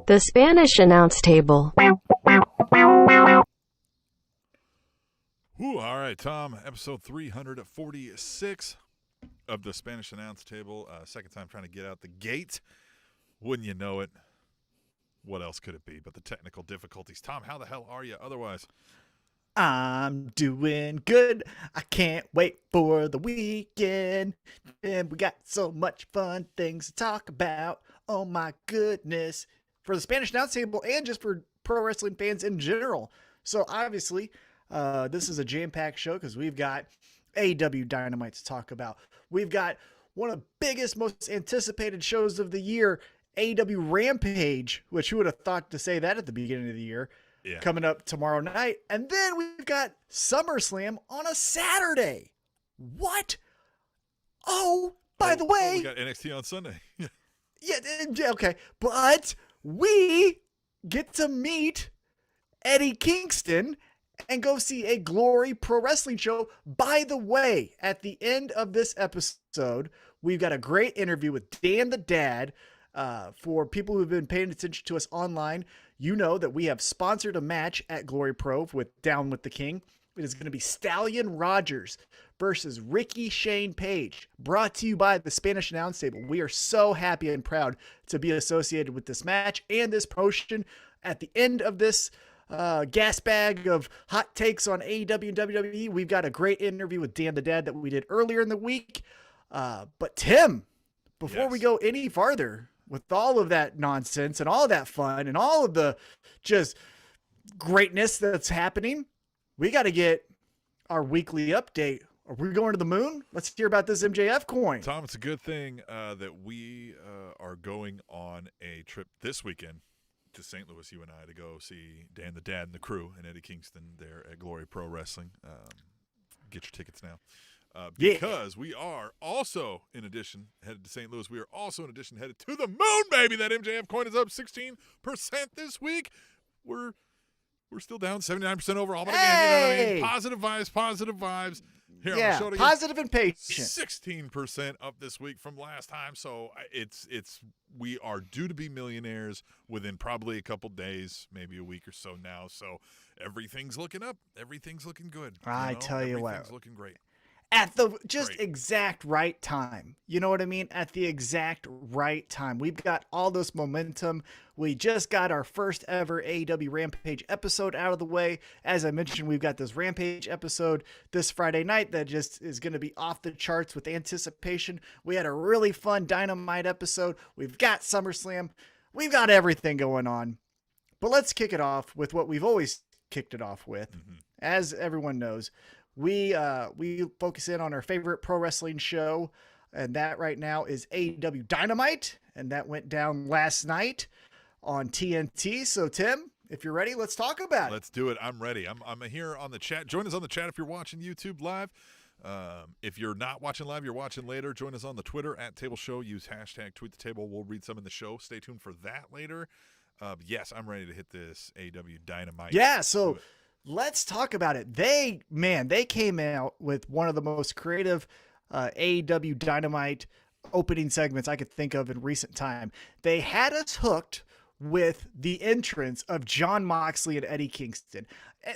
The Spanish announce table. Ooh, all right, Tom. Episode 346 of the Spanish announce table. Second time trying to get out the gate. Wouldn't you know it? What else could it be but the technical difficulties? Tom, how the hell are you otherwise? I'm doing good. I can't wait for the weekend. And we got so much fun things to talk about. Oh my goodness. For the Spanish announce table and just for pro wrestling fans in general. So obviously, this is a jam-packed show because we've got AEW Dynamite to talk about. We've got one of the biggest, most anticipated shows of the year, AEW Rampage, which who would have thought to say that at the beginning of the year, coming up tomorrow night. And then we've got SummerSlam on a Saturday. What? Oh, by the way. We got NXT on Sunday. Yeah, okay. But we get to meet Eddie Kingston and go see a Glory Pro Wrestling show. By the way, at the end of this episode, we've got a great interview with Dan the Dad. For people who've been paying attention to us online, you know that we have sponsored a match at Glory Pro with Down with the King. It is going to be Stallion Rogers versus Ricky Shane Page, brought to you by the Spanish announce table. We are so happy and proud to be associated with this match and this promotion. At the end of this gas bag of hot takes on AEW and WWE, we've got a great interview with Dan the Dad that we did earlier in the week. But Tim, before we go any farther with all of that nonsense and all that fun and all of the just greatness that's happening, we got to get our weekly update. Are we going to the moon? Let's hear about this MJF coin. Tom, it's a good thing that we are going on a trip this weekend to St. Louis, you and I, to go see Dan the Dad and the crew and Eddie Kingston there at Glory Pro Wrestling. Get your tickets now. Because we are also, in addition, headed to St. Louis. We are also, in addition, headed to the moon, baby. That MJF coin is up 16% this week. We're still down 79% overall. But again, you know what I mean? Positive vibes. Here, I'm gonna show it again. Positive and patient. 16% up this week from last time. So we are due to be millionaires within probably a couple days, maybe a week or so now. So everything's looking up. Everything's looking good. I tell you what. Everything's looking great. At the exact right time. You know what I mean? At the exact right time. We've got all this momentum. We just got our first ever AEW Rampage episode out of the way. As I mentioned, we've got this Rampage episode this Friday night that just is going to be off the charts with anticipation. We had a really fun Dynamite episode. We've got SummerSlam. We've got everything going on. But let's kick it off with what we've always kicked it off with. Mm-hmm. As everyone knows, we focus in on our favorite pro wrestling show, and that right now is AEW Dynamite, and that went down last night on TNT. So, Tim, if you're ready, let's talk about it. Let's do it. I'm ready. I'm here on the chat. Join us on the chat if you're watching YouTube live. If you're not watching live, you're watching later. Join us on the Twitter at Table Show. Use hashtag TweetTheTable. We'll read some in the show. Stay tuned for that later. Yes, I'm ready to hit this AEW Dynamite. Yeah, so let's talk about it. They came out with one of the most creative AEW Dynamite opening segments I could think of in recent time. They had us hooked with the entrance of Jon Moxley and Eddie Kingston.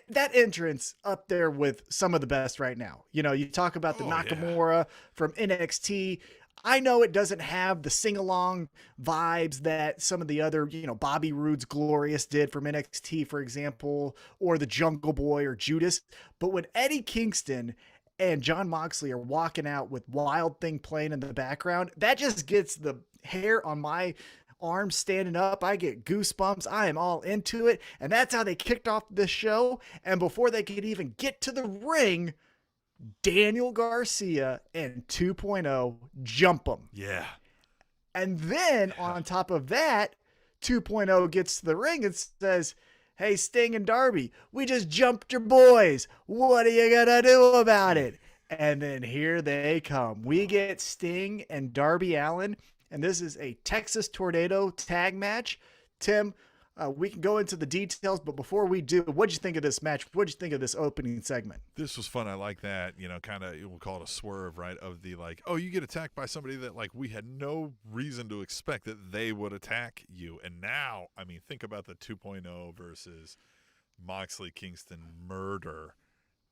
That entrance up there with some of the best right now. You know, you talk about the Nakamura from NXT. I know it doesn't have the sing-along vibes that some of the other, Bobby Roode's Glorious did from NXT, for example, or the Jungle Boy or Judas. But when Eddie Kingston and Jon Moxley are walking out with Wild Thing playing in the background, that just gets the hair on my arms standing up. I get goosebumps. I am all into it. And that's how they kicked off this show. And before they could even get to the ring, Daniel Garcia and 2.0 jump him. Yeah. And then on top of that, 2.0 gets to the ring and says, "Hey, Sting and Darby, we just jumped your boys. What are you going to do about it?" And then here they come. We get Sting and Darby Allin, and this is a Texas Tornado tag match. Tim, We can go into the details, but before we do, what'd you think of this match? What'd you think of this opening segment? This was fun. I like that, kind of, we'll call it a swerve, right? Of the like, oh, you get attacked by somebody that like we had no reason to expect that they would attack you. And now, I mean, think about the 2.0 versus Moxley Kingston murder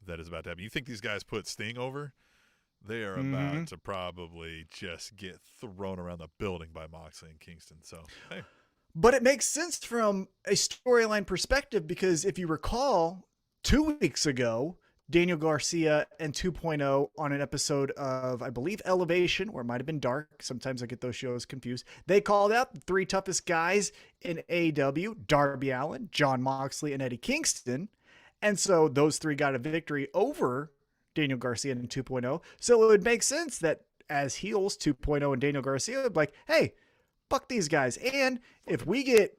that is about to happen. You think these guys put Sting over? They are about to probably just get thrown around the building by Moxley and Kingston. So, hey. But it makes sense from a storyline perspective because if you recall, 2 weeks ago, Daniel Garcia and 2.0 on an episode of, I believe, Elevation, or it might have been Dark. Sometimes I get those shows confused. They called out the 3 toughest guys in AEW, Darby Allin, Jon Moxley, and Eddie Kingston. And so those 3 got a victory over Daniel Garcia and 2.0. So it would make sense that as heels, 2.0 and Daniel Garcia would be like, hey, fuck these guys. And if we get,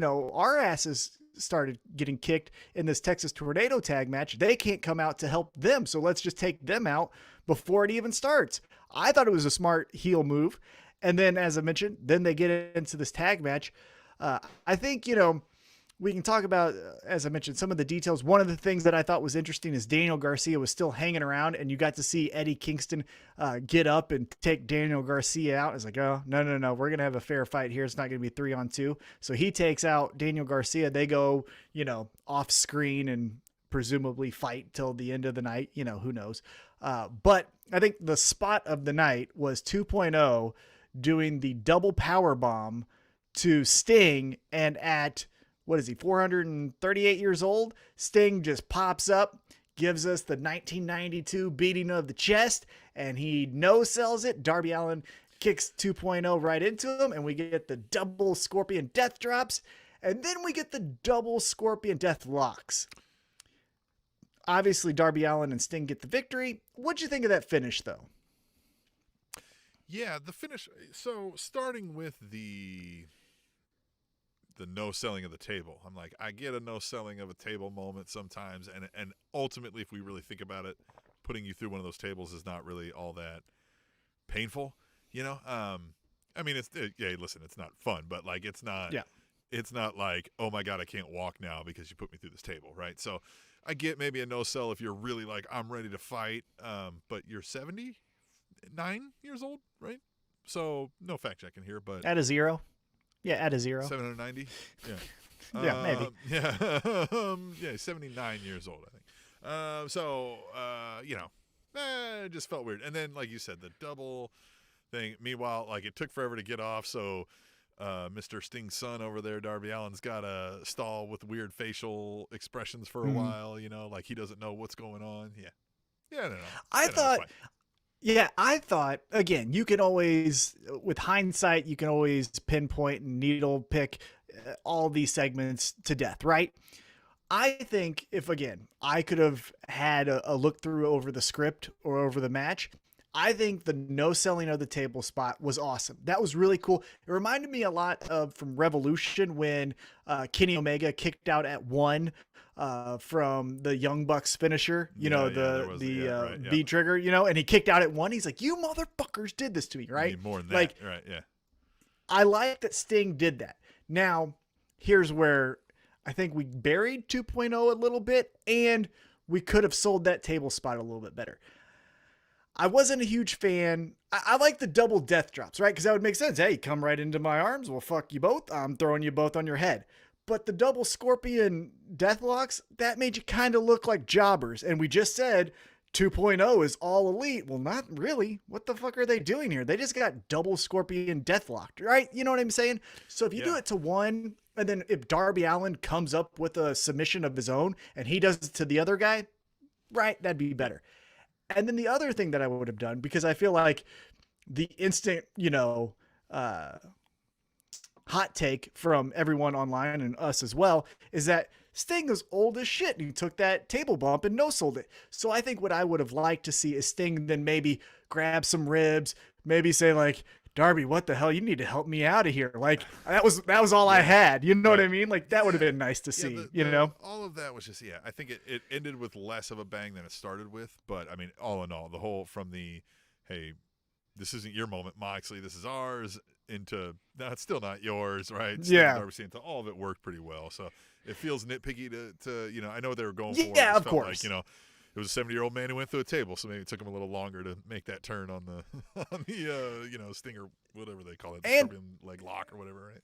our asses started getting kicked in this Texas Tornado tag match, they can't come out to help them. So let's just take them out before it even starts. I thought it was a smart heel move. And then, as I mentioned, then they get into this tag match. I think, we can talk about, as I mentioned, some of the details. One of the things that I thought was interesting is Daniel Garcia was still hanging around, and you got to see Eddie Kingston get up and take Daniel Garcia out. It's like, oh, no. We're going to have a fair fight here. It's not going to be 3-on-2. So he takes out Daniel Garcia. They go, off screen and presumably fight till the end of the night. Who knows? But I think the spot of the night was 2.0 doing the double power bomb to Sting, and at, what is he, 438 years old? Sting just pops up, gives us the 1992 beating of the chest, and he no-sells it. Darby Allin kicks 2.0 right into him, and we get the double Scorpion death drops, and then we get the double Scorpion death locks. Obviously, Darby Allin and Sting get the victory. What'd you think of that finish, though? Yeah, the finish. So starting with the no selling of the table. I'm like, I get a no selling of a table moment sometimes, and ultimately, if we really think about it, putting you through one of those tables is not really all that painful, I mean, listen, it's not fun, but like, it's not like, oh my God, I can't walk now because you put me through this table, right? So I get maybe a no sell if you're really like, I'm ready to fight, but you're 79 years old, right? So no fact checking here, but at a 0. Yeah, at a 0. 790? Yeah. Yeah, maybe. Yeah, 79 years old, I think. It just felt weird. And then, like you said, the double thing. Meanwhile, like, it took forever to get off, so Mr. Sting's son over there, Darby Allin's got a stall with weird facial expressions for a while, like he doesn't know what's going on. Yeah. Yeah, I don't know. I thought, again, you can always, with hindsight, you can always pinpoint and needle pick all these segments to death, right? I think if, again, I could have had a look through over the script or over the match, I think the no selling of the table spot was awesome. That was really cool. It reminded me a lot of from Revolution when Kenny Omega kicked out at 1 from the Young Bucks finisher, the B trigger, and he kicked out at 1. He's like, you motherfuckers did this to me, right? More than that, like, right? Yeah. I like that Sting did that. Now, here's where I think we buried 2.0 a little bit, and we could have sold that table spot a little bit better. I wasn't a huge fan. I like the double death drops, right? Because that would make sense. Hey, come right into my arms. Well, fuck you both. I'm throwing you both on your head. But the double Scorpion deathlocks, that made you kind of look like jobbers. And we just said 2.0 is all elite. Well, not really. What the fuck are they doing here? They just got double Scorpion deathlocked, right? You know what I'm saying? So if you do it to 1, and then if Darby Allin comes up with a submission of his own and he does it to the other guy, right, that'd be better. And then the other thing that I would have done, because I feel like the instant, hot take from everyone online and us as well, is that Sting is old as shit and he took that table bump and no-sold it. So I think what I would have liked to see is Sting then maybe grab some ribs, maybe say like, Darby, what the hell? You need to help me out of here. Like that was all I had. You know what I mean? Like that would have been nice to see, all of that was just, I think it ended with less of a bang than it started with. But I mean, all in all, the whole from the, hey, this isn't your moment, Moxley. This is ours. Into no, it's still not yours, right? Yeah. Darby, into all of it worked pretty well. So it feels nitpicky to I know what they were going for. Yeah, of course. Like, it was a 70-year-old man who went through a table, so maybe it took him a little longer to make that turn on the stinger, whatever they call it, the scorpion leg lock or whatever, right?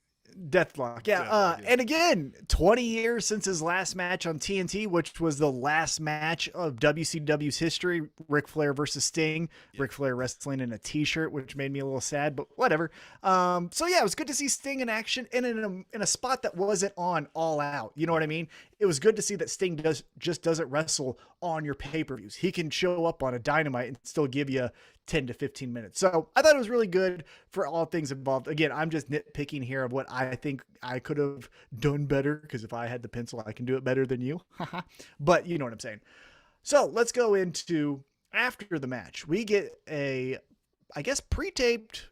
Deathlock, yeah. Deathlock, yeah. And again, 20 years since his last match on TNT, which was the last match of WCW's history, Ric Flair versus Sting. Yeah. Ric Flair wrestling in a t-shirt, which made me a little sad, but whatever. So yeah, it was good to see Sting in action and in a spot that wasn't on All Out. You know what I mean? It was good to see that Sting just doesn't wrestle on your pay-per-views. He can show up on a Dynamite and still give you 10 to 15 minutes. So I thought it was really good for all things involved. Again, I'm just nitpicking here of what I think I could have done better, because if I had the pencil, I can do it better than you. But you know what I'm saying. So let's go into after the match. We get a, I guess, pre-taped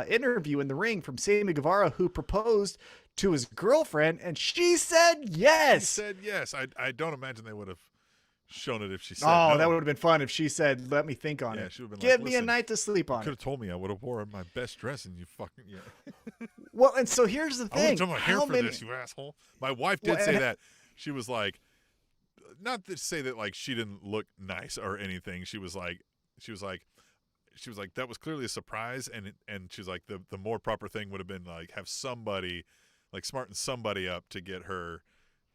interview in the ring from Sammy Guevara, who proposed to his girlfriend, and she said yes. She said yes. I don't imagine they would have shown it if she said no. No. That would have been fun if she said, let me think on it. She would have been Give like, me a night to sleep on you could it. have told me. I would have wore my best dress and you fucking, Well, and so here's the thing. I would have done my hair for this, you asshole. My wife did say that. She was like, not to say that like she didn't look nice or anything. She was like, that was clearly a surprise. And she was like, the more proper thing would have been like, have somebody, like smarten somebody up to get her.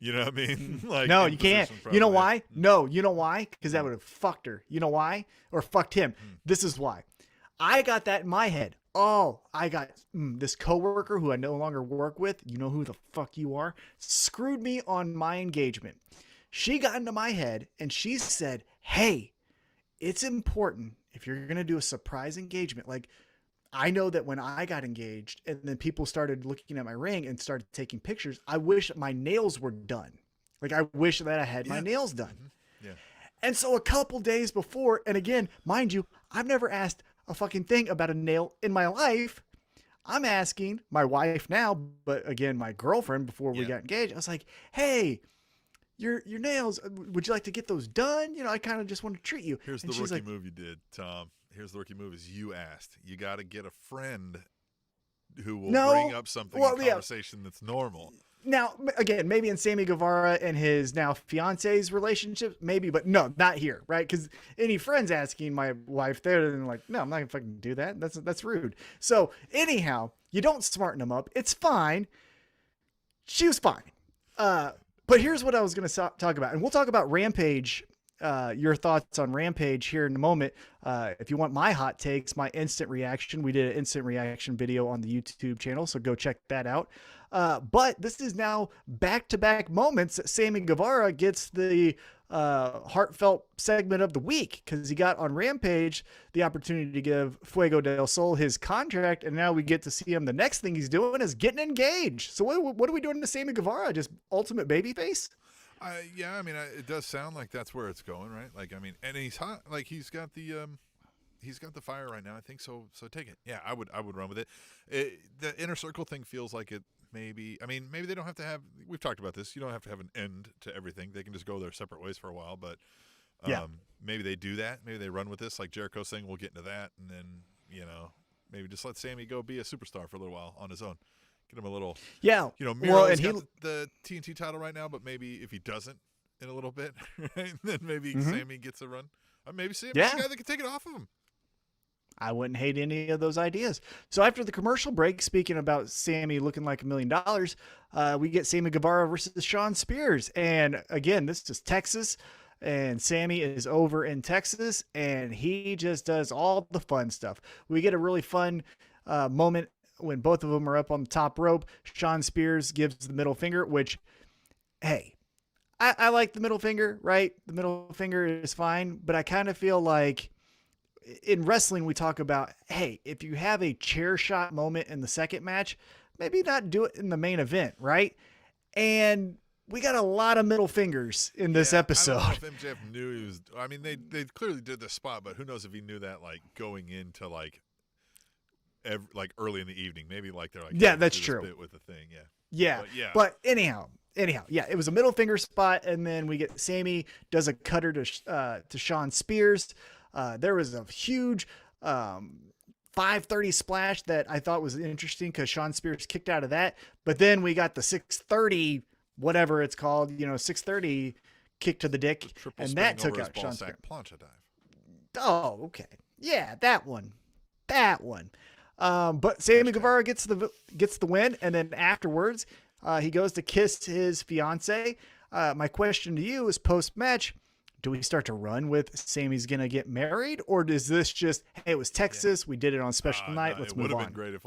You know what I mean? Like, no, you can't. You know why? No, you know why? Because that would have fucked her. You know why? Or fucked him. This is why. I got that in my head. Oh, I got this coworker who I no longer work with. You know who the fuck you are? Screwed me on my engagement. She got into my head and she said, hey, it's important if you're going to do a surprise engagement. Like, I know that when I got engaged and then people started looking at my ring and started taking pictures, I wish my nails were done. Like, I wish that I had my nails done. Mm-hmm. Yeah. And so a couple days before, and again, mind you, I've never asked a fucking thing about a nail in my life. I'm asking my wife now, but again, my girlfriend before we got engaged. I was like, hey, your nails, would you like to get those done? I kind of just want to treat you. Here's the rookie move you did, Tom. Here's the rookie move is you asked. You got to get a friend who will bring up something in conversation that's normal. Now, again, maybe in Sammy Guevara and his now fiance's relationship, maybe, but no, not here, right? Because any friends asking my wife there, then like, no, I'm not gonna fucking do that. That's rude. So anyhow, you don't smarten them up. It's fine. She was fine. But here's what I was gonna talk about, and we'll talk about Rampage. Your thoughts on Rampage here in a moment. If you want my hot takes, my instant reaction, we did an instant reaction video on the YouTube channel, so go check that out. But this is now back-to-back moments that Sammy Guevara gets the heartfelt segment of the week, because he got on Rampage the opportunity to give Fuego del Sol his contract, and now we get to see him. The next thing he's doing is getting engaged. So what are we doing to Sammy Guevara? Just ultimate babyface? Yeah, I mean, it does sound like that's where it's going, right? Like, I mean, and he's hot. Like, he's got the fire right now. I think so. So take it. Yeah, I would run with it. The inner circle thing feels like it. Maybe they don't have to have. We've talked about this. You don't have to have an end to everything. They can just go their separate ways for a while. But maybe they do that. Maybe they run with this, like Jericho saying. We'll get into that, and then maybe just let Sammy go be a superstar for a little while on his own. Get him a little, Miro's got the TNT title right now, but maybe if he doesn't in a little bit, right, then maybe Sammy gets a run. Maybe Sammy's the guy that can take it off of him. I wouldn't hate any of those ideas. So after the commercial break, speaking about Sammy looking like $1 million, we get Sammy Guevara versus Shawn Spears. And again, this is Texas, and Sammy is over in Texas, and he just does all the fun stuff. We get a really fun moment when both of them are up on the top rope. Shawn Spears gives the middle finger, which, hey, I like the middle finger, right? The middle finger is fine, but I kind of feel like in wrestling, we talk about, hey, if you have a chair shot moment in the second match, maybe not do it in the main event, right? And we got a lot of middle fingers in this episode. I don't know if MJF knew he was, I mean, they clearly did the spot, but who knows if he knew that, like, going into, like early in the evening, maybe like they're like, yeah, that's true. Bit with the thing, but anyhow, it was a middle finger spot, and then we get Sammy does a cutter to Shawn Spears. There was a huge 5:30 splash that I thought was interesting because Sean Spears kicked out of that. But then we got the 6:30, whatever it's called, 6:30 kick to the dick, and that took out Sean Spears. Plancha dive. Oh, okay. Yeah, that one. But Sammy Guevara gets the win, and then afterwards, he goes to kiss his fiance. My question to you is post-match, do we start to run with Sammy's going to get married, or is this just, hey, it was Texas, we did it on special night, let's move on? It would have been great if,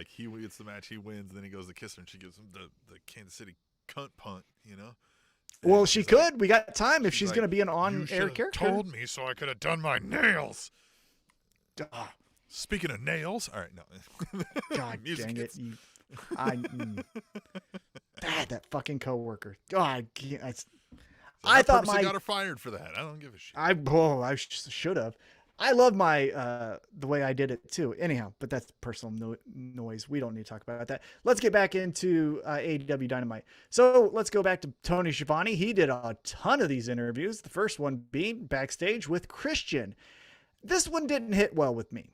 he gets the match, he wins, and then he goes to kiss her, and she gives him the Kansas City cunt punt, Well, she could. We got time if she's like, going to be an on-air character. Told me so I could have done my nails. Speaking of nails, all right, no. God dang it. That fucking coworker. God, I thought got her fired for that. I don't give a shit. I should have. I love my the way I did it too. Anyhow, but that's personal noise. We don't need to talk about that. Let's get back into AEW Dynamite. So let's go back to Tony Schiavone. He did a ton of these interviews. The first one being backstage with Christian. This one didn't hit well with me.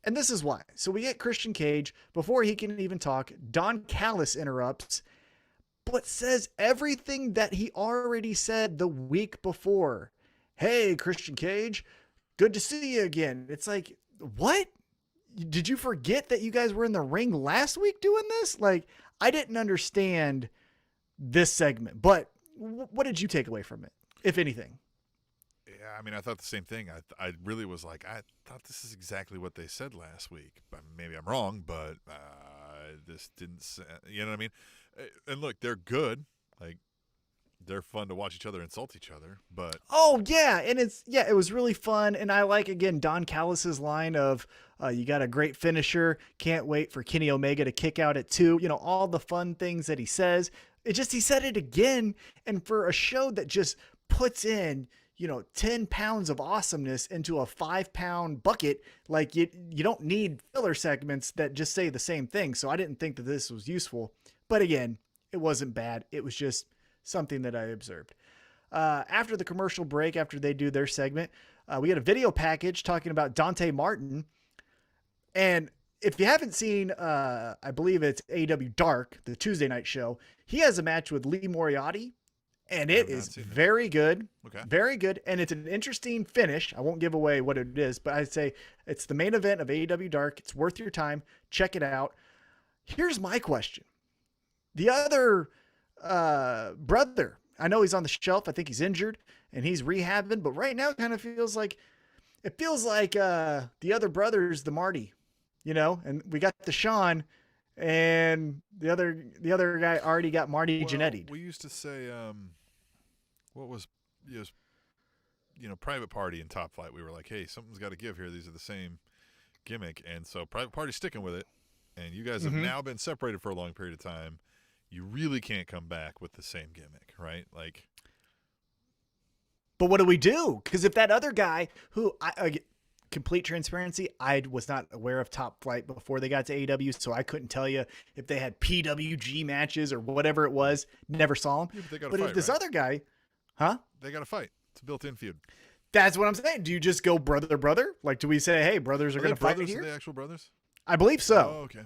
And this is why. So we get Christian Cage. Before he can even talk, Don Callis interrupts, but says everything that he already said the week before. Hey, Christian Cage, good to see you again. It's like, what? Did you forget that you guys were in the ring last week doing this? I didn't understand this segment, but what did you take away from it, if anything? Yeah, I thought the same thing. I really was like, I thought this is exactly what they said last week. Maybe I'm wrong, but this didn't say, you know what I mean? And look, they're good. They're fun to watch each other insult each other, but oh yeah, and it was really fun. And I like, again, Don Callis's line of you got a great finisher, can't wait for Kenny Omega to kick out at 2, all the fun things that he says. He said it again, and for a show that just puts in 10 pounds of awesomeness into a 5-pound bucket, you don't need filler segments that just say the same thing. So I didn't think that this was useful, but again, it wasn't bad. It was just something that I observed. After the commercial break, after they do their segment, we get a video package talking about Dante Martin. And if you haven't seen, I believe it's AEW Dark, the Tuesday night show, he has a match with Lee Moriarty, and it is very good. Okay. Very good. And it's an interesting finish. I won't give away what it is, but I'd say it's the main event of AEW Dark. It's worth your time. Check it out. Here's my question. The other brother, I know he's on the shelf. I think he's injured and he's rehabbing, but right now it kind of feels like the other brother's the Marty, and we got the Sean, and the other guy already got Marty Jannetty. We used to say, what was, Private Party and Top Flight. We were like, hey, something's got to give here. These are the same gimmick. And so Private Party's sticking with it. And you guys have now been separated for a long period of time. You really can't come back with the same gimmick, right? But what do we do? Because if that other guy who complete transparency, I was not aware of Top Flight before they got to AEW, so I couldn't tell you if they had PWG matches or whatever it was. Never saw them. Yeah, but if this other guy, they got to fight. It's a built-in feud. That's what I'm saying. Do you just go brother? Do we say, hey, brothers are going to fight here? Are they actual brothers? I believe so. Oh, okay.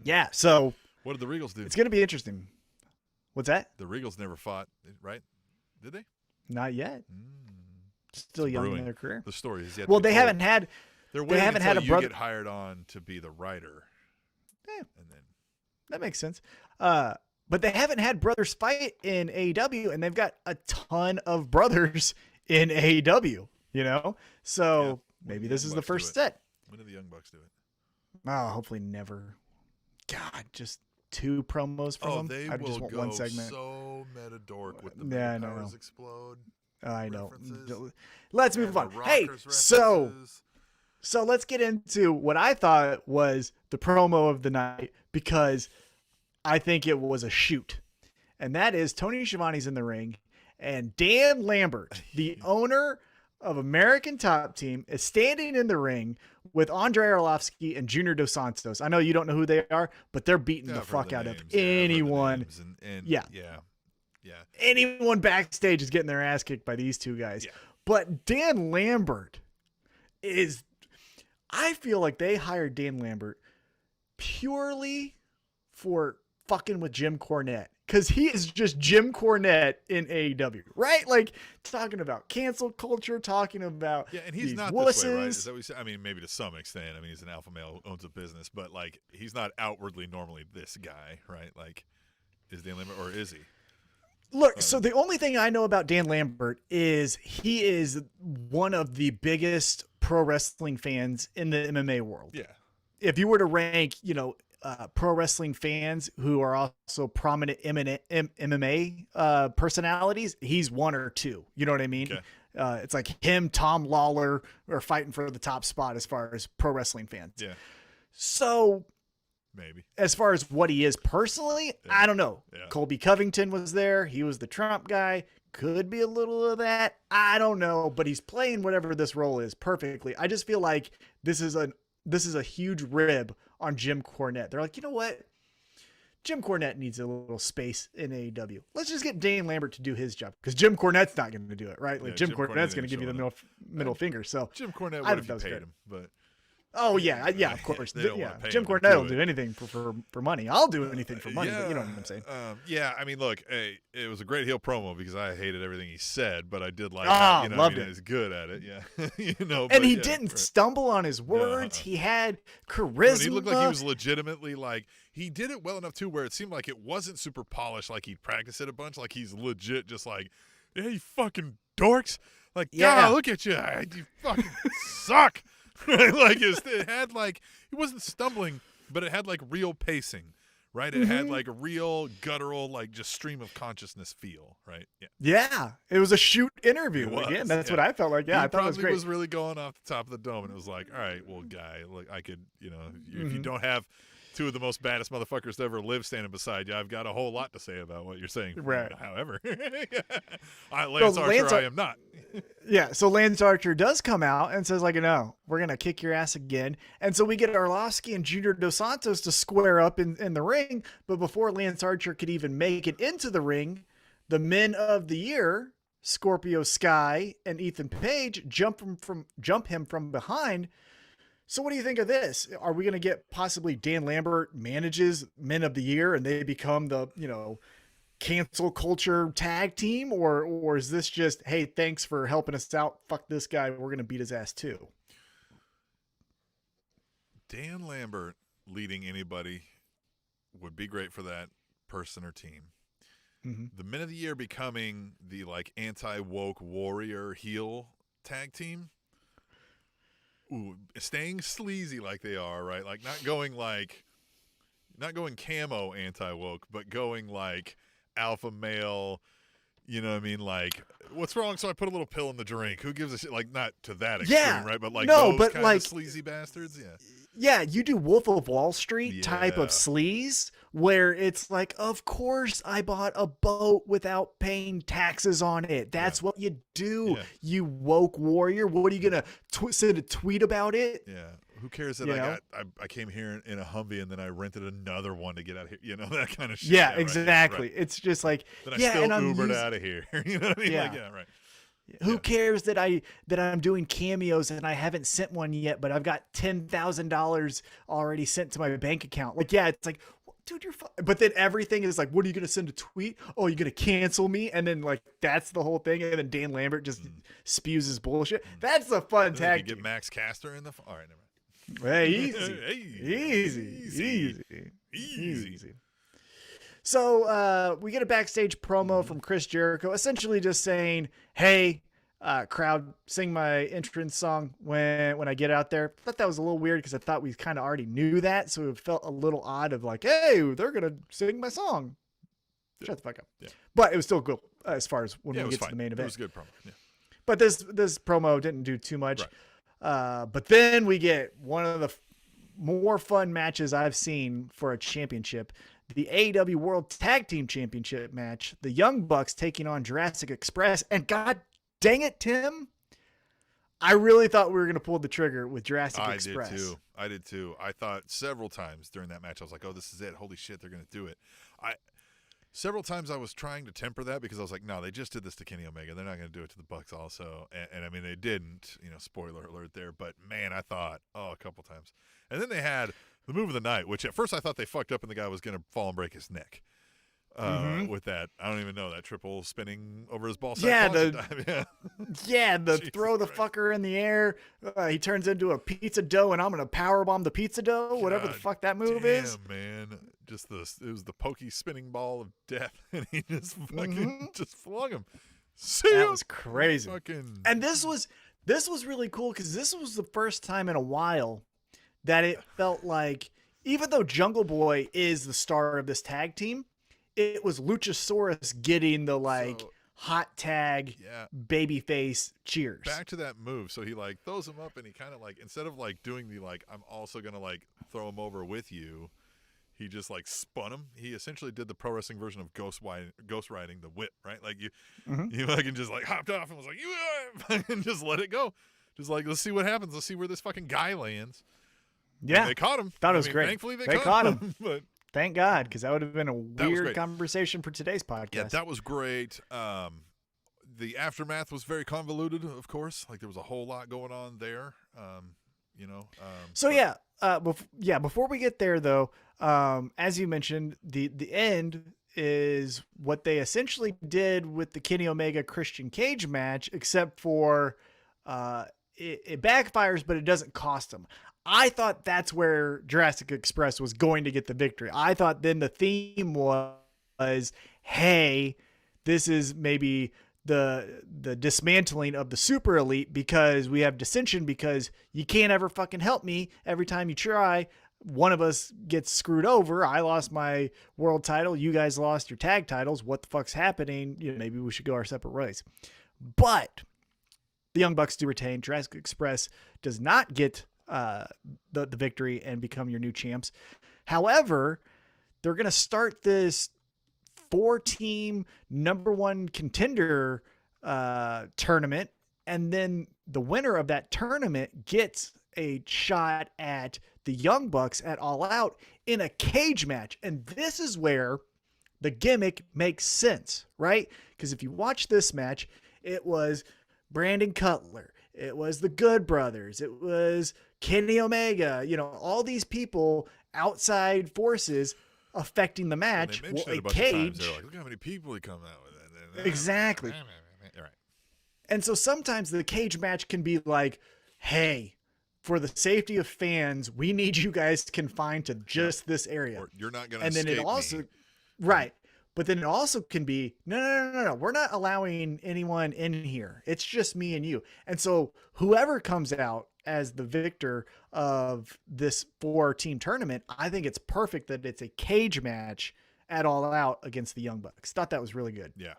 Yeah. So what did the Regals do? It's going to be interesting. What's that? The Regals never fought, right? Did they? Not yet. Still young in their career. The story is yet. Well, they haven't had. They haven't had a brother. You get hired on to be the writer. Yeah, and then that makes sense. But they haven't had brothers fight in AEW, and they've got a ton of brothers in AEW. So maybe this is the first set. When do the Young Bucks do it? Oh, hopefully never. God, just 2 promos from them. They I just want one segment. So meta-dork with the powers explode. I know. Let's move on. Hey, so let's get into what I thought was the promo of the night, because I think it was a shoot. And that is Tony Schiavone's in the ring, and Dan Lambert, the owner of American Top Team, is standing in the ring with Andre Arlovsky and Junior Dos Santos. I know you don't know who they are, but they're beating the fuck out of anyone. Yeah. Anyone backstage is getting their ass kicked by these two guys. Yeah. But Dan Lambert is, I feel like they hired Dan Lambert purely for fucking with Jim Cornette. Because he is just Jim Cornette in AEW, right? Like, talking about cancel culture, talking about and he's not wusses. this way, right? Is that what you say? I mean, maybe to some extent. I mean, he's an alpha male who owns a business, but like, he's not outwardly normally this guy, right? Like, is Dan Lambert, or is he? Look, so the only thing I know about Dan Lambert is he is one of the biggest pro wrestling fans in the MMA world. Yeah. If you were to rank, pro wrestling fans who are also prominent MMA personalities, he's one or two. You know what I mean? Okay. It's like him, Tom Lawler are fighting for the top spot as far as pro wrestling fans. Yeah. So maybe as far as what he is personally, I don't know. Yeah. Colby Covington was there. He was the Trump guy. Could be a little of that. I don't know, but he's playing whatever this role is perfectly. I just feel like this is a huge rib on Jim Cornette. They're like, you know what? Jim Cornette needs a little space in AEW. Let's just get Dane Lambert to do his job, because Jim Cornette's not going to do it, right? Like, Jim Cornette's going to give you the middle finger. So Jim Cornette would if you paid him, but oh yeah, of course. Jim Cornette will do anything for money. I'll do anything for money, but you know what I'm saying. I mean, look, it was a great heel promo because I hated everything he said, but I did like loved it. He's good at it, yeah. And he didn't stumble on his words. He had charisma. He looked like he was legitimately like, he did it well enough too where it seemed like it wasn't super polished, like he'd practiced it a bunch, like he's legit just like, hey, you fucking dorks. Like, God, look at you. You fucking suck. Like, it had like, he wasn't stumbling, but it had like real pacing, right? It had like a real guttural, like just stream of consciousness feel, right? Yeah, it was a shoot interview. Again, that's what I felt like. Yeah, I thought it was great. Was really going off the top of the dome, and it was like, all right, well, guy, look, I could, if you don't have two of the most baddest motherfuckers to ever live standing beside you, I've got a whole lot to say about what you're saying. Right. However, Lance Archer, I am not. Yeah, so Lance Archer does come out and says, like, no, we're going to kick your ass again. And so we get Arlovsky and Junior Dos Santos to square up in the ring. But before Lance Archer could even make it into the ring, the men of the year, Scorpio Sky and Ethan Page, jump him from behind. So what do you think of this? Are we going to get possibly Dan Lambert manages Men of the Year and they become the, cancel culture tag team? Or is this just, hey, thanks for helping us out. Fuck this guy. We're going to beat his ass too. Dan Lambert leading anybody would be great for that person or team. Mm-hmm. The Men of the Year becoming the like anti-woke warrior heel tag team. Ooh, staying sleazy like they are, right? Like not going camo anti-woke, but going like alpha male, you know what I mean? Like, what's wrong? So I put a little pill in the drink. Who gives a shit? Like, not to that extreme, right? But like those kind of sleazy bastards, Yeah, you do Wolf of Wall Street type of sleaze where it's like, of course I bought a boat without paying taxes on it. That's what you do, you woke warrior. What are you going to send a tweet about it? Yeah. Who cares that I came here in a Humvee and then I rented another one to get out of here? That kind of shit. Yeah, exactly. Right. It's just like, then I still Ubered out of here. You know what I mean? Yeah. Like, right. Who cares that I'm doing cameos and I haven't sent one yet, but I've got $10,000 already sent to my bank account. Like, it's like, dude, you're fine. But then everything is like, what are you going to send a tweet? Oh, you're going to cancel me? And then like, that's the whole thing. And then Dan Lambert just spews his bullshit. That's a fun tag. You get Max Caster in the, all right, never mind. Hey, easy. So we get a backstage promo from Chris Jericho, essentially just saying, hey, crowd, sing my entrance song when I get out there. I thought that was a little weird because I thought we kind of already knew that. So it felt a little odd of like, hey, they're going to sing my song. Shut the fuck up. Yeah. But it was still good as far as when we get to the main event. It was a good promo. Yeah. But this promo didn't do too much. Right. But then we get one of the more fun matches I've seen for a championship. The AEW World Tag Team Championship match, the Young Bucks taking on Jurassic Express. And god dang it, Tim, I really thought we were going to pull the trigger with Jurassic Express. I did too. I thought several times during that match, I was like, oh, this is it. Holy shit, they're going to do it. several times I was trying to temper that because I was like, no, they just did this to Kenny Omega. They're not going to do it to the Bucks also. And I mean, they didn't, spoiler alert there. But, man, I thought, a couple times. And then they had the move of the night, which at first I thought they fucked up and the guy was going to fall and break his neck. With that, I don't even know, that triple spinning over his ball sack. Throw the fucker in the air. He turns into a pizza dough, and I'm gonna powerbomb the pizza dough. Whatever the fuck that move is. Man, it was the pokey spinning ball of death, and he just fucking just flung him. That was crazy. And this Mm-hmm. was really cool because this was the first time in a while that it felt like, even though Jungle Boy is the star of this tag team, it was Luchasaurus getting the hot tag babyface cheers. Back to that move. So he throws him up and he kind of instead of doing the I'm also going to throw him over with you, he just spun him. He essentially did the pro wrestling version of ghost riding the whip, right? You fucking just hopped off and was like, you and just let it go. Just let's see what happens. Let's see where this fucking guy lands. Yeah. And they caught him. Thought it was great. Thankfully they caught him. But thank God, because that would have been a weird conversation for today's podcast. Yeah, that was great. The aftermath was very convoluted, of course. There was a whole lot going on there. Before we get there, though, as you mentioned, the end is what they essentially did with the Kenny Omega Christian Cage match, except for it backfires, but it doesn't cost them. I thought that's where Jurassic Express was going to get the victory. I thought then the theme was, hey, this is maybe the dismantling of the super elite because we have dissension because you can't ever fucking help me. Every time you try, one of us gets screwed over. I lost my world title. You guys lost your tag titles. What the fuck's happening? Maybe we should go our separate ways. But the Young Bucks do retain. Jurassic Express does not get the victory and become your new champs. However, they're going to start this 4-team number one contender tournament, and then the winner of that tournament gets a shot at the Young Bucks at All Out in a cage match. And this is where the gimmick makes sense, right? Because if you watch this match, it was Brandon Cutler, it was the Good Brothers, it was Kenny Omega, all these people, outside forces affecting the match. Well, a cage. They're look how many people he come out with. Exactly. All right. And so sometimes the cage match can be hey, for the safety of fans, we need you guys confined to just this area. Or you're not going to escape me. And then it also, right. But then it also can be, no. We're not allowing anyone in here. It's just me and you. And so whoever comes out as the victor of this 4-team tournament, I think it's perfect that it's a cage match at All Out against the Young Bucks. Thought that was really good. Yeah.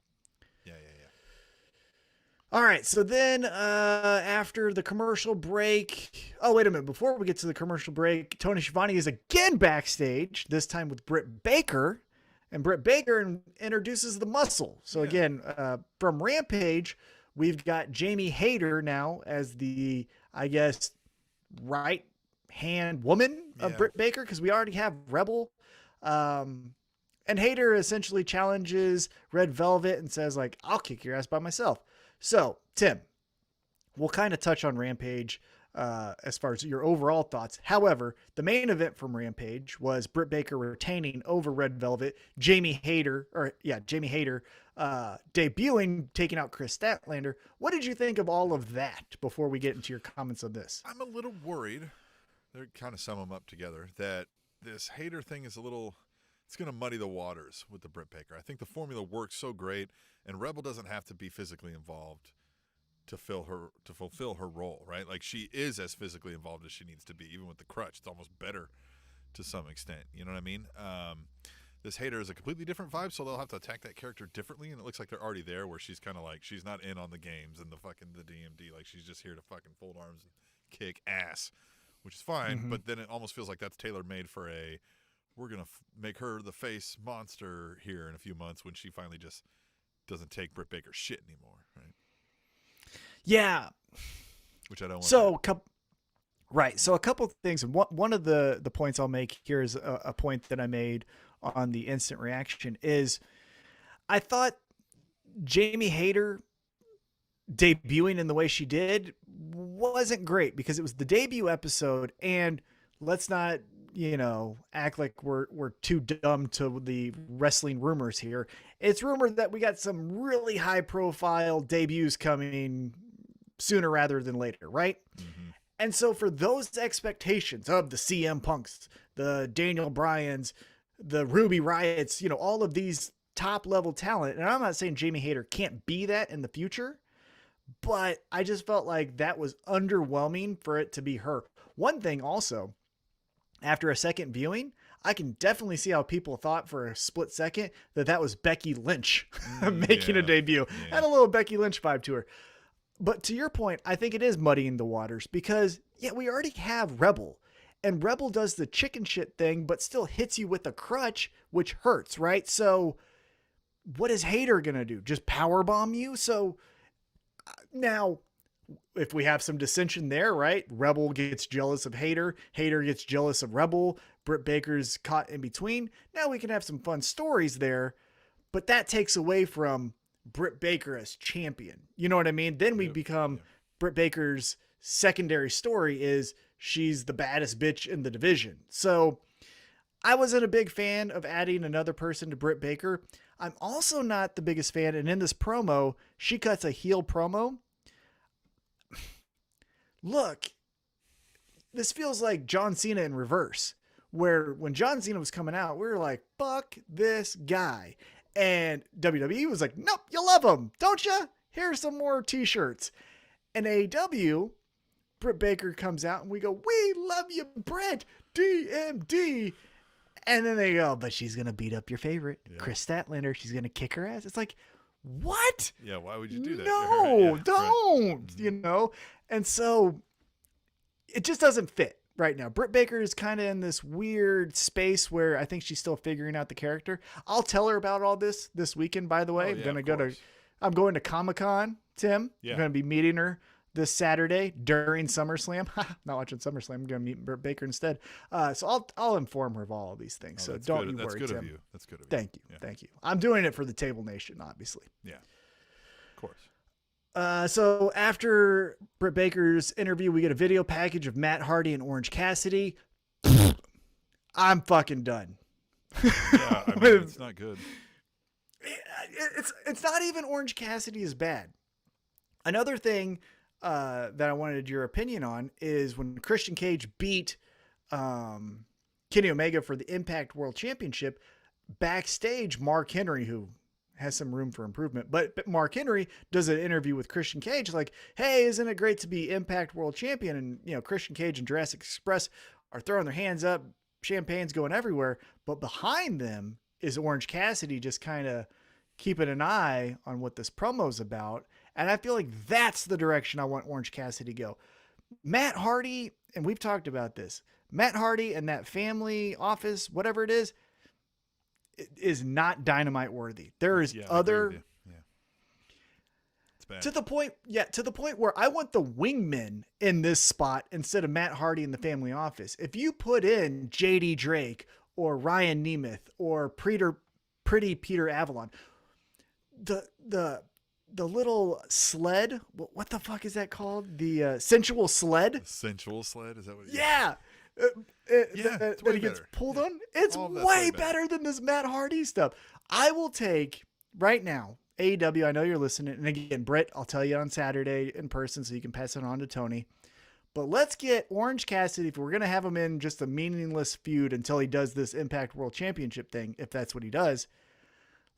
All right. So then after the commercial break, wait a minute. Before we get to the commercial break, Tony Schiavone is again backstage, this time with Britt Baker. And Britt Baker introduces the Muscle. So again, from Rampage, we've got Jamie Hayter now as the, I guess, right hand woman of Britt Baker, because we already have Rebel. And Hayter essentially challenges Red Velvet and says, I'll kick your ass by myself. So, Tim, we'll kind of touch on Rampage as far as your overall thoughts. However, the main event from Rampage was Britt Baker retaining over Red Velvet, Jamie Hayter debuting, taking out Chris Statlander. What did you think of all of that before we get into your comments on this? I'm a little worried. They're kind of sum them up together that this Hayter thing is it's going to muddy the waters with the Britt Baker. I think the formula works so great, and Rebel doesn't have to be physically involved to fulfill her role, right? She is as physically involved as she needs to be, even with the crutch. It's almost better to some extent. You know what I mean? This Hayter is a completely different vibe, so they'll have to attack that character differently, and it looks like they're already there where she's kind of she's not in on the games and the DMD. She's just here to fucking fold arms and kick ass, which is fine, but then it almost feels like that's tailor-made for we're going to make her the face monster here in a few months when she finally just doesn't take Britt Baker's shit anymore, right? Yeah. Which I don't want. So a couple of things. One of the points I'll make here is a point that I made on the instant reaction is I thought Jamie Hayter debuting in the way she did wasn't great because it was the debut episode, and let's not, act like we're too dumb to the wrestling rumors here. It's rumored that we got some really high profile debuts coming sooner rather than later, right? Mm-hmm. And so for those expectations of the CM Punks, the Daniel Bryans, the Ruby Riots, all of these top level talent, and I'm not saying Jamie Hayter can't be that in the future, but I just felt like that was underwhelming for it to be her. One thing also, after a second viewing, I can definitely see how people thought for a split second that was Becky Lynch making a debut. Yeah. Had a little Becky Lynch vibe to her. But to your point, I think it is muddying the waters because, we already have Rebel. And Rebel does the chicken shit thing, but still hits you with a crutch, which hurts, right? So what is Hayter going to do? Just powerbomb you? So now, if we have some dissension there, right? Rebel gets jealous of Hayter. Hayter gets jealous of Rebel. Britt Baker's caught in between. Now we can have some fun stories there, but that takes away from Britt Baker as champion. You know what I mean? Then we become Britt Baker's secondary story is she's the baddest bitch in the division. So I wasn't a big fan of adding another person to Britt Baker. I'm also not the biggest fan. And in this promo, she cuts a heel promo. Look, this feels like John Cena in reverse, where when John Cena was coming out, we were like, fuck this guy. And WWE was like, nope, you love him, don't you? Here's some more t-shirts. And AEW, Britt Baker comes out and we go, we love you, Britt, DMD. And then they go, but she's going to beat up your favorite, Chris Statlander. She's going to kick her ass. It's like, what? Yeah, why would you do that? No, don't, right. And so it just doesn't fit right now. Britt Baker is kind of in this weird space where I think she's still figuring out the character. I'll tell her about all this weekend, by the way. I'm going to Comic-Con, Tim. Yeah. I'm going to be meeting her this Saturday during SummerSlam. Not watching SummerSlam. I'm going to meet Britt Baker instead. So I'll inform her of all of these things. So don't you worry, That's good Tim. of you. That's good of you. Thank you. Yeah. Thank you. I'm doing it for the Table Nation, obviously. Yeah, of course. So after Britt Baker's interview, we get a video package of Matt Hardy and Orange Cassidy. I'm fucking done. Yeah, I mean, it's not good. It's not even Orange Cassidy is bad. Another thing that I wanted your opinion on is when Christian Cage beat Kenny Omega for the Impact World Championship, backstage, Mark Henry, who has some room for improvement, but Mark Henry does an interview with Christian Cage like, hey, isn't it great to be Impact World Champion? And, Christian Cage and Jurassic Express are throwing their hands up, champagne's going everywhere, but behind them is Orange Cassidy just kind of keeping an eye on what this promo's about. And I feel like that's the direction I want Orange Cassidy to go. Matt Hardy, and we've talked about this, Matt Hardy and that family office, whatever it is not Dynamite worthy. There is other it's bad. To the point where I want the wingmen in this spot instead of Matt Hardy in the family office. If you put in JD Drake or Ryan Nemeth or Pretty Peter Avalon, the little sled, what the fuck is that called? The sensual sled? The sensual sled? Is that what it is? Yeah. That he gets pulled on. It's way better than this Matt Hardy stuff. I will take right now, AEW, I know you're listening. And again, Britt, I'll tell you on Saturday in person so you can pass it on to Tony. But let's get Orange Cassidy, if we're going to have him in just a meaningless feud until he does this Impact World Championship thing, if that's what he does,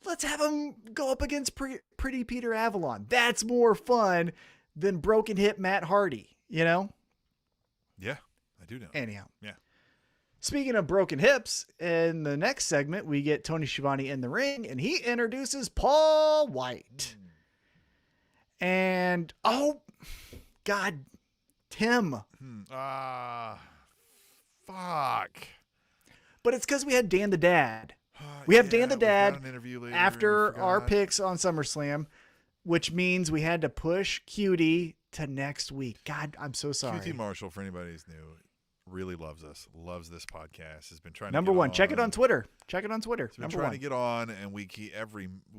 let's have him go up against Pretty Peter Avalon. That's more fun than broken hip Matt Hardy, Yeah, I do know. Anyhow. Yeah. Speaking of broken hips, in the next segment, we get Tony Schiavone in the ring, and he introduces Paul Wight. And, oh, God, Tim. Fuck. But it's because we had Dan the Dad. We have Dan the Dad later, after our picks on SummerSlam, which means we had to push QT to next week. God, I'm so sorry. QT Marshall, for anybody who's new, really loves us, loves this podcast. Has been trying Number to get one. Check it on. on Twitter. Check it on Twitter. He's been Number trying one. to get on, and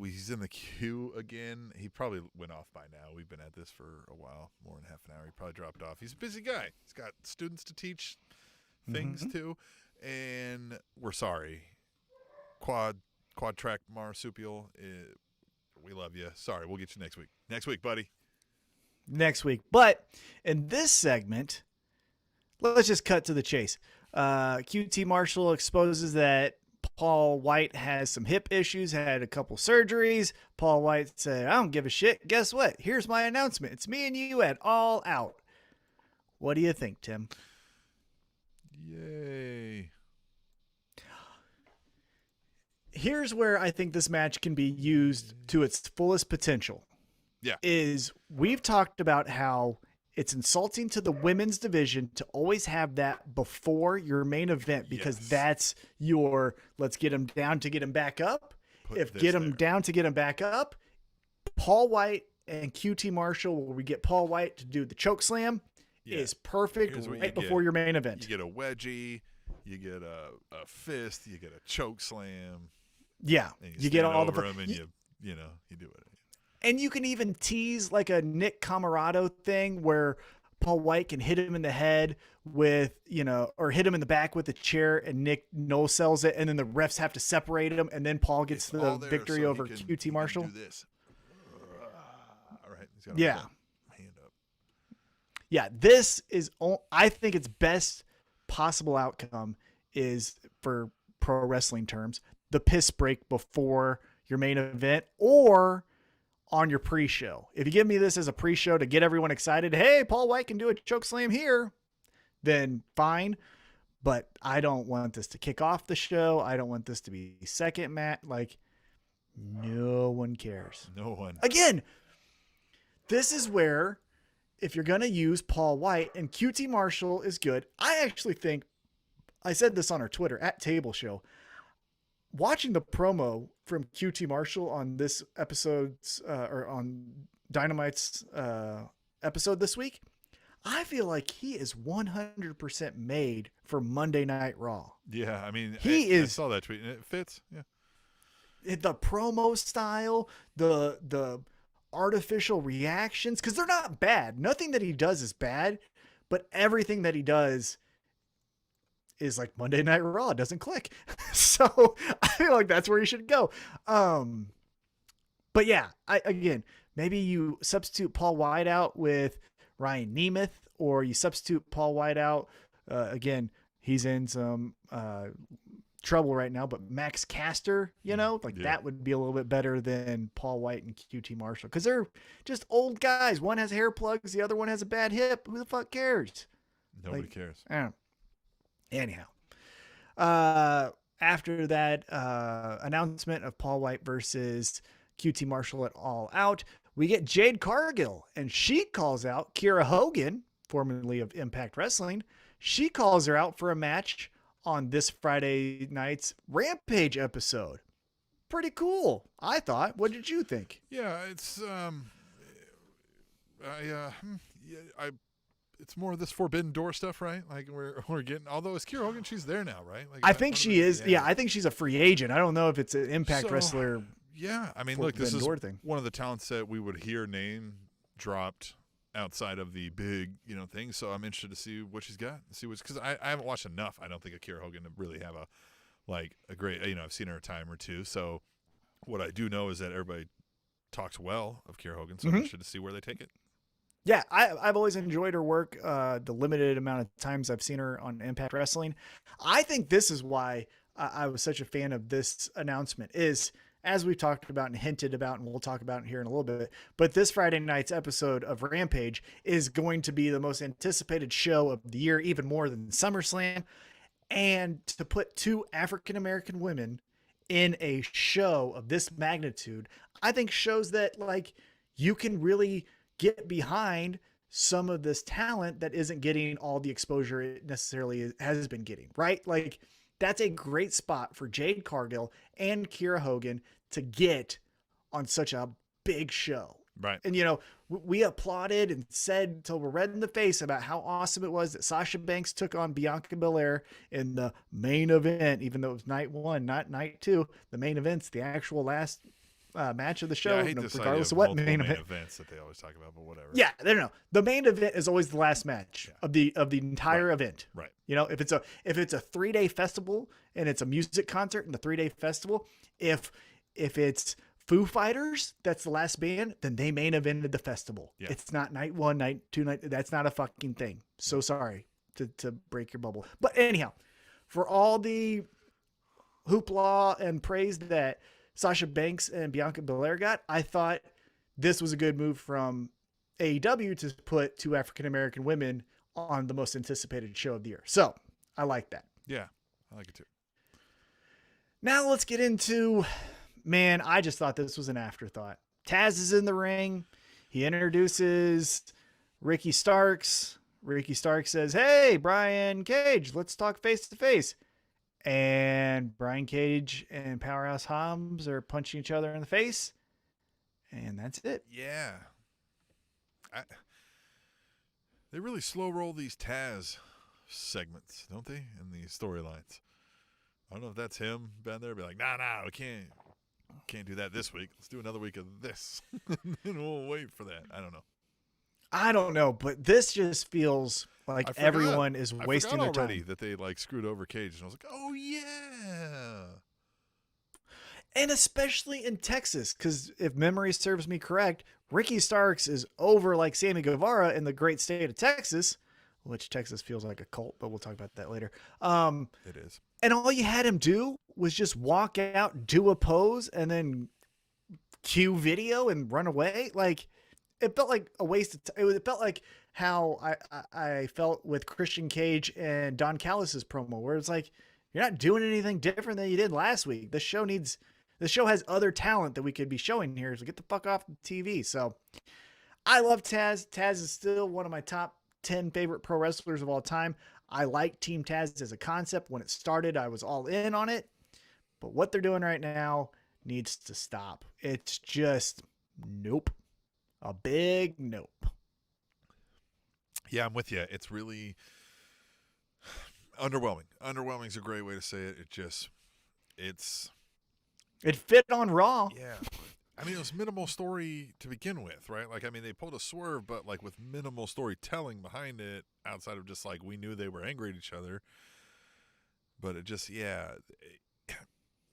he's in the queue again. He probably went off by now. We've been at this for a while, more than half an hour. He probably dropped off. He's a busy guy. He's got students to teach things to, and we're sorry. Quad track marsupial. We love you. Sorry, we'll get you next week. Next week, buddy. Next week. But in this segment, let's just cut to the chase. QT Marshall exposes that Paul Wight has some hip issues, had a couple surgeries. Paul Wight said, I don't give a shit. Guess what? Here's my announcement. It's me and you at All Out. What do you think, Tim? Yay. Here's where I think this match can be used to its fullest potential. Yeah. Is we've talked about how it's insulting to the women's division to always have that before your main event because that's your let's get him down to get him back up. Get him down to get him back up. Paul Wight and QT Marshall, where we get Paul Wight to do the choke slam, is perfect right before your main event. You get a wedgie, you get a fist, you get a choke slam. Yeah, you get all the and you do it. And you can even tease like a Nick Camarado thing where Paul Wight can hit him in the head with, or hit him in the back with a chair and Nick no sells it. And then the refs have to separate him. And then Paul gets the victory over QT Marshall. Do this. All right. He's got hand up. Yeah. This is, I think its best possible outcome is for pro wrestling terms, the piss break before your main event or on your pre-show. If you give me this as a pre-show to get everyone excited, hey, Paul Wight can do a choke slam here, then fine. But I don't want this to kick off the show. I don't want this to be second match. Like, no one cares. No one. Again, this is where if you're going to use Paul Wight and QT Marshall is good. I actually think, I said this on our Twitter, @Table Show, watching the promo from QT Marshall on this episode's or on Dynamite's episode this week, I feel like he is 100% made for Monday Night Raw. Yeah, I mean, I saw that tweet and it fits. Yeah, the promo style, the artificial reactions, because they're not bad. Nothing that he does is bad, but everything that he does is like Monday Night Raw. It doesn't click. So I feel like that's where you should go. But yeah, again, maybe you substitute Paul Wight out with Ryan Nemeth, or you substitute Paul Wight out. Again, he's in some trouble right now, but Max Caster, that would be a little bit better than Paul Wight and QT Marshall. Cause they're just old guys. One has hair plugs. The other one has a bad hip. Who the fuck cares? Nobody cares. Anyhow, after that announcement of Paul Wight versus QT Marshall at All Out, we get Jade Cargill, and she calls out Kiera Hogan, formerly of Impact Wrestling. She calls her out for a match on this Friday night's Rampage episode. Pretty cool, I thought. What did you think? Yeah, it's it's more of this Forbidden Door stuff, right? Like we're getting. Although it's Kiera Hogan, she's there now, right? Like I think she is. Yeah, I think she's a free agent. I don't know if it's an Impact wrestler. Yeah, I mean, look, this is one of the talents that we would hear name dropped outside of the big, thing. So I'm interested to see what she's got. See what's because I haven't watched enough. I don't think of Kiera Hogan to really have a great. I've seen her a time or two. So what I do know is that everybody talks well of Kiera Hogan. So I'm interested to see where they take it. Yeah, I've always enjoyed her work, the limited amount of times I've seen her on Impact Wrestling. I think this is why I was such a fan of this announcement is, as we've talked about and hinted about, and we'll talk about it here in a little bit, but this Friday night's episode of Rampage is going to be the most anticipated show of the year, even more than SummerSlam. And to put two African-American women in a show of this magnitude, I think shows that, you can really get behind some of this talent that isn't getting all the exposure it necessarily has been getting, right? That's a great spot for Jade Cargill and Kiera Hogan to get on such a big show. Right. And, we applauded and said till we're red in the face about how awesome it was that Sasha Banks took on Bianca Belair in the main event, even though it was night 1, not night 2. The main event's the actual last match of the show, I hate this regardless idea of what main event events that they always talk about, but whatever. Yeah, no. The main event is always the last match of the entire event. Right. If it's a 3-day festival and it's a music concert in the 3-day festival, if it's Foo Fighters, that's the last band, then they main evented the festival. Yeah. It's not night 1, night 2, that's not a fucking thing. So sorry to break your bubble. But anyhow, for all the hoopla and praise that Sasha Banks and Bianca Belair got, I thought this was a good move from AEW to put 2 African-American women on the most anticipated show of the year. So I like that. Yeah, I like it too. Now let's get into, man, I just thought this was an afterthought. Taz is in the ring. He introduces Ricky Starks. Ricky Starks says, "Hey, Brian Cage, let's talk face to face." And Brian Cage and Powerhouse Hobbs are punching each other in the face. And that's it. Yeah. They really slow roll these Taz segments, don't they? In these storylines. I don't know if that's him been there. Be like, nah, we can't do that this week. Let's do another week of this. And we'll wait for that. I don't know, but this just feels like everyone is wasting their time. Already that they screwed over Cage, and I was like, oh yeah. And especially in Texas, because if memory serves me correct, Ricky Starks is over like Sammy Guevara in the great state of Texas, which Texas feels like a cult, but we'll talk about that later. It is. And all you had him do was just walk out, do a pose, and then cue video and run away. Like, it felt like a waste of time. It felt like how I felt with Christian Cage and Don Callis' promo, where it's like, you're not doing anything different than you did last week. The show has other talent that we could be showing here, so get the fuck off the TV. So I love Taz. Taz is still one of my top 10 favorite pro wrestlers of all time. I like Team Taz as a concept. When it started, I was all in on it. But what they're doing right now needs to stop. It's just nope. A big nope. Yeah, I'm with you. It's really underwhelming. Underwhelming is a great way to say it. It fit on Raw. Yeah. I mean, it was minimal story to begin with, right? They pulled a swerve, but with minimal storytelling behind it, outside of just we knew they were angry at each other. But it just, yeah.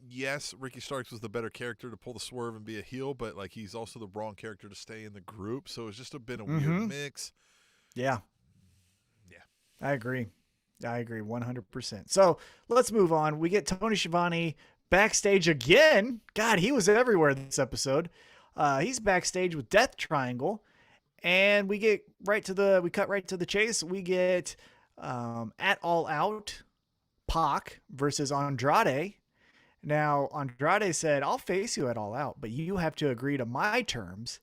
Yes, Ricky Starks was the better character to pull the swerve and be a heel, but he's also the wrong character to stay in the group. So it's just been a weird mix. Yeah. Yeah. I agree 100%. So let's move on. We get Tony Schiavone backstage again. God, he was everywhere this episode. He's backstage with Death Triangle, and we cut right to the chase. We get at All Out, Pac versus Andrade. Now, Andrade said, "I'll face you at All Out, but you have to agree to my terms."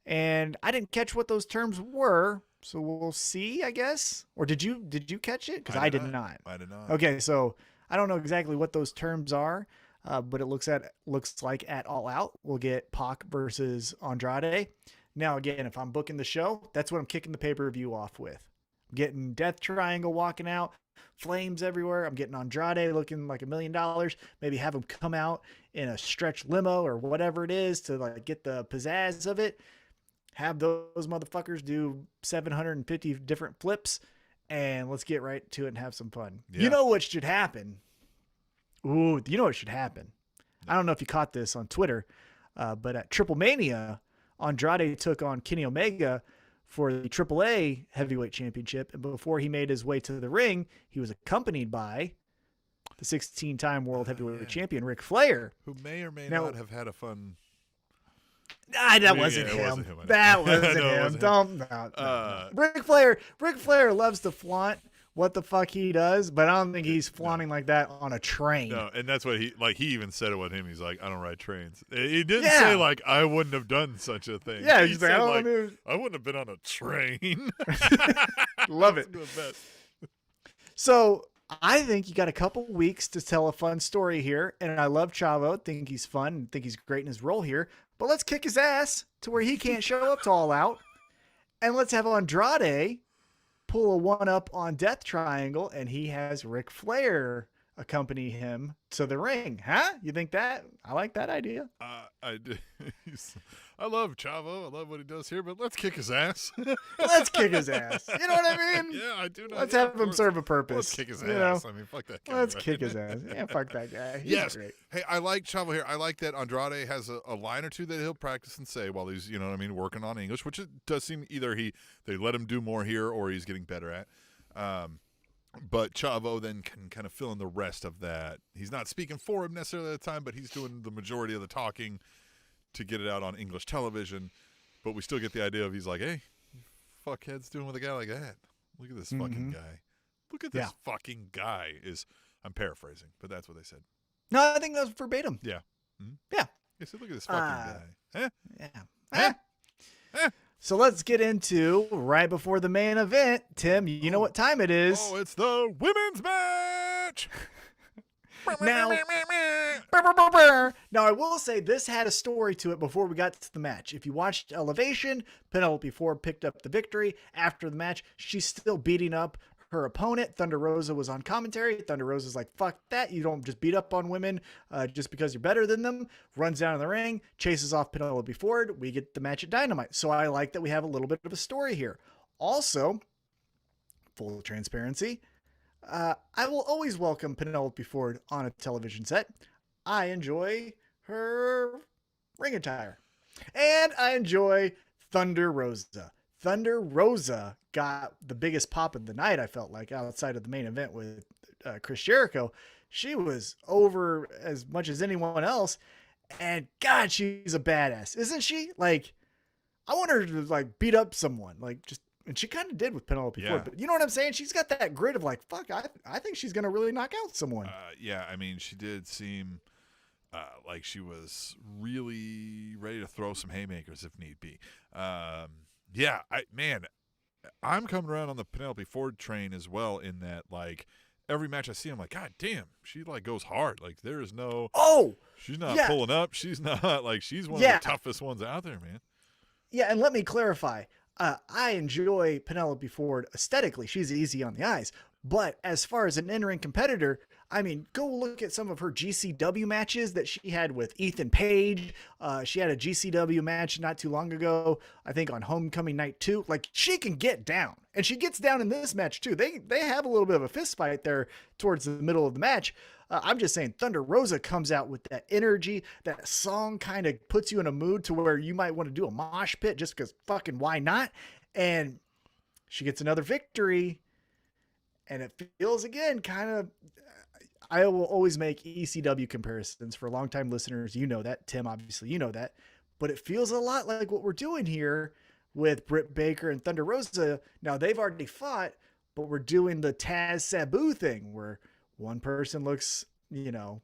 And I didn't catch what those terms were, so we'll see, I guess. Or did you catch it? Because I did not. I did not. Okay, so I don't know exactly what those terms are, but it looks like at All Out we'll get Pac versus Andrade. Now, again, if I'm booking the show, that's what I'm kicking the pay-per-view off with. I'm getting Death Triangle walking out, flames everywhere. I'm getting Andrade looking like $1 million. Maybe have him come out in a stretch limo or whatever it is to get the pizzazz of it. Have those motherfuckers do 750 different flips, and let's get right to it and have some fun. Yeah. You know what should happen? Ooh, you know what should happen? I don't know if you caught this on Twitter, but at Triple Mania, Andrade took on Kenny Omega for the AAA Heavyweight Championship, and before he made his way to the ring, he was accompanied by the 16-time World Heavyweight Champion, Ric Flair. Who may or may not have had a fun... That wasn't him. That wasn't him. No. Ric Flair loves to flaunt what the fuck he does, but I don't think he's flaunting like that on a train. No, and that's what he even said it with him. He's like, I don't ride trains. He didn't say I wouldn't have done such a thing. Yeah, he said I wouldn't have been on a train. Love it. So I think you got a couple weeks to tell a fun story here, and I love Chavo. Think he's fun. Think he's great in his role here. but let's kick his ass to where he can't show up to All Out. And let's have Andrade pull a one-up on Death Triangle, and he has Ric Flair accompany him to the ring. Huh? You think that? I like that idea. I do. I love Chavo. I love what he does here, but let's kick his ass. Let's kick his ass. You know what I mean? Yeah, I do know. Let's have him serve a purpose. Let's kick his you ass. know? I mean, fuck that guy. Let's right? kick his ass. Yeah, fuck that guy. He's Yes. great. Hey, I like Chavo here. I like that Andrade has a line or two that he'll practice and say while he's, you know what I mean, working on English, which it does seem either they let him do more here or he's getting better at. But Chavo then can kind of fill in the rest of that. He's not speaking for him necessarily at the time, but he's doing the majority of the talking to get it out on English television. But we still get the idea of he's like, hey, fuckhead's doing with a guy like that. Look at this fucking guy. Look at this fucking guy. I'm paraphrasing, but that's what they said. No, I think that was verbatim. Yeah. Mm-hmm. Yeah. They said, look at this fucking guy. Eh? Yeah. Eh? Eh? So let's get into right before the main event. Tim, you know what time it is. Oh, it's the women's match. Now, I will say this had a story to it before we got to the match. If you watched Elevation, Penelope Ford picked up the victory. After the match, she's still beating up her opponent. Thunder Rosa was on commentary. Thunder Rosa's like, fuck that. You don't just beat up on women just because you're better than them. Runs down in the ring, chases off Penelope Ford. We get the match at Dynamite. So I like that we have a little bit of a story here. Also, full transparency, I will always welcome Penelope Ford on a television set. I enjoy her ring attire. And I enjoy Thunder Rosa. Thunder Rosa got the biggest pop of the night, I felt like, outside of the main event with Chris Jericho. She was over as much as anyone else. And God, she's a badass, isn't she? Like, I want her to like beat up someone, like just, and she kind of did with Penelope Ford. But you know what I'm saying? She's got that grit of like, fuck, I think she's going to really knock out someone. Yeah, I mean, she did seem like she was really ready to throw some haymakers if need be. Yeah, I'm coming around on the Penelope Ford train as well in that, like, every match I see, I'm like, God damn, she, like, goes hard. Like, there is no... Oh! She's not pulling up. She's not, like, she's one of the toughest ones out there, man. Yeah, and let me clarify. I enjoy Penelope Ford aesthetically. She's easy on the eyes. But as far as an in-ring competitor, I mean, go look at some of her GCW matches that she had with Ethan Page. She had a GCW match not too long ago, I think on Homecoming Night 2. Like, she can get down. And she gets down in this match, too. They have a little bit of a fist fight there towards the middle of the match. I'm just saying, Thunder Rosa comes out with that energy. That song kind of puts you in a mood to where you might want to do a mosh pit just because fucking why not? And she gets another victory. And it feels, again, kind of... I will always make ECW comparisons for longtime listeners. You know that. Tim, obviously, you know that. But it feels a lot like what we're doing here with Britt Baker and Thunder Rosa. Now, they've already fought, but we're doing the Taz Sabu thing where one person looks, you know,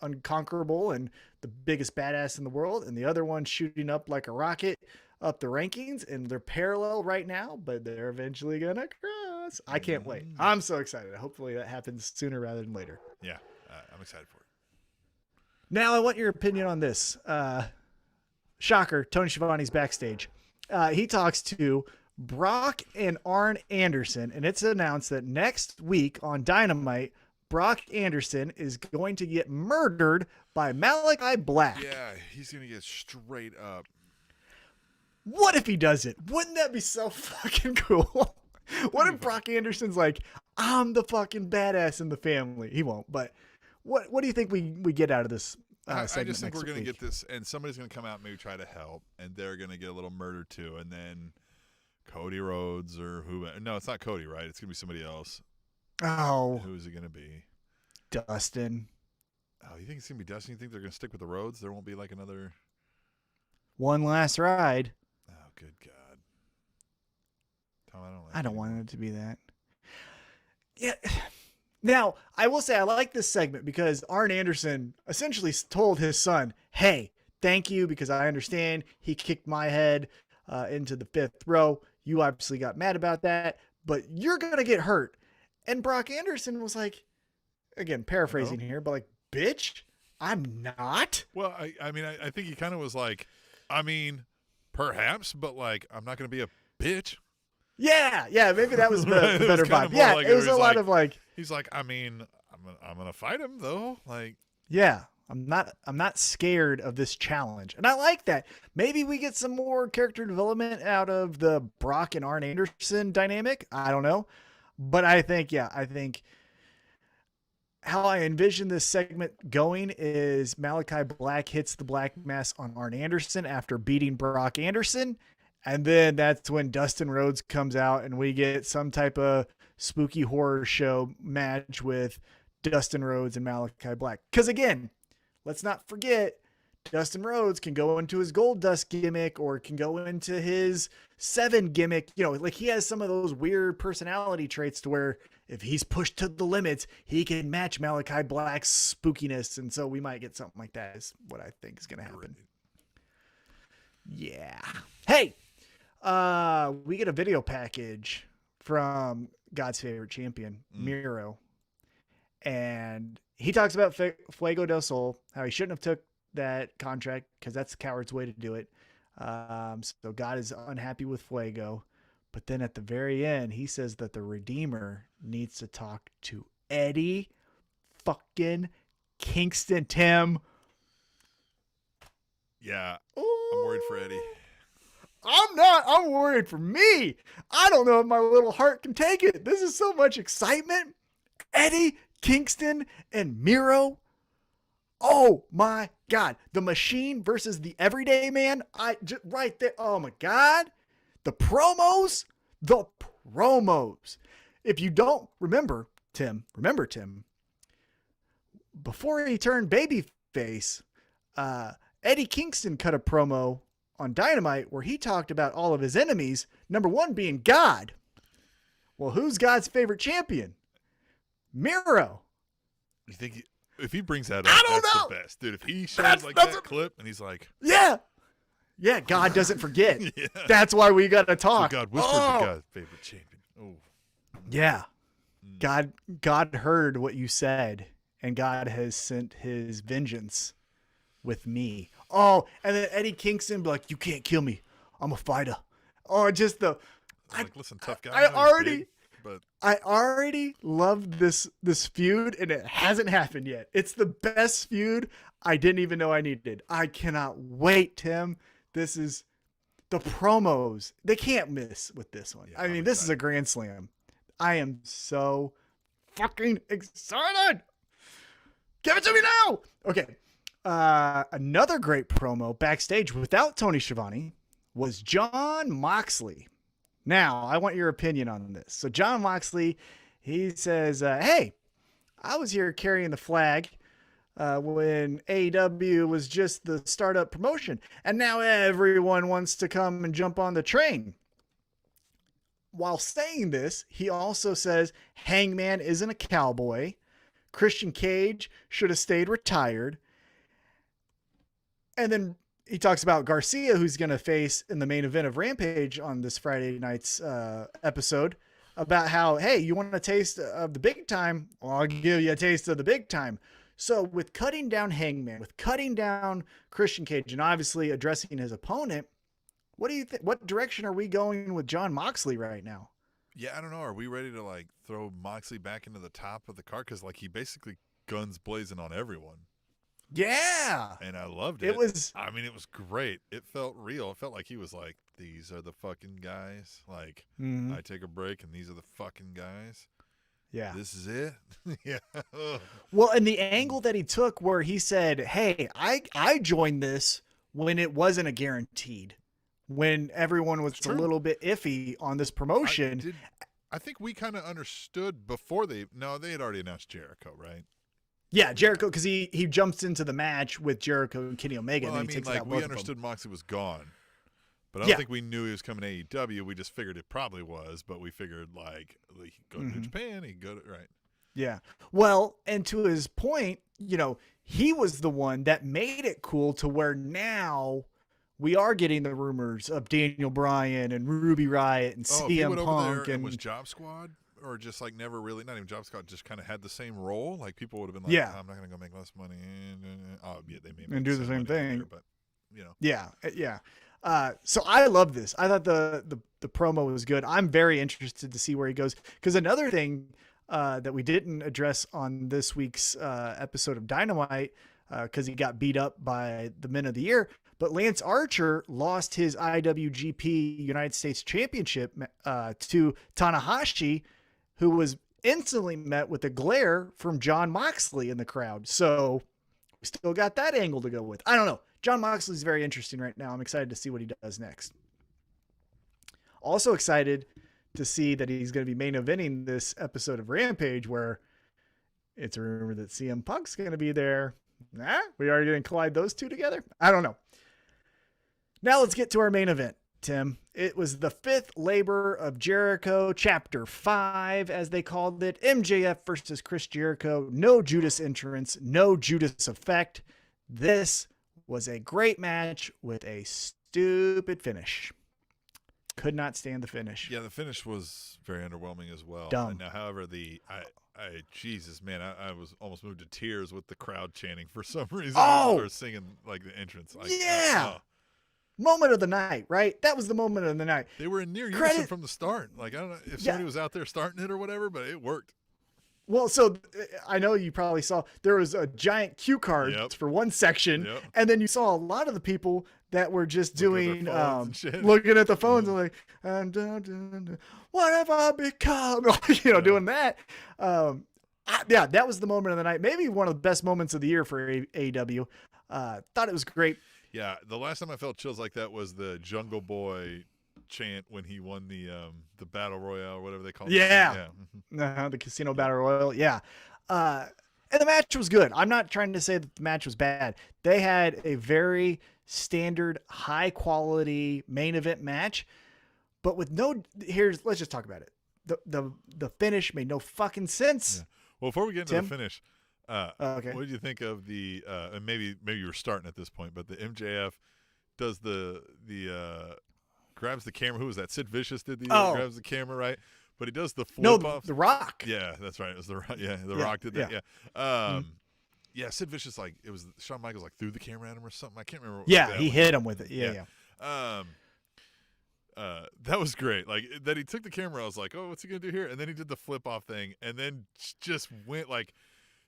unconquerable and the biggest badass in the world, and the other one shooting up like a rocket up the rankings, and they're parallel right now, but they're eventually going to cross. I can't wait. I'm so excited. Hopefully that happens sooner rather than later. Yeah, I'm excited for it. Now I want your opinion on this. Shocker, Tony Schiavone's backstage. He talks to Brock and Arn Anderson, and it's announced that next week on Dynamite, Brock Anderson is going to get murdered by Malakai Black. Yeah, he's going to get straight up. What if he does it? Wouldn't that be so fucking cool? What if Brock Anderson's like, I'm the fucking badass in the family? He won't, but what do you think we get out of this segment? I just think we're going to week? get this, and somebody's going to come out and maybe try to help, and they're going to get a little murder too, and then Cody Rhodes or who? No, it's not Cody, right? It's going to be somebody else. Oh. Who is it going to be? Dustin. Oh, you think it's going to be Dustin? You think they're going to stick with the Rhodes? There won't be like another... One last ride. Oh, good God. Tom, I don't want it to be that. Yeah. Now, I will say I like this segment because Arn Anderson essentially told his son, hey, thank you because I understand he kicked my head into the fifth row. You obviously got mad about that, but you're going to get hurt. And Brock Anderson was like, again, paraphrasing here, but like, bitch, I'm not. Well, I mean, I think he kind of was like, I mean, perhaps, but like, I'm not going to be a bitch. Yeah, maybe that was the Right? better vibe. Yeah, like it was a lot like, of like. He's like, I mean, I'm gonna fight him though. Like, Yeah, I'm not scared of this challenge, and I like that. Maybe we get some more character development out of the Brock and Arn Anderson dynamic. I don't know, but I think how I envision this segment going is Malakai Black hits the black mass on Arn Anderson after beating Brock Anderson. And then that's when Dustin Rhodes comes out and we get some type of spooky horror show match with Dustin Rhodes and Malakai Black. Because again, let's not forget, Dustin Rhodes can go into his Gold Dust gimmick or can go into his 7 gimmick. You know, like he has some of those weird personality traits to where if he's pushed to the limits, he can match Malakai Black's spookiness. And so we might get something like that is what I think is going to happen. Yeah. Hey, we get a video package from God's favorite champion, Miro. And he talks about Fuego del Sol, how he shouldn't have took that contract because that's the coward's way to do it. So God is unhappy with Fuego. But then at the very end, he says that the Redeemer needs to talk to Eddie fucking Kingston, Tim. Yeah, I'm worried for Eddie. I'm not. I'm worried for me. I don't know if my little heart can take it. This is so much excitement. Eddie Kingston and Miro. Oh my God. The Machine versus the Everyday Man. Right there. Oh my God. The promos. If you don't remember Tim, before he turned babyface, Eddie Kingston cut a promo on Dynamite where he talked about all of his enemies, number one being God. Well, who's God's favorite champion? Miro. You think if he brings that up, I don't that's know. the best. Dude, if he shows that clip and he's like... Yeah, God doesn't forget. Yeah. That's why we got to talk. So God whispered to God's favorite champion. Oh. Yeah. God heard what you said, and God has sent his vengeance with me. Oh, and then Eddie Kingston be like, you can't kill me. I'm a fighter. Oh, just the... Listen, tough guy. I already love this feud, and it hasn't happened yet. It's the best feud I didn't even know I needed. I cannot wait, Tim. This is the promos. They can't miss with this one. Yeah, I mean, this is a grand slam. I am so fucking excited. Give it to me now. Okay. Another great promo backstage without Tony Schiavone was Jon Moxley. Now, I want your opinion on this. So Jon Moxley, he says, hey, I was here carrying the flag when AEW was just the startup promotion, and now everyone wants to come and jump on the train. While saying this, he also says Hangman isn't a cowboy. Christian Cage should have stayed retired. And then he talks about Garcia, who's going to face in the main event of Rampage on this Friday night's episode, about how, hey, you want a taste of the big time? Well, I'll give you a taste of the big time. So with cutting down Hangman, with cutting down Christian Cage, and obviously addressing his opponent, what do you think? What direction are we going with Jon Moxley right now? Yeah, I don't know. Are we ready to like throw Moxley back into the top of the card? Because like he basically guns blazing on everyone. Yeah. And I loved it. It was great. It felt real. It felt like he was like, these are the fucking guys. Like, I take a break and these are the fucking guys. Yeah. This is it. Yeah. Well, and the angle that he took where he said, hey, I joined this when it wasn't a guaranteed, when everyone was a little bit iffy on this promotion. I think we kind of understood before they had already announced Jericho, right? Yeah, Jericho, because he jumps into the match with Jericho and Kenny Omega. Well, and then he takes out we understood Moxley was gone, but I don't think we knew he was coming to AEW. We just figured it probably was, but we figured like he could go to Japan, he could go to right. Yeah. Well, and to his point, he was the one that made it cool to where now we are getting the rumors of Daniel Bryan and Ruby Riott and CM Punk. And was Job Squad or just like never really, not even job Scott, just kind of had the same role. Like people would have been like, Yeah. I'm not going to go make less money. Oh, yeah, they may And do the same money thing. later, but you know. Yeah. So I love this. I thought the promo was good. I'm very interested to see where he goes. Because another thing that we didn't address on this week's episode of Dynamite, because he got beat up by the Men of the Year, but Lance Archer lost his IWGP United States Championship to Tanahashi, who was instantly met with a glare from Jon Moxley in the crowd. So we still got that angle to go with. I don't know. Jon Moxley's very interesting right now. I'm excited to see what he does next. Also excited to see that he's going to be main eventing this episode of Rampage, where it's a rumor that CM Punk's going to be there. We are going to collide those two together? I don't know. Now let's get to our main event, Tim. It was the 5th Labor of Jericho, Chapter 5, as they called it. MJF versus Chris Jericho. No Judas entrance, no Judas effect. This was a great match with a stupid finish. Could not stand the finish. Yeah, the finish was very underwhelming as well. Dumb. Now, however, Jesus, man, I was almost moved to tears with the crowd chanting for some reason. Or singing like the entrance. Moment of the night, right? That was the moment of the night. They were in near unison from the start. Like, I don't know if somebody was out there starting it or whatever, but it worked. Well, so I know you probably saw there was a giant cue card for one section, and then you saw a lot of the people that were just doing looking at the phones and like, what have I become? Doing that. That was the moment of the night. Maybe one of the best moments of the year for AEW. Thought it was great. Yeah, the last time I felt chills like that was the Jungle Boy chant when he won the Battle Royale or whatever they call it. The Casino Battle Royale. Yeah. And the match was good. I'm not trying to say that the match was bad. They had a very standard, high quality main event match, but with let's just talk about it. The finish made no fucking sense. Yeah. Well, before we get into the finish, okay. What did you think of the and maybe you were starting at this point, but the MJF does the grabs the camera. Who was that? Sid Vicious did grabs the camera, right? But he does the flip off. The Rock. Yeah, that's right. It was the Rock. Yeah, the Rock did that. Yeah. Sid Vicious, like, it was Shawn Michaels like threw the camera at him or something. I can't remember. He hit him with it. Yeah. That was great. Like, that he took the camera. I was like, oh, what's he gonna do here? And then he did the flip off thing, and then just went like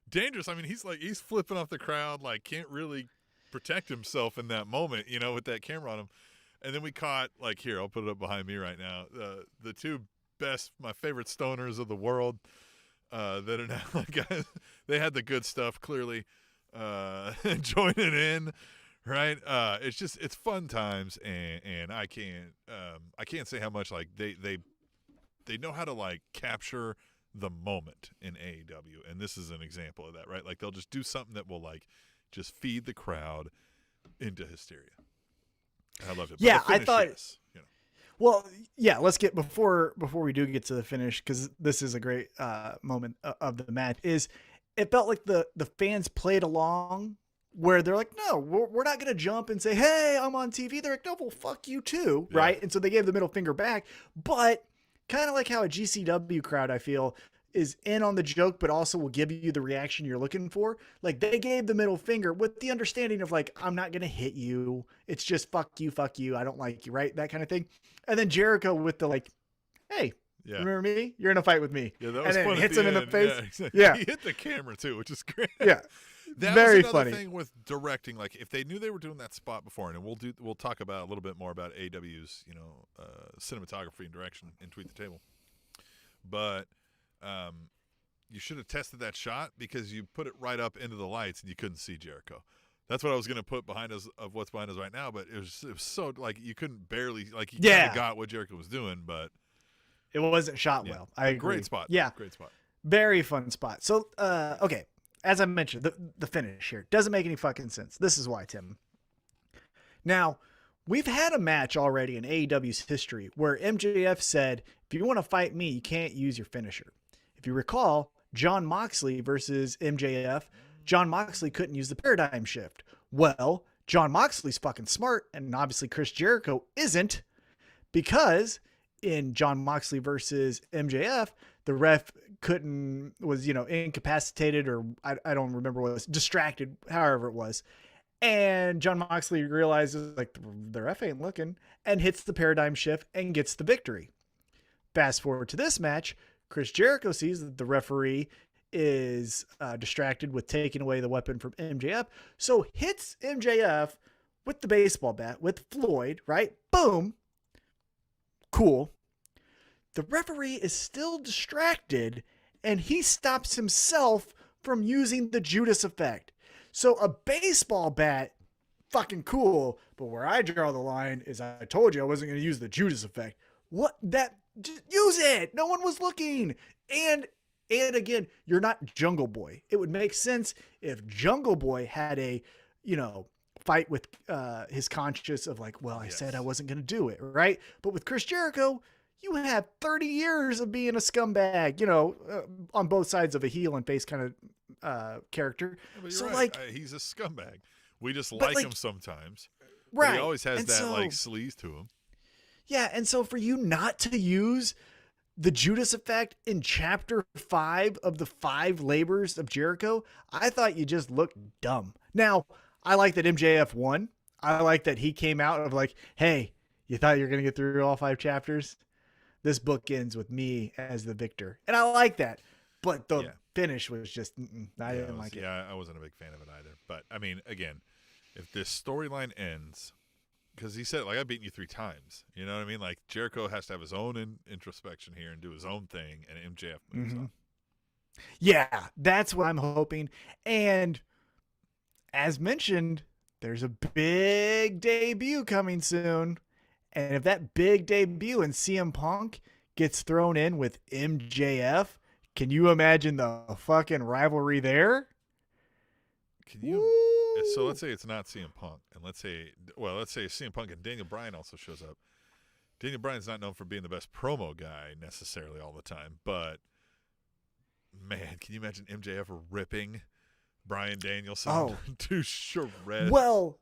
dangerous. I mean, he's flipping off the crowd, like can't really protect himself in that moment, with that camera on him. And then we caught, like, here, I'll put it up behind me right now, the two best, my favorite stoners of the world that are now, like, they had the good stuff, clearly, joining in, right? It's fun times, and I can't say how much, like, they know how to, like, capture the moment in AEW, and this is an example of that, right? Like, they'll just do something that will, like, just feed the crowd into hysteria. I loved it. But I thought. Well, let's get before we do get to the finish, because this is a great moment of the match. Is it felt like the fans played along, where they're like, no, we're not going to jump and say, hey, I'm on TV. They're like, no, well, fuck you too, right? And so they gave the middle finger back, but kind of like how a GCW crowd, I feel, is in on the joke, but also will give you the reaction you're looking for. Like, they gave the middle finger with the understanding of, like, I'm not going to hit you. It's just fuck you. I don't like you, right? That kind of thing. And then Jericho with the, like, hey, remember me? You're in a fight with me. Yeah, that was and fun. then hits him in the face. Yeah, exactly. He hit the camera too, which is great. Yeah. That very was another funny thing with directing. Like, if they knew they were doing that spot before, and we'll talk about a little bit more about AEW's, cinematography and direction in Tweet the Table. But you should have tested that shot, because you put it right up into the lights and you couldn't see Jericho. That's what I was going to put behind us, of what's behind us right now, but it was so, like, you couldn't barely, like, you kind of got what Jericho was doing, but it wasn't shot well. I agree. Great spot. Yeah. Great spot. Very fun spot. So, okay. As I mentioned, the finish here doesn't make any fucking sense. This is why, Tim. Now, we've had a match already in AEW's history where MJF said, if you want to fight me, you can't use your finisher. If you recall, Jon Moxley versus MJF, Jon Moxley couldn't use the paradigm shift. Well, Jon Moxley's fucking smart, and obviously Chris Jericho isn't, because in Jon Moxley versus MJF, the ref was, incapacitated, or I don't remember what it was, distracted, however it was. And Jon Moxley realizes like the ref ain't looking and hits the paradigm shift and gets the victory. Fast forward to this match, Chris Jericho sees that the referee is distracted with taking away the weapon from MJF. So hits MJF with the baseball bat with Floyd, right? Boom. Cool. The referee is still distracted and he stops himself from using the Judas effect. So a baseball bat, fucking cool. But where I draw the line is I told you I wasn't going to use the Judas effect. What? Just use it. No one was looking. And again, you're not Jungle Boy. It would make sense if Jungle Boy had a, fight with his conscience of like, well, I said I wasn't going to do it, right? But with Chris Jericho, you had 30 years of being a scumbag, on both sides of a heel and face kind of character. Yeah, so right. He's a scumbag. We just like him sometimes. Right. But he always has that sleaze to him. Yeah. And so for you not to use the Judas effect in chapter 5 of the 5 labors of Jericho, I thought you just looked dumb. Now, I like that MJF won. I like that he came out of like, hey, you thought you were going to get through all 5 chapters? This book ends with me as the victor. And I like that. But the finish was just, I didn't like it. Yeah, I wasn't a big fan of it either. But, I mean, again, if this storyline ends, because he said, like, I've beaten you 3 times. You know what I mean? Like, Jericho has to have his own introspection here and do his own thing, and MJF moves on. Yeah, that's what I'm hoping. And as mentioned, there's a big debut coming soon. And if that big debut in CM Punk gets thrown in with MJF, can you imagine the fucking rivalry there? Can you? So let's say it's not CM Punk, and let's say CM Punk and Daniel Bryan also shows up. Daniel Bryan's not known for being the best promo guy necessarily all the time, but man, can you imagine MJF ripping Bryan Danielson to shreds? Well,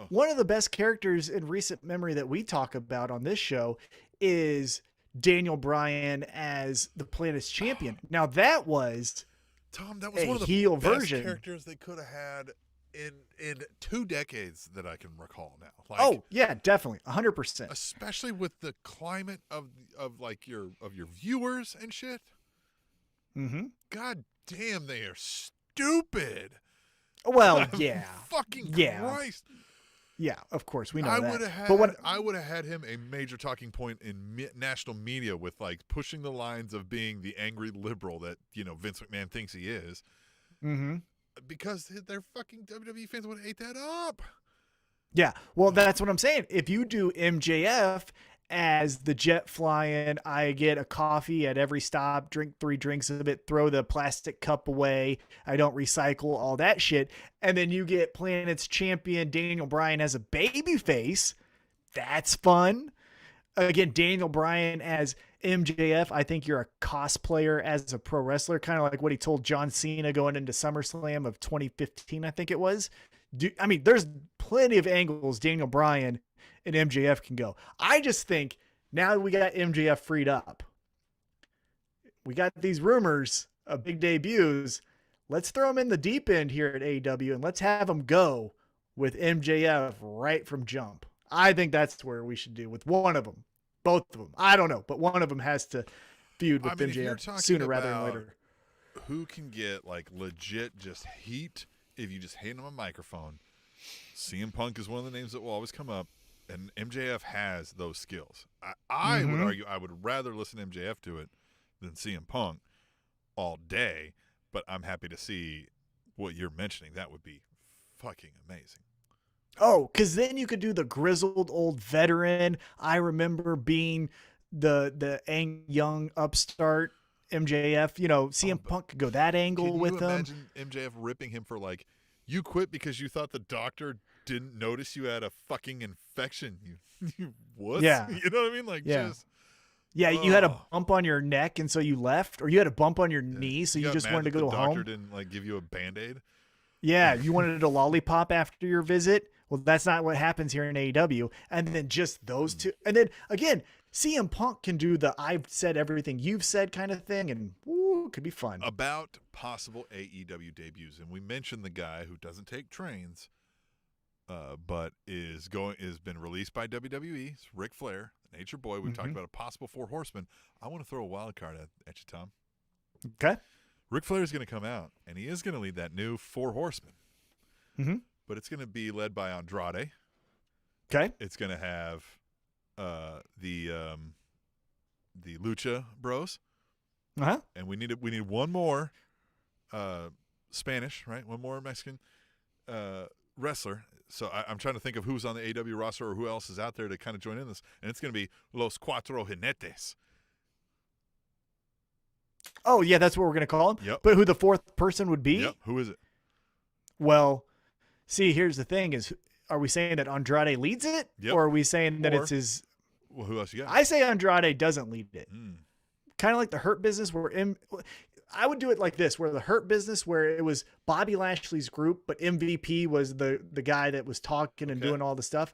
one of the best characters in recent memory that we talk about on this show is Daniel Bryan as the Planet's champion. Now that was Tom, that was one of the heel best version characters they could have had in 2 decades that I can recall now. Like, yeah, definitely, 100%. Especially with the climate of your viewers and shit. Mm-hmm. God damn, they are stupid. Well, yeah. Fucking Christ. Yeah, of course, we know that. I would have had him a major talking point in national media with like pushing the lines of being the angry liberal that Vince McMahon thinks he is. Mm-hmm. Because their fucking WWE fans would have ate that up. Yeah, well, that's what I'm saying. If you do MJF as the jet flying, I get a coffee at every stop, drink 3 drinks of it, throw the plastic cup away, I don't recycle, all that shit, and then you get Planet's champion Daniel Bryan as a babyface, that's fun. Again, Daniel Bryan as MJF, I think you're a cosplayer as a pro wrestler, kind of like what he told John Cena going into SummerSlam of 2015, I think it was. There's plenty of angles Daniel Bryan and MJF can go. I just think now we got MJF freed up. We got these rumors of big debuts. Let's throw him in the deep end here at AEW and let's have him go with MJF right from jump. I think that's where we should do with one of them. Both of them. I don't know, but one of them has to feud with MJF sooner rather than later. Who can get like legit just heat if you just hand him a microphone? CM Punk is one of the names that will always come up, and MJF has those skills. I would argue I would rather listen to MJF do it than CM Punk all day, but I'm happy to see what you're mentioning. That would be fucking amazing. Oh, because then you could do the grizzled old veteran. I remember being the young upstart MJF. CM Punk could go that angle with him. Can you imagine MJF ripping him for like, you quit because you thought the doctor didn't notice you had a fucking infection? You wuss? Yeah. You know what I mean? Like, you had a bump on your neck and so you left, or you had a bump on your knee so you just wanted to go home. The doctor didn't like give you a Band-Aid. Yeah, you wanted a lollipop after your visit. Well, that's not what happens here in AEW. And then just those two. And then, again, CM Punk can do the I've said everything you've said kind of thing, and it could be fun. About possible AEW debuts, and we mentioned the guy who doesn't take trains, but has been released by WWE. It's Ric Flair, Nature Boy. We talked about a possible 4 Horsemen. I want to throw a wild card at you, Tom. Okay. Ric Flair is going to come out, and he is going to lead that new 4 Horsemen. But it's going to be led by Andrade. Okay. It's going to have the Lucha Bros. And we need one more Spanish, right? One more Mexican wrestler. So I'm trying to think of who's on the AEW roster or who else is out there to kind of join in this. And it's going to be Los Cuatro Jinetes. Oh, yeah, that's what we're going to call him? Yep. But who the 4th person would be? Yep. Who is it? Well, see, here's the thing is, are we saying that Andrade leads it? Yep. Or are we saying that it's his... Well, who else you got? I say Andrade doesn't lead it. Kind of like the Hurt Business I would do it like this, where the Hurt Business, where it was Bobby Lashley's group, but MVP was the guy that was talking and doing all the stuff.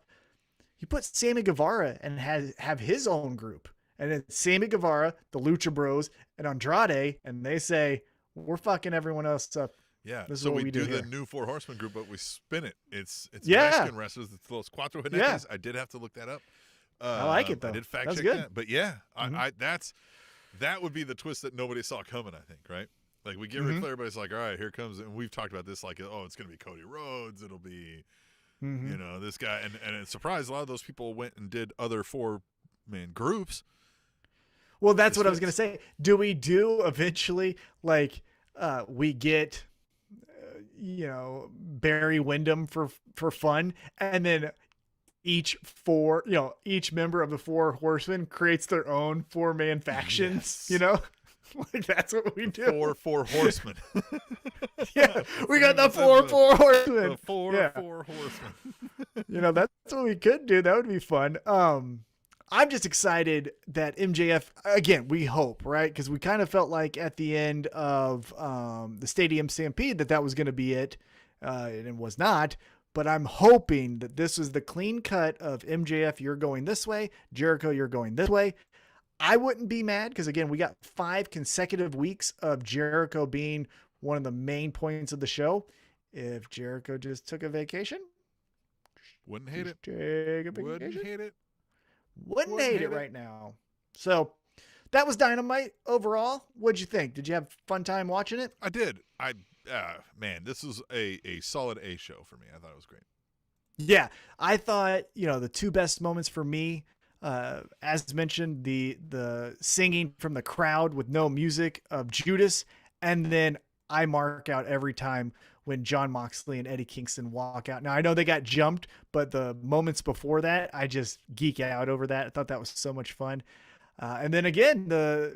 You put Sammy Guevara and have his own group. And it's Sammy Guevara, the Lucha Bros, and Andrade, and they say, we're fucking everyone else up. Yeah, this is so what we do the here. new 4 Horsemen group, but we spin it. It's Yeah. Mexican wrestlers. It's Los Cuatro Jinetes. Yeah. I did have to look that up. I like it, though. I did fact That's check good. that. But yeah, that would be the twist that nobody saw coming, I think, right? Like we get Ric Flair, everybody's like, all right, here comes, and we've talked about this, like, oh, it's going to be Cody Rhodes. It'll be, you know, this guy. And it's surprised a lot of those people went and did other 4-man groups. Well, that's what I was going to say. Do we do eventually, like, we get, Barry Windham for fun, and then each member of the 4 Horsemen creates their own 4-man factions, Like, that's what we do. 4 Horsemen. Yeah, we got the 4 Horsemen. The 4 Horsemen. That's what we could do. That would be fun. I'm just excited that MJF, again, we hope, right? Because we kind of felt like at the end of the Stadium Stampede that was going to be it, and it was not. But I'm hoping that this is the clean cut of MJF, you're going this way, Jericho, you're going this way. I wouldn't be mad because, again, we got 5 consecutive weeks of Jericho being one of the main points of the show. If Jericho just took a vacation, wouldn't hate it. Take a vacation. Wouldn't hate it. Wouldn't hate it right now. So that was Dynamite overall. What'd you think? Did you have a fun time watching it? I did. Man, this is a solid A show for me. I thought it was great. Yeah, I thought, the 2 best moments for me, as mentioned, the singing from the crowd with no music of Judas, and then I mark out every time when Jon Moxley and Eddie Kingston walk out. Now, I know they got jumped, but the moments before that, I just geek out over that. I thought that was so much fun. And then again, I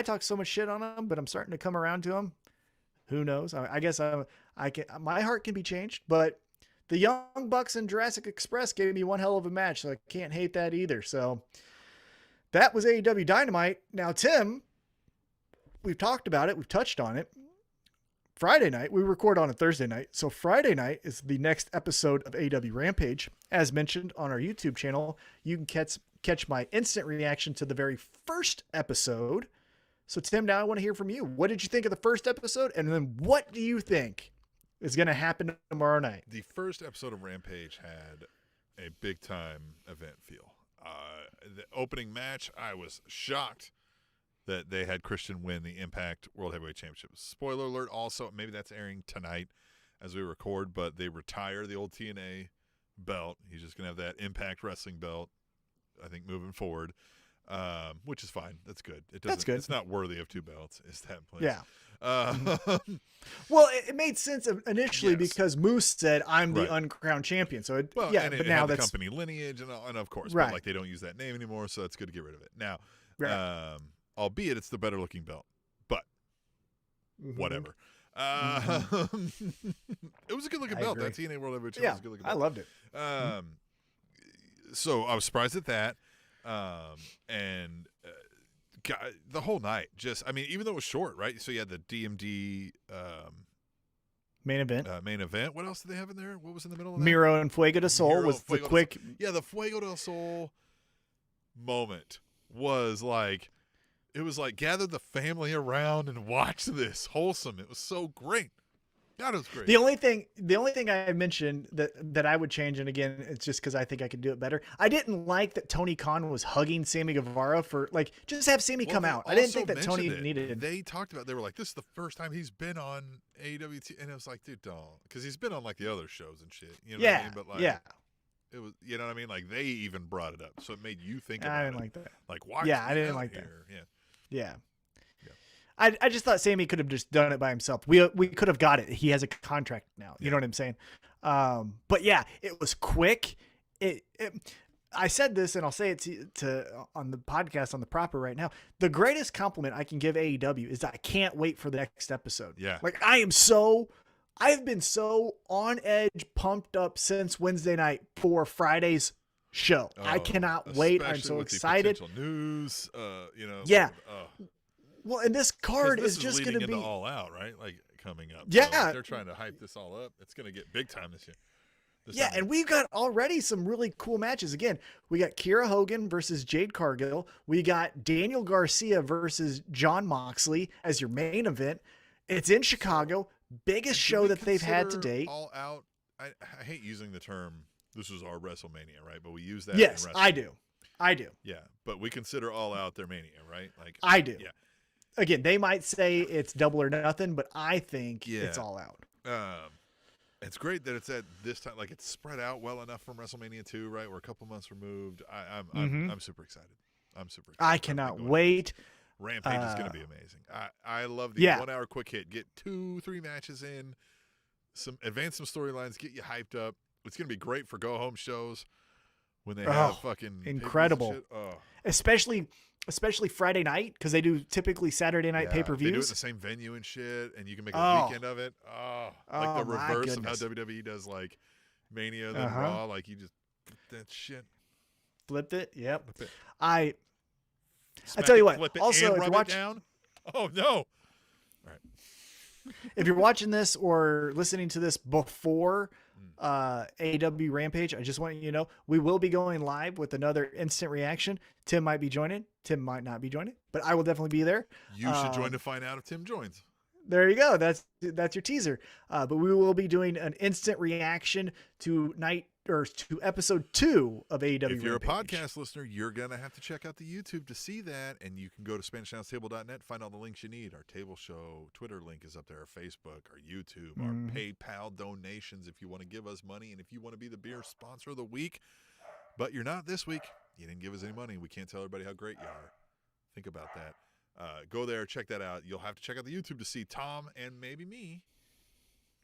talk so much shit on them, but I'm starting to come around to them. Who knows? I guess my heart can be changed, but the Young Bucks and Jurassic Express gave me one hell of a match, so I can't hate that either. So that was AEW Dynamite. Now, Tim, we've talked about it. We've touched on it. Friday night, we record on a Thursday night. So Friday night is the next episode of AEW Rampage. As mentioned on our YouTube channel, you can catch my instant reaction to the very first episode. So Tim, now I want to hear from you. What did you think of the first episode? And then what do you think is going to happen tomorrow night? The first episode of Rampage had a big time event feel. The opening match, I was shocked that they had Christian win the Impact World Heavyweight Championship. Spoiler alert also, maybe that's airing tonight as we record, but they retire the old TNA belt. He's just going to have that Impact Wrestling belt, I think, moving forward, which is fine. That's good. That's good. It's not worthy of 2 belts, is that place. Yeah. Well, it made sense initially because Moose said, I'm the uncrowned champion. So, but now that's company lineage, and of course, right. But like they don't use that name anymore, so it's good to get rid of it. Now, albeit it's the better looking belt, but whatever. It was a good looking belt. That TNA World Heavyweight Championship was a good looking belt. I loved it. So I was surprised at that. And the whole night, even though it was short, right? So you had the DMD main event. What else did they have in there? What was in the middle of that? Miro and Fuego del Sol was the quick. The Fuego del Sol moment was like, it was like gather the family around and watch this. Wholesome. It was so great. God, it was great. The only thing I mentioned that I would change, and again, it's just because I think I could do it better. I didn't like that Tony Khan was hugging Sammy Guevara for like just have Sammy come out. I didn't think that Tony needed. They talked about. They were like, "This is the first time he's been on AEW," and it was like, "Dude, don't," because he's been on like the other shows and shit. You know what I mean? But like, it was. You know what I mean? Like they even brought it up, so it made you think about it. I didn't like that. Like, why? Yeah, I didn't like that. Yeah. Yeah. I just thought Sammy could have just done it by himself. We could have got it. He has a contract now. You know what I'm saying? But yeah, it was quick. I said this, and I'll say it to on the podcast on the proper right now. The greatest compliment I can give AEW is that I can't wait for the next episode. Yeah. Like I've been so on edge, pumped up since Wednesday night for Friday's show. I cannot wait. I'm so excited. The potential news, you know. Yeah. Well, and this card is just going to be all out, right? Like coming up. Yeah. So, like, they're trying to hype this all up. It's going to get big time this year. And we've got already some really cool matches. Again, we got Kiera Hogan versus Jade Cargill. We got Daniel Garcia versus Jon Moxley as your main event. It's in Chicago. Biggest show that they've had to date. All out. I hate using the term, this is our WrestleMania, right? But we use that. Yes, in I do. Yeah, but we consider All Out their Mania, right? Like I do. Yeah. Again, they might say it's double or nothing, but I think it's All Out. It's great that it's at this time, like it's spread out well enough from WrestleMania 2, right? We're a couple months removed. I'm super excited. I cannot wait. Rampage is going to be amazing. I love the 1 hour quick hit. Get 2-3 matches in, advance some storylines, get you hyped up. It's going to be great for go home shows when they have fucking incredible. Especially Friday night, because they do typically Saturday night pay-per-views. They do it in the same venue and shit, and you can make a weekend of it. Like the reverse of how WWE does like Mania then Raw. Like you just that shit. Flipped it. Yep. Flip it. I tell you what. Flip it Also, and if rub you're it down. Oh no. All right. If you're watching this or listening to this before AEW Rampage, I just want you to know we will be going live with another instant reaction. Tim might be joining. Tim might not be joining, but I will definitely be there. You should join to find out if Tim joins. There you go. That's your teaser. But we will be doing an instant reaction to episode 2 of AEW. If you're Rampage. a podcast listener, you're gonna have to check out the YouTube to see that, and you can go to SpanishAnnounceTable.net, find all the links you need. Our table show Twitter link is up there, our Facebook, our YouTube, our PayPal donations if you want to give us money, and if you want to be the beer sponsor of the week, but you're not this week, you didn't give us any money. We can't tell everybody how great you are. Think about that. Go there, check that out. You'll have to check out the YouTube to see Tom and maybe me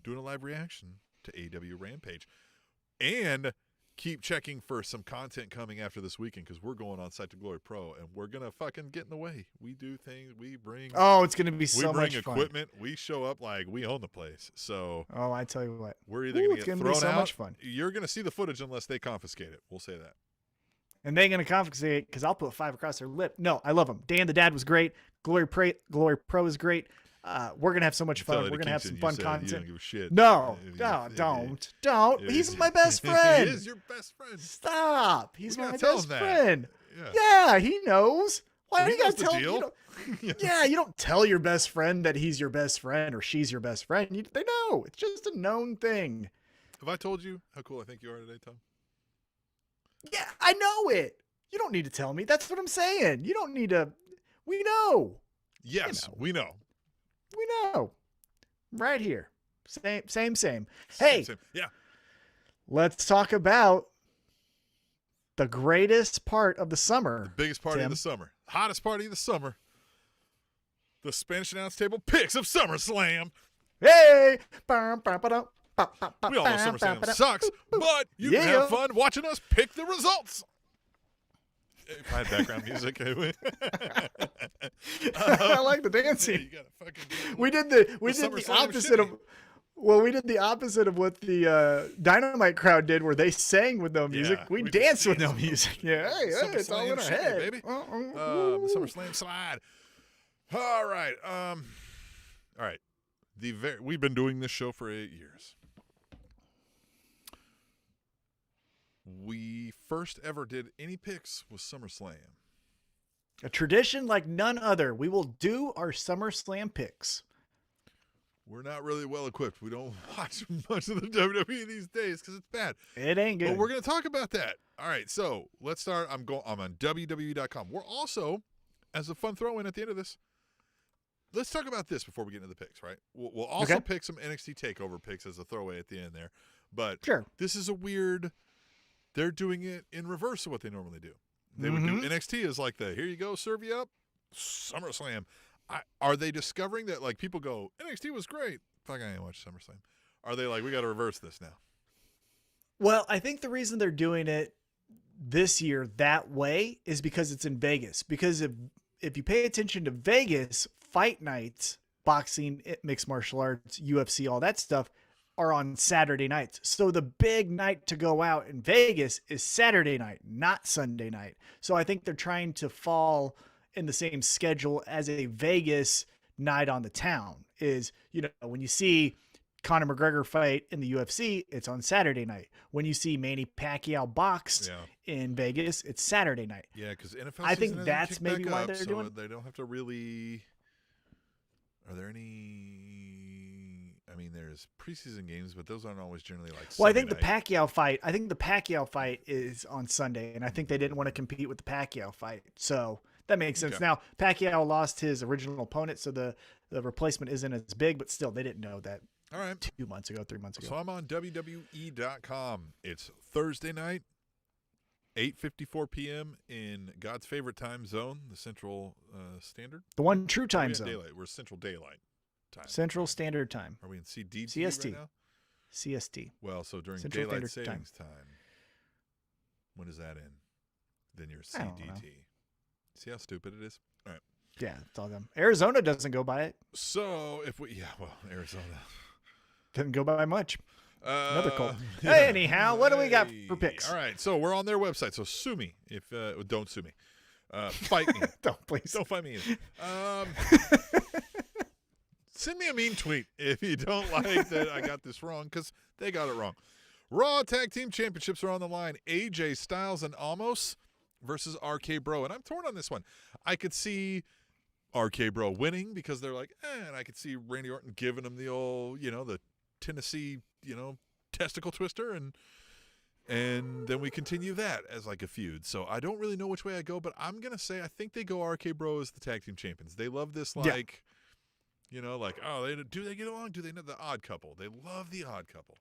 doing a live reaction to AEW Rampage. And keep checking for some content coming after this weekend, because we're going on site to Glory Pro, and we're going to fucking get in the way. We do things. We bring. Oh, it's going to be so much fun. We bring equipment. We show up like we own the place. So. Oh, I tell you what. We're either going to get thrown be so out. Much fun. You're going to see the footage unless they confiscate it. We'll say that. And they're going to confiscate it because I'll put 5 across their lip. No, I love them. Dan the Dad was great. Glory Pro is great. We're going to have so much fun. We're going to have some fun content. You don't give a shit. No, don't. He's my best friend. He is your best friend. Stop. He's my best friend. Yeah, he knows. Why do you got to tell him? Yeah, you don't tell your best friend that he's your best friend or she's your best friend. They know. It's just a known thing. Have I told you how cool I think you are today, Tom? Yeah, I know it. You don't need to tell me. That's what I'm saying. You don't need to. We know. Yes, we know. We know. Right here. Same. Hey. Same. Yeah. Let's talk about the greatest part of the summer. The biggest party of the summer. Hottest party of the summer. The Spanish Announce Table picks of SummerSlam. Hey. We all know SummerSlam sucks, but you can have fun watching us pick the results. If I had background music, I like the dancing. You gotta fucking do we did the opposite of. Well, we did the opposite of what the Dynamite crowd did, where they sang with no music. We danced with no music. Yeah, it's all in our head, baby. The SummerSlam slide. All right. We've been doing this show for 8 years. we first ever did any picks with SummerSlam. A tradition like none other. We will do our SummerSlam picks. We're not really well equipped. We don't watch much of the WWE these days because it's bad. It ain't good. But we're going to talk about that. All right, so let's start. I'm on WWE.com. We're also, as a fun throw-in at the end of this, let's talk about this before we get into the picks, right? We'll also pick some NXT TakeOver picks as a throwaway at the end there. But this is a weird, they're doing it in reverse of what they normally do. They would do NXT as like the, here you go, serve you up, SummerSlam. Are they discovering that, like, people go, NXT was great. Fuck, I ain't watch SummerSlam. Are they like, we got to reverse this now? Well, I think the reason they're doing it this year that way is because it's in Vegas. Because if you pay attention to Vegas, fight nights, boxing, mixed martial arts, UFC, all that stuff are on Saturday nights. So the big night to go out in Vegas is Saturday night, not Sunday night. So I think they're trying to fall in the same schedule as a Vegas night on the town is, you know, when you see Conor McGregor fight in the UFC, it's on Saturday night. When you see Manny Pacquiao boxed in Vegas, it's Saturday night. Yeah, because NFL I think that's maybe why they're doing. They don't have to really. Are there any? I mean, there's preseason games, but those aren't always generally like. Well, I think the Pacquiao fight is on Sunday, and I think they didn't want to compete with the Pacquiao fight, so that makes sense. Now Pacquiao lost his original opponent, so the replacement isn't as big, but still, they didn't know that. All right. 3 months ago. So I'm on WWE.com. It's Thursday night, 8:54 p.m. in God's favorite time zone, the Central Standard. The one true time zone. Daylight. We're Central Daylight Time. Central Standard Time. Are we in CDT CST. right now? CST. Well, so during Central Daylight Standard Savings time. When is that in? Then you're CDT. See how stupid it is? All right. Yeah, it's all them. Arizona doesn't go by it. So if we, Arizona doesn't go by much. Another cult. Yeah. Anyhow, what do we got for picks? All right, so we're on their website. So sue me if don't sue me. Fight me. Don't fight me. Send me a mean tweet if you don't like that I got this wrong, because they got it wrong. Raw Tag Team Championships are on the line. AJ Styles and Omos versus RK Bro, and I'm torn on this one. I could see RK Bro winning because they're like, and I could see Randy Orton giving him the old, the Tennessee, testicle twister, and then we continue that as like a feud. So I don't really know which way I go, but I'm gonna say I think they go RK Bro as the tag team champions. They love this, like, do they get along? Do they know the Odd Couple? They love the Odd Couple.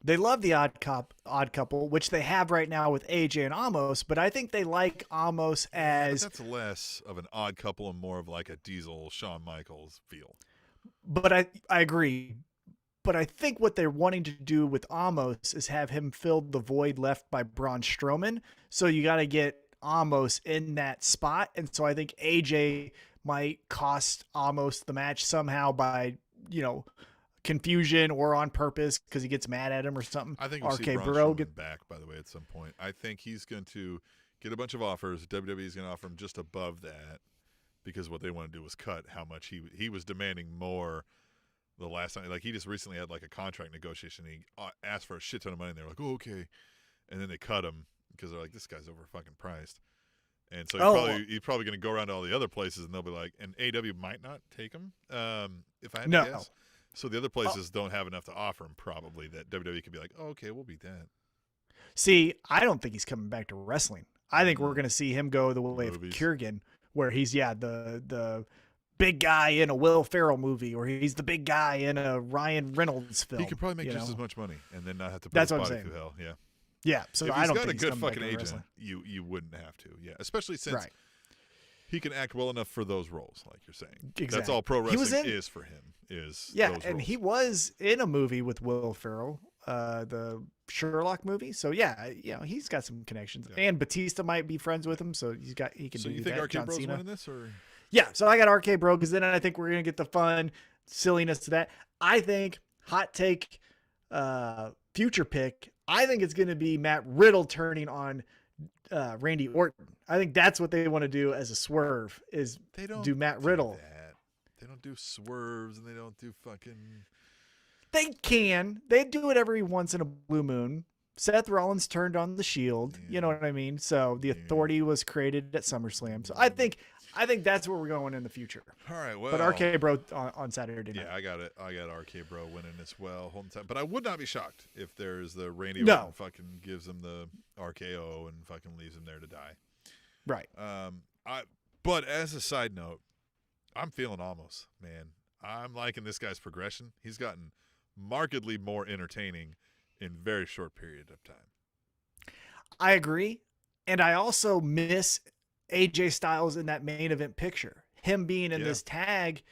They love the odd couple, which they have right now with AJ and Omos, but I think they like Omos as... But that's less of an Odd Couple and more of like a Diesel, Shawn Michaels feel. But I agree. But I think what they're wanting to do with Omos is have him fill the void left by Braun Strowman. So you got to get Omos in that spot. And so I think AJ might cost Omos the match somehow by, confusion or on purpose because he gets mad at him or something. I think we'll see Braun Strowman back, by the way, at some point. I think he's going to get a bunch of offers. WWE is going to offer him just above that because what they want to do was cut how much he was demanding more the last time. Like, he just recently had like a contract negotiation. He asked for a shit ton of money, and they're like, oh, okay. And then they cut him because they're like, this guy's over fucking priced. And so he's probably going to go around to all the other places, and they'll be like, and AEW might not take him, if I had to guess. So the other places don't have enough to offer him, probably, that WWE could be like, oh, okay, we'll beat that. See, I don't think he's coming back to wrestling. I think we're going to see him go the way of Kurgan, where he's, the big guy in a Will Ferrell movie, or he's the big guy in a Ryan Reynolds film. He could probably make just as much money and then not have to put That's his what body I'm saying. through hell. Yeah. Yeah, so if I don't think he's got a good coming fucking back to agent, wrestling. you wouldn't have to. Yeah, especially since he can act well enough for those roles, like you're saying. Exactly. That's all pro wrestling is for him. Those and roles. He was in a movie with Will Ferrell, the Sherlock movie. So he's got some connections, and Batista might be friends with him, so he can do that. So you think RK Bro's winning this, or? Yeah, so I got RK Bro because then I think we're gonna get the fun silliness to that. I think hot take, future pick. I think it's gonna be Matt Riddle turning on Randy Orton. I think that's what they want to do as a swerve. Is do Matt Riddle? They don't do swerves, and they don't do fucking. They can. They do it every once in a blue moon. Seth Rollins turned on the Shield. You know what I mean? So the Authority was created at SummerSlam. So I think that's where we're going in the future. All right, well. But RK Bro on Saturday night. Yeah, I got it. I got RK Bro winning as well. Whole time. But I would not be shocked if there's the Randy Orton fucking gives him the RKO and fucking leaves him there to die. Right. But as a side note, I'm feeling Almost, man. I'm liking this guy's progression. He's gotten markedly more entertaining in a very short period of time. I agree. And I also miss AJ Styles in that main event picture. Him being in this tag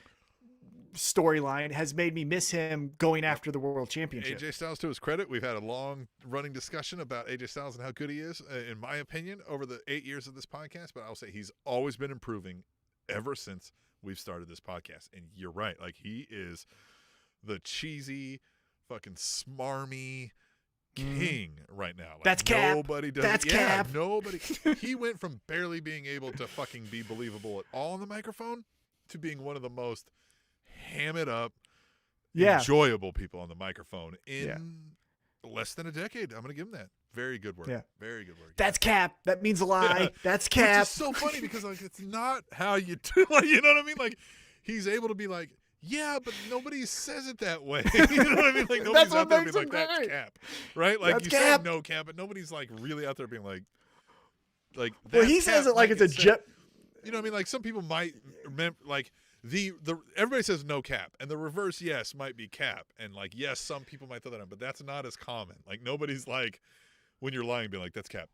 storyline has made me miss him going after the world championship. AJ Styles, to his credit, we've had a long running discussion about AJ Styles and how good he is, in my opinion, over the 8 years of this podcast. But I'll say he's always been improving ever since we've started this podcast. And you're right. Like, he is the cheesy, fucking smarmy king right now. Like, that's Cap. Nobody does. That's Cap. Nobody. He went from barely being able to fucking be believable at all on the microphone to being one of the most ham it up, enjoyable people on the microphone in less than a decade. I'm going to give him that. Very good work. Yeah. Very good work. That's Cap. That means a lie. Yeah. That's Cap. Which is so funny because like it's not how you do. Like, you know what I mean? Like, he's able to be like, yeah, but nobody says it that way. You know what I mean? Like, nobody's out there being like, that's Cap, right? Like, that's you say no Cap, but nobody's like really out there being like well, he says it like it's a jet. You know what I mean? Like, some people might remember, like, the everybody says no Cap, and the reverse yes might be Cap, and like yes, some people might throw that on, but that's not as common. Like, nobody's like, when you're lying, be like, that's Cap.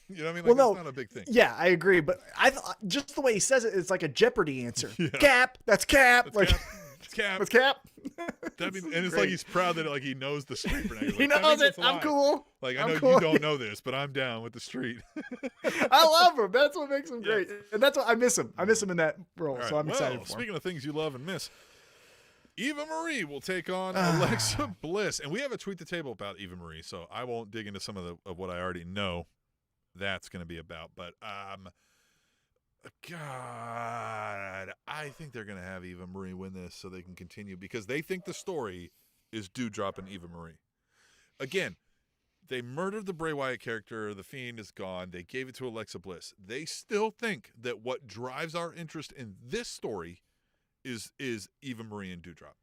You know what I mean? Like, well, no, that's not a big thing. Yeah, I agree, but I just the way he says it, it's like a Jeopardy answer. Yeah. Cap, that's Cap. That's like, Cap. It's Cap. It's Cap. That means, and it's great. Like he's proud that like he knows the street. Like, he knows it. I'm cool. Like, I know cool. You don't know this, but I'm down with the street. I love him. That's what makes him great, and that's what I miss him. I miss him in that role, right. So I'm excited for him. Speaking of things you love and miss, Eva Marie will take on Alexa Bliss, and we have a tweet the table about Eva Marie, so I won't dig into some of what I already know that's going to be about. But God, I think they're going to have Eva Marie win this so they can continue because they think the story is Doudrop and Eva Marie. Again, they murdered the Bray Wyatt character. The Fiend is gone. They gave it to Alexa Bliss. They still think that what drives our interest in this story is Eva Marie and Doudrop.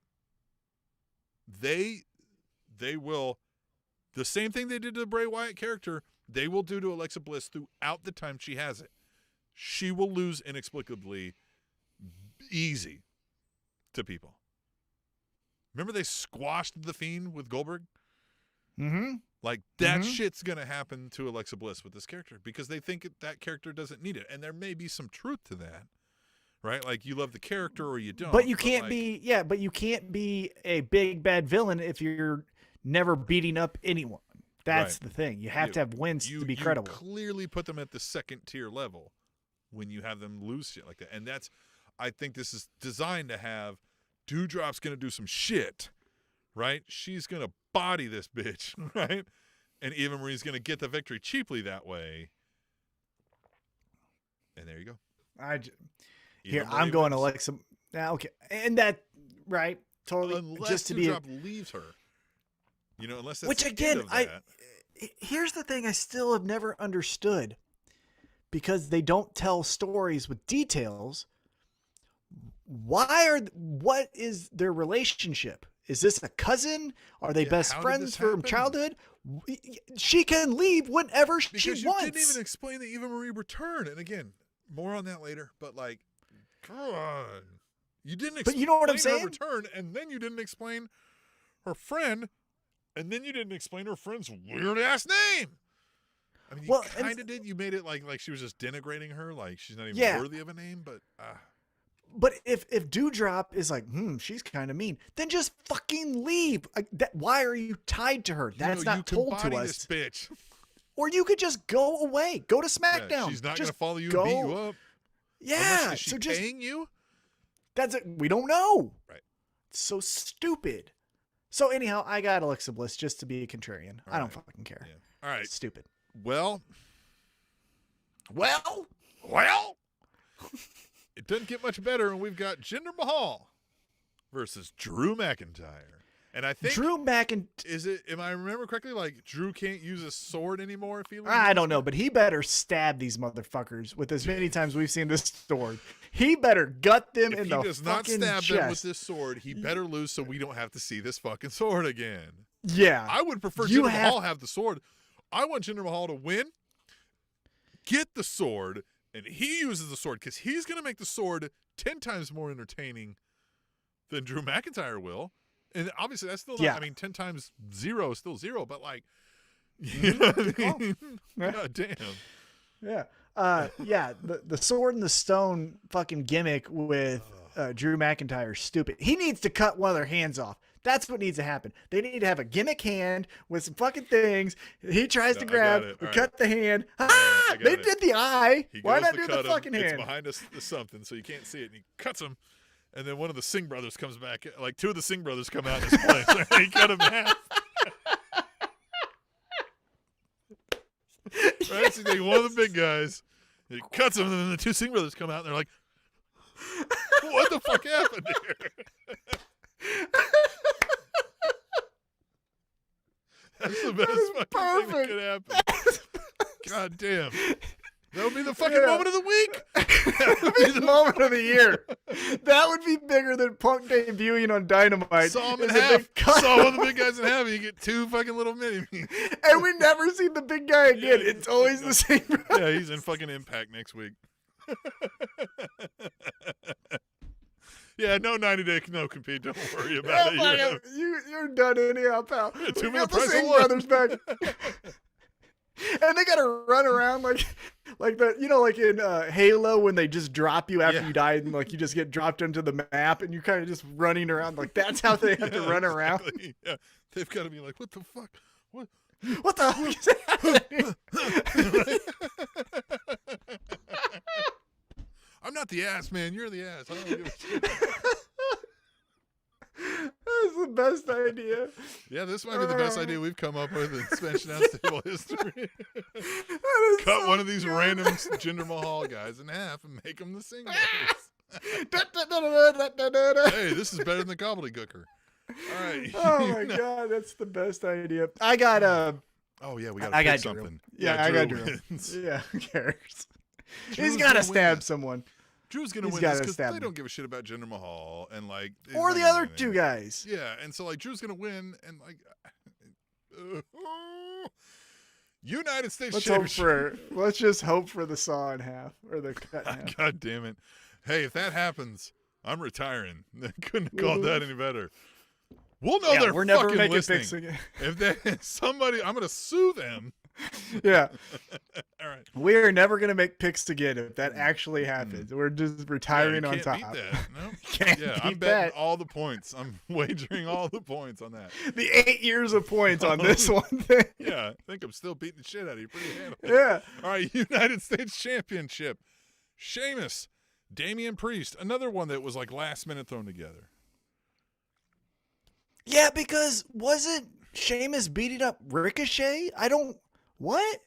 They will, the same thing they did to the Bray Wyatt character, they will do to Alexa Bliss throughout the time she has it. She will lose inexplicably easy to people. Remember they squashed the Fiend with Goldberg? Mm-hmm. Like, that shit's going to happen to Alexa Bliss with this character because they think that character doesn't need it. And there may be some truth to that, right? Like, you love the character or you don't. But you can't but you can't be a big bad villain if you're never beating up anyone. That's the thing. You have to have wins to be credible. You clearly put them at the second tier level when you have them lose shit like that. And I think this is designed to have Doudrop's going to do some shit, right? She's going to body this bitch, right? And Eva Marie's going to get the victory cheaply that way. And there you go. I'm going Alexa. Okay. And that, right, totally. Unless just to Doudrop leaves her. You know, unless that's which again, here's the thing I still have never understood. Because they don't tell stories with details. What is their relationship? Is this a cousin? Are they best friends from childhood? She can leave whenever she wants. Because you didn't even explain the Eva Marie return. And again, more on that later. But like, come on. You didn't explain you know what I'm saying? her return, and then you didn't explain her friend, and then you didn't explain her friend's weird-ass name. I mean, you kind of did. You made it like she was just denigrating her, like she's not even worthy of a name. But if Doudrop is like, she's kind of mean, then just fucking leave. Why are you tied to her? That's not told to us. This bitch. Or you could just go away. Go to SmackDown. Yeah, she's not going to follow you and beat you up. Yeah. Is she paying you? That's it. We don't know. Right. It's so stupid. So anyhow, I got Alexa Bliss just to be a contrarian. I don't fucking care. Yeah. All right. It's stupid. Well, it doesn't get much better, and we've got Jinder Mahal versus Drew McIntyre. And I think Drew is it? Am I remember correctly? Like Drew can't use a sword anymore if he loses? I don't know, but he better stab these motherfuckers with as many times we've seen this sword. He better gut them in the fucking chest. If he does not stab them with this sword, he better lose so we don't have to see this fucking sword again. Yeah. I would prefer Jinder Mahal have the sword. I want Jinder Mahal to win, get the sword, and he uses the sword because he's going to make the sword 10 times more entertaining than Drew McIntyre will. And obviously that's still not, I mean, 10 times 0 is still 0, but like, you know what I mean? God damn. Yeah. The sword and the stone fucking gimmick with Drew McIntyre is stupid. He needs to cut one of their hands off. That's what needs to happen. They need to have a gimmick hand with some fucking things. He tries to grab, cut the hand. They did the eye. Why not do the fucking hand? It's behind us something, so you can't see it. And he cuts him. And then one of the Singh brothers comes back. Like 2 of the Singh brothers come out in his place. He cut him in half. Right? So one of the big guys, he cuts him, and then the 2 Singh brothers come out, and they're like, what the fuck happened here? That's the best fucking thing that could happen. God damn. That would be the fucking moment of the week. That would be the moment of the year. That would be bigger than Punk debuting on Dynamite. Saw him in half. Saw one of the big guys in half. You get 2 fucking little mini-me. And we never see the big guy again. It's always the same. Yeah, he's in fucking Impact next week. Yeah, no 90-day no compete. Don't worry about it. You're done anyhow, pal. Yeah, 2 we minute got the Singh brothers back. And they gotta run around like the like in Halo when they just drop you after you die and like you just get dropped into the map and you're kind of just running around like that's how they have to run around. Yeah, they've got to be like, what the fuck? What the fuck is happening? I'm not the ass, man. You're the ass. I don't give a shit. That's the best idea. Yeah, this might be the best idea we've come up with in Smash Announce Table history. Cut one of these random Jinder Mahal guys in half and make them the singles. Hey, this is better than the gobbledygooker. All right. Oh my god, that's the best idea. I got Oh yeah, we got to pick something. Yeah, I got Drew. Yeah, who cares? He's got to stab someone. Drew's going to win this because they don't give a shit about Jinder Mahal and like or the other 2 guys. Yeah, and so like Drew's going to win and like United States Championship. Let's just hope for the saw in half or the cut in half. God damn it! Hey, if that happens, I'm retiring. They couldn't have called that any better. We'll know they're we're fucking never making listening. picks again. If somebody, I'm going to sue them. Yeah. All right. We're never going to make picks again if that actually happens. We're just retiring on top. Beat that. No? Can't I'm betting all the points. I'm wagering all the points on that. The 8 years of points on this one thing. Yeah. I think I'm still beating the shit out of you pretty handily. Yeah. All right. United States Championship. Sheamus. Damian Priest. Another one that was like last minute thrown together. Yeah, because wasn't Sheamus beating up Ricochet? What?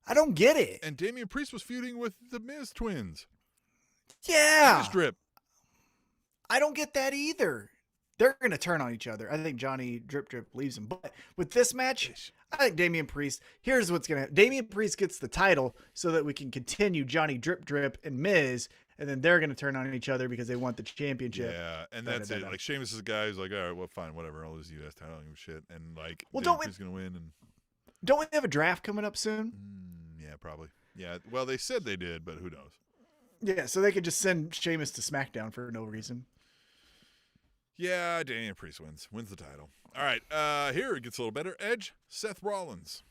I don't get it. And Damian Priest was feuding with the Miz twins. Yeah. Miz Drip. I don't get that either. They're going to turn on each other. I think Johnny Drip leaves him. But with this match, I think Damian Priest, here's what's going to happen. Damian Priest gets the title so that we can continue Johnny Drip and Miz, and then they're going to turn on each other because they want the championship. Yeah, and that's it. Like, Sheamus is a guy who's like, all right, well, fine, whatever. I'll lose the U.S. title. I don't give a shit. And, like, Damian Priest is going to win. And don't we have a draft coming up soon? Yeah, probably. Yeah, well, they said they did, but who knows? Yeah, so they could just send Sheamus to SmackDown for no reason. Yeah, Damian Priest wins the title. All right, here it gets a little better. Edge, Seth Rollins.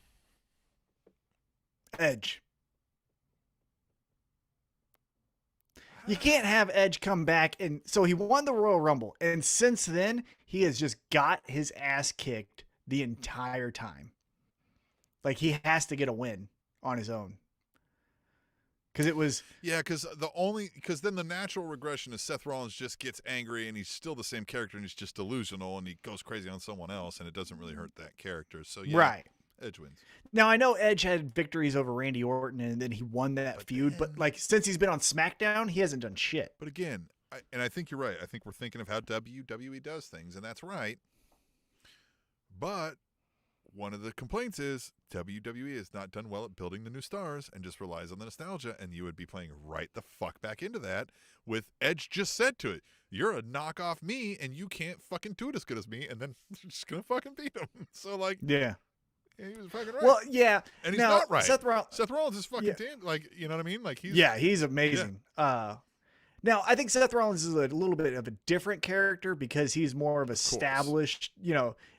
Edge. You can't have Edge come back, and so he won the Royal Rumble, and since then he has just got his ass kicked the entire time. Like, he has to get a win on his own. Because it was... Yeah, because then the natural regression is Seth Rollins just gets angry and he's still the same character and he's just delusional and he goes crazy on someone else and it doesn't really hurt that character. So, yeah, right. Edge wins. Now, I know Edge had victories over Randy Orton and then he won that feud, but like since he's been on SmackDown, he hasn't done shit. But again, I think you're right. I think we're thinking of how WWE does things, and that's right. But one of the complaints is WWE has not done well at building the new stars and just relies on the nostalgia, and you would be playing right the fuck back into that with Edge just said to it, you're a knockoff me and you can't fucking do it as good as me, and then you're just gonna fucking beat him. So like, yeah, he was fucking right. Well, yeah, and he's not right. Seth Rollins is fucking like, you know what I mean? Like he's amazing. Yeah. Now, I think Seth Rollins is a little bit of a different character because he's more of established,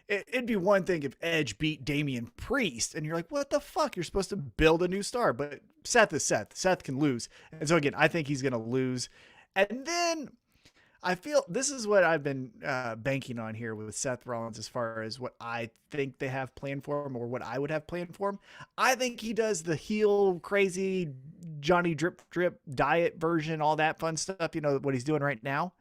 it'd be one thing if Edge beat Damian Priest and you're like, what the fuck? You're supposed to build a new star. But Seth is Seth. Seth can lose. And so, again, I think he's going to lose. And then I feel this is what I've been banking on here with Seth Rollins as far as what I think they have planned for him or what I would have planned for him. I think he does the heel crazy Johnny drip diet version, all that fun stuff, what he's doing right now.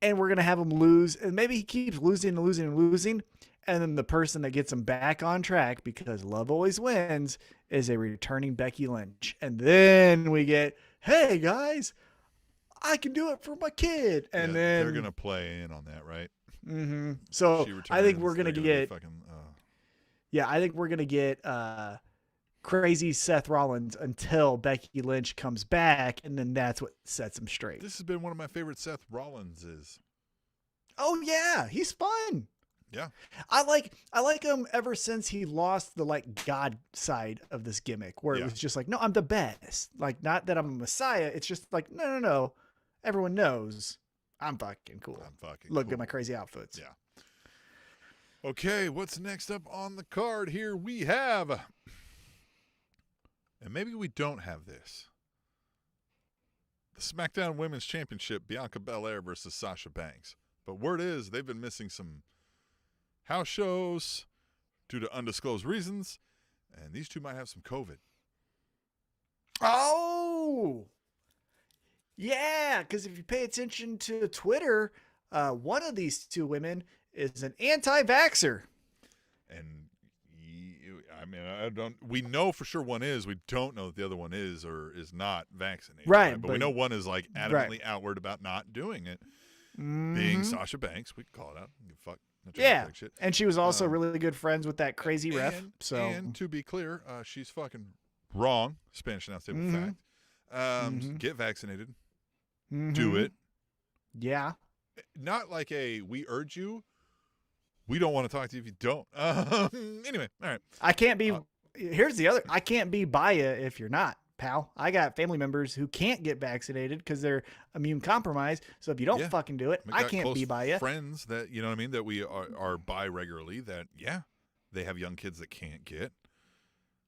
And we're going to have him lose. And maybe he keeps losing. And then the person that gets him back on track, because love always wins, is a returning Becky Lynch. And then we get, hey guys, I can do it for my kid. And then they're going to play in on that, right? Mm-hmm. So I think we're going to get, I think we're going to get crazy Seth Rollins until Becky Lynch comes back. And then that's what sets him straight. This has been one of my favorite Seth Rollinses. Oh yeah. He's fun. Yeah. I like him ever since he lost the God side of this gimmick where it was just like, no, I'm the best. Like, not that I'm a messiah. It's just like, no. Everyone knows I'm fucking cool. Look at my crazy outfits. Yeah. Okay. What's next up on the card here? We have, and maybe we don't have this, the SmackDown Women's Championship, Bianca Belair versus Sasha Banks. But word is they've been missing some house shows due to undisclosed reasons, and these two might have some COVID. Oh, yeah, because if you pay attention to Twitter, one of these two women is an anti-vaxxer. And we know for sure one is. We don't know that the other one is or is not vaccinated. Right. But we know one is like adamantly outward about not doing it. Mm-hmm. Being Sasha Banks, we can call it out. Fuck. Yeah, and she was also really good friends with that crazy ref. And to be clear, she's fucking wrong. Spanish announce table fact. Get vaccinated. Mm-hmm. Do it. Yeah. Not like we urge you. We don't want to talk to you if you don't. Anyway, all right. I can't be. Here's the other. I can't be by you if you're not, pal. I got family members who can't get vaccinated because they're immune compromised. So if you don't fucking do it, I can't be by you. Friends that that we are by regularly. That they have young kids that can't get.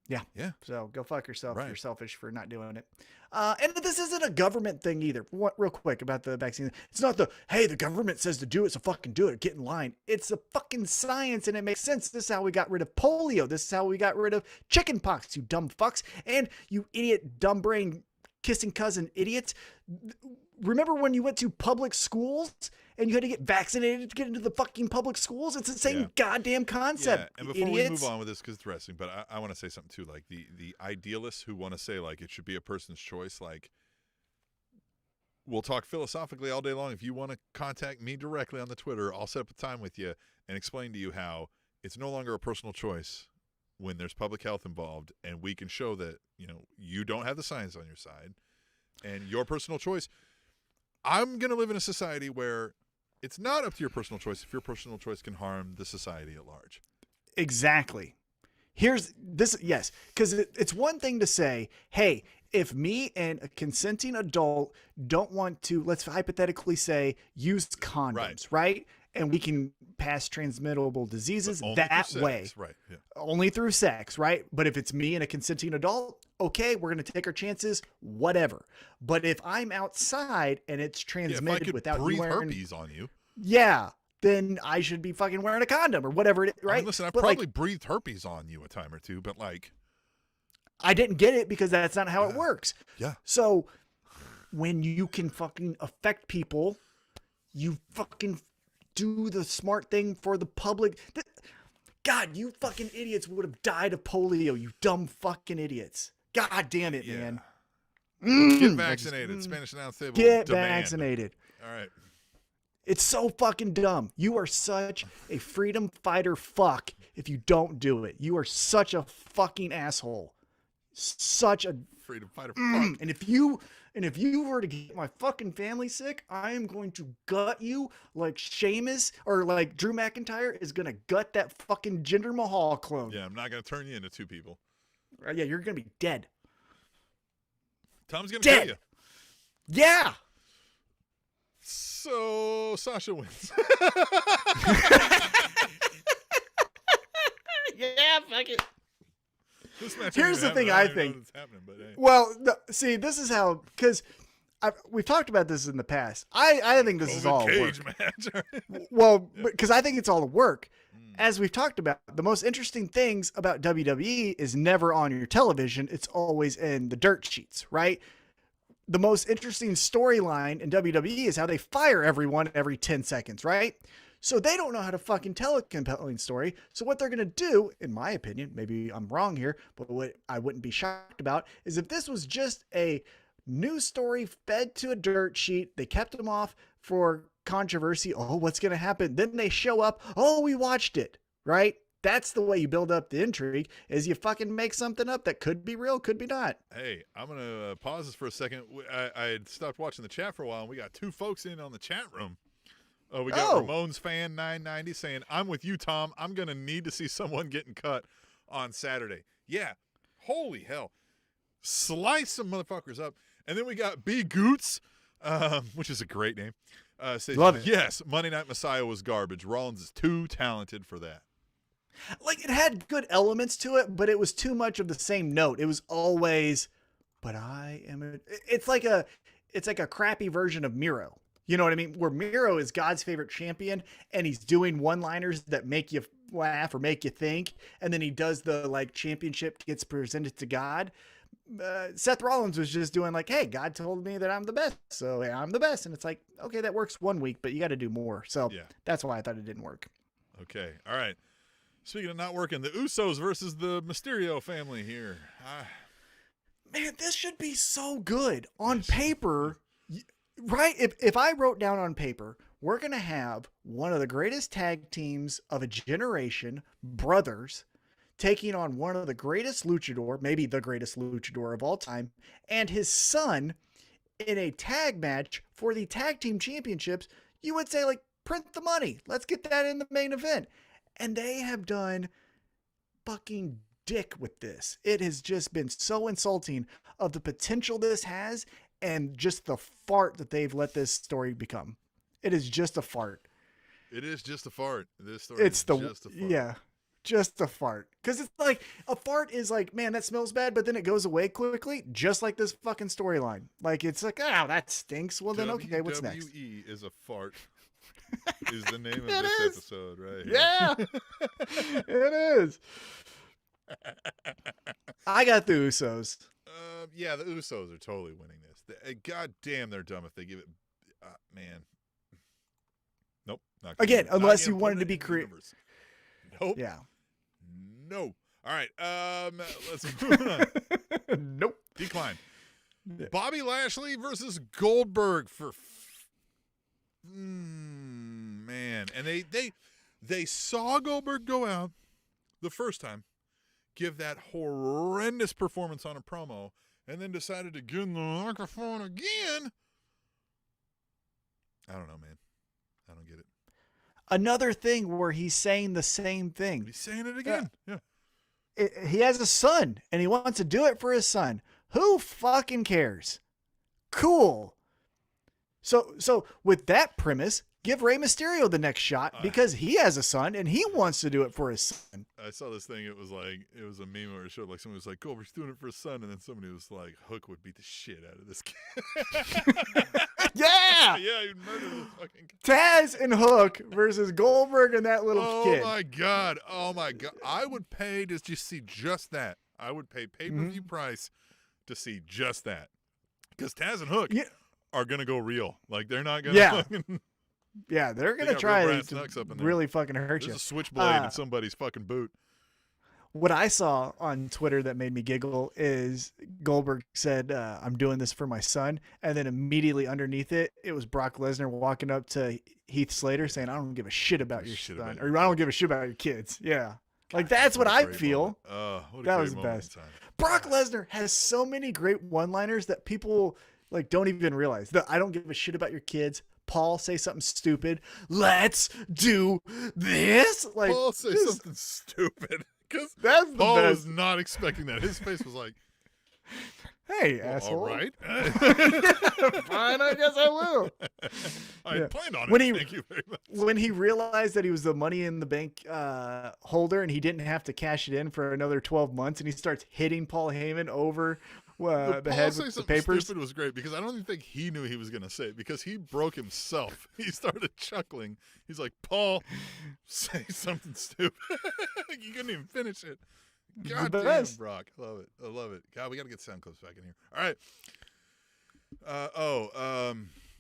Yeah. So go fuck yourself. Right. You're selfish for not doing it. And this isn't a government thing either. Real quick about the vaccine. It's not the government says to do it, so fucking do it. Get in line. It's a fucking science, and it makes sense. This is how we got rid of polio. This is how we got rid of chicken pox, you dumb fucks. And you idiot, dumb brain, kissing cousin idiots. Remember when you went to public schools and you had to get vaccinated to get into the fucking public schools? It's the same goddamn concept. Yeah. And before we move on with this, because it's wrestling, but I want to say something too. Like the idealists who want to say like it should be a person's choice. Like, we'll talk philosophically all day long. If you want to contact me directly on the Twitter, I'll set up a time with you and explain to you how it's no longer a personal choice when there's public health involved, and we can show that you don't have the science on your side, and your personal choice. I'm going to live in a society where it's not up to your personal choice if your personal choice can harm the society at large. Exactly. Here's this. Yes. Because it's one thing to say, hey, if me and a consenting adult don't want to, let's hypothetically say, use condoms, right? And we can pass transmittable diseases that way. Right. Yeah. Only through sex, right? But if it's me and a consenting adult, okay, we're going to take our chances, whatever. But if I'm outside and it's transmitted without breathe you wearing herpes on you, then I should be fucking wearing a condom or whatever it is, right? Listen, I probably breathed herpes on you a time or two, but I didn't get it because that's not how it works. Yeah. So when you can fucking affect people, you fucking do the smart thing for the public. God, you fucking idiots would have died of polio, you dumb fucking idiots. God damn it, man. Get vaccinated. Spanish announce table. Get vaccinated. All right. It's so fucking dumb. You are such a freedom fighter fuck if you don't do it. You are such a fucking asshole. Such a freedom fighter fuck. And if you were to get my fucking family sick, I am going to gut you like Sheamus or like Drew McIntyre is going to gut that fucking Jinder Mahal clone. Yeah, I'm not going to turn you into two people. Yeah, you're going to be dead. Tom's going to kill you. Yeah. So Sasha wins. Yeah, fuck it. Here's the thing I think. Hey. Well, see, this is how, because we've talked about this in the past. I think this is all cage work. match. Well, because I think it's all work. As we've talked about, the most interesting things about WWE is never on your television. It's always in the dirt sheets, right? The most interesting storyline in WWE is how they fire everyone every 10 seconds, right? So they don't know how to fucking tell a compelling story. So what they're going to do, in my opinion, maybe I'm wrong here, but what I wouldn't be shocked about is if this was just a news story fed to a dirt sheet, they kept them off for controversy. Oh, what's going to happen? Then they show up. Oh, we watched it, right? That's the way you build up the intrigue, is you fucking make something up that could be real, could be not. Hey, I'm going to pause this for a second. I had stopped watching the chat for a while, and we got two folks in on the chat room. Oh, we got Ramones fan 990 saying, I'm with you, Tom. I'm going to need to see someone getting cut on Saturday. Yeah, holy hell. Slice some motherfuckers up. And then we got B. Goots, which is a great name. Says, love it. Yes, Monday Night Messiah was garbage. Rollins is too talented for that. Like, it had good elements to it, but it was too much of the same note. It was always, but I am it's like a crappy version of Miro. You know what I mean? Where Miro is God's favorite champion and he's doing one-liners that make you laugh or make you think. And then he does the like championship gets presented to God. Seth Rollins was just doing like, hey, God told me that I'm the best. So yeah, I'm the best. And it's like, okay, that works 1 week, but you got to do more. So That's why I thought it didn't work. Okay. All right. Speaking of not working, the Usos versus the Mysterio family here. Man, this should be so good on paper. Right? If I wrote down on paper, we're going to have one of the greatest tag teams of a generation, brothers, taking on one of the greatest luchador, maybe the greatest luchador of all time, and his son in a tag match for the tag team championships, you would say, like, print the money. Let's get that in the main event. And they have done fucking dick with this. It has just been so insulting of the potential this has and just the fart that they've let this story become. It is just a fart. It is just a fart. This story is just a fart. Yeah, just a fart. Because it's like, a fart is like, man, that smells bad, but then it goes away quickly, just like this fucking storyline. Like, it's like, oh, that stinks. Well, then, okay, what's next? WWE is a fart. Is the name of this episode, right? Yeah, it is. I got the Usos. Yeah, the Usos are totally winning this. God damn, they're dumb if they give it. Man. Nope. Not again, not unless you wanted to be creative. Nope. Yeah. No. All right. Let's move on. Nope. Decline. Yeah. Bobby Lashley versus Goldberg for. Man, and they saw Goldberg go out the first time, give that horrendous performance on a promo, and then decided to get in the microphone again. I don't know, man. I don't get it. Another thing where he's saying the same thing. He's saying it again. Yeah. He has a son, and he wants to do it for his son. Who fucking cares? Cool. So with that premise, give Rey Mysterio the next shot because he has a son and he wants to do it for his son. I saw this thing. It was a meme where it showed like somebody was like, Goldberg's doing it for his son. And then somebody was like, Hook would beat the shit out of this kid. Yeah. Yeah, he'd murder this fucking kid. Taz and Hook versus Goldberg and that little kid. Oh my God. I would pay to just see just that. I would pay pay-per-view price to see just that. Because Taz and Hook are going to go real. Like, they're not going to fucking... Yeah, they're going to try to really fucking hurt you. There's a switchblade in somebody's fucking boot. What I saw on Twitter that made me giggle is Goldberg said, I'm doing this for my son. And then immediately underneath it, it was Brock Lesnar walking up to Heath Slater saying, I don't give a shit about your son. Or I don't give a shit about your kids. Yeah. Like, that's what I feel. That was the best. Brock Lesnar has so many great one-liners that people like don't even realize. I don't give a shit about your kids. Paul, say something stupid. Let's do this. Like, Paul, say something stupid. Because Paul was not expecting that. His face was like, hey, asshole. All right. Fine, I guess I will. I planned on it. Thank you very much. When he realized that he was the Money in the Bank holder and he didn't have to cash it in for another 12 months, and he starts hitting Paul Heyman over the head with the papers. Stupid was great because I don't even think he knew he was going to say it because he broke himself. He started chuckling. He's like, Paul, say something stupid. You couldn't even finish it. God damn, Brock. I love it. God, we got to get sound clips back in here. All right.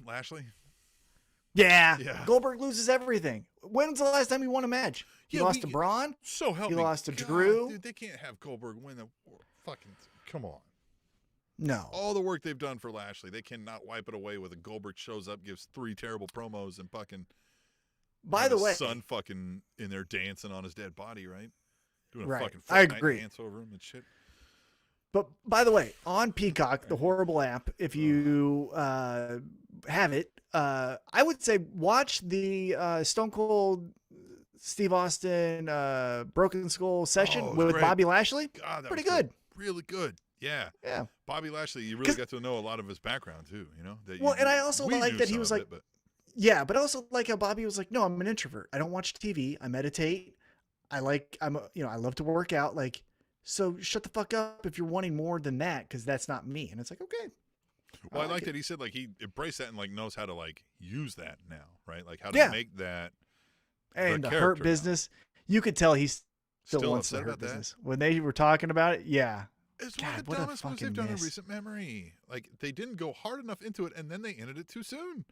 Lashley? Yeah. Goldberg loses everything. When's the last time he won a match? He lost to Braun. So help me. He lost to Drew. Dude, they can't have Goldberg win the fucking... Come on. No. All the work they've done for Lashley, they cannot wipe it away with a Goldberg shows up, gives 3 terrible promos, and fucking... By the way... son fucking in there dancing on his dead body, right? Doing a fucking I agree. dance over him and shit. But by the way, on Peacock, the horrible app, if you have it, I would say watch the Stone Cold Steve Austin Broken Skull session with great. Bobby Lashley. God, that pretty was good. Really good. Yeah. Yeah. Bobby Lashley, you really got to know a lot of his background too, you know? And I also like that he was like, yeah, but also like how Bobby was like, no, I'm an introvert. I don't watch TV. I meditate. I love to work out. Like, so shut the fuck up if you're wanting more than that, because that's not me. And it's like, okay. Well, I like that he said like he embraced that and like knows how to like use that now, right? Like how to make that. And the Hurt Business, you could tell he's still wants the Hurt Business. When they were talking about it, yeah. It's one of the dumbest moves they've done in recent memory. Like, they didn't go hard enough into it, and then they ended it too soon.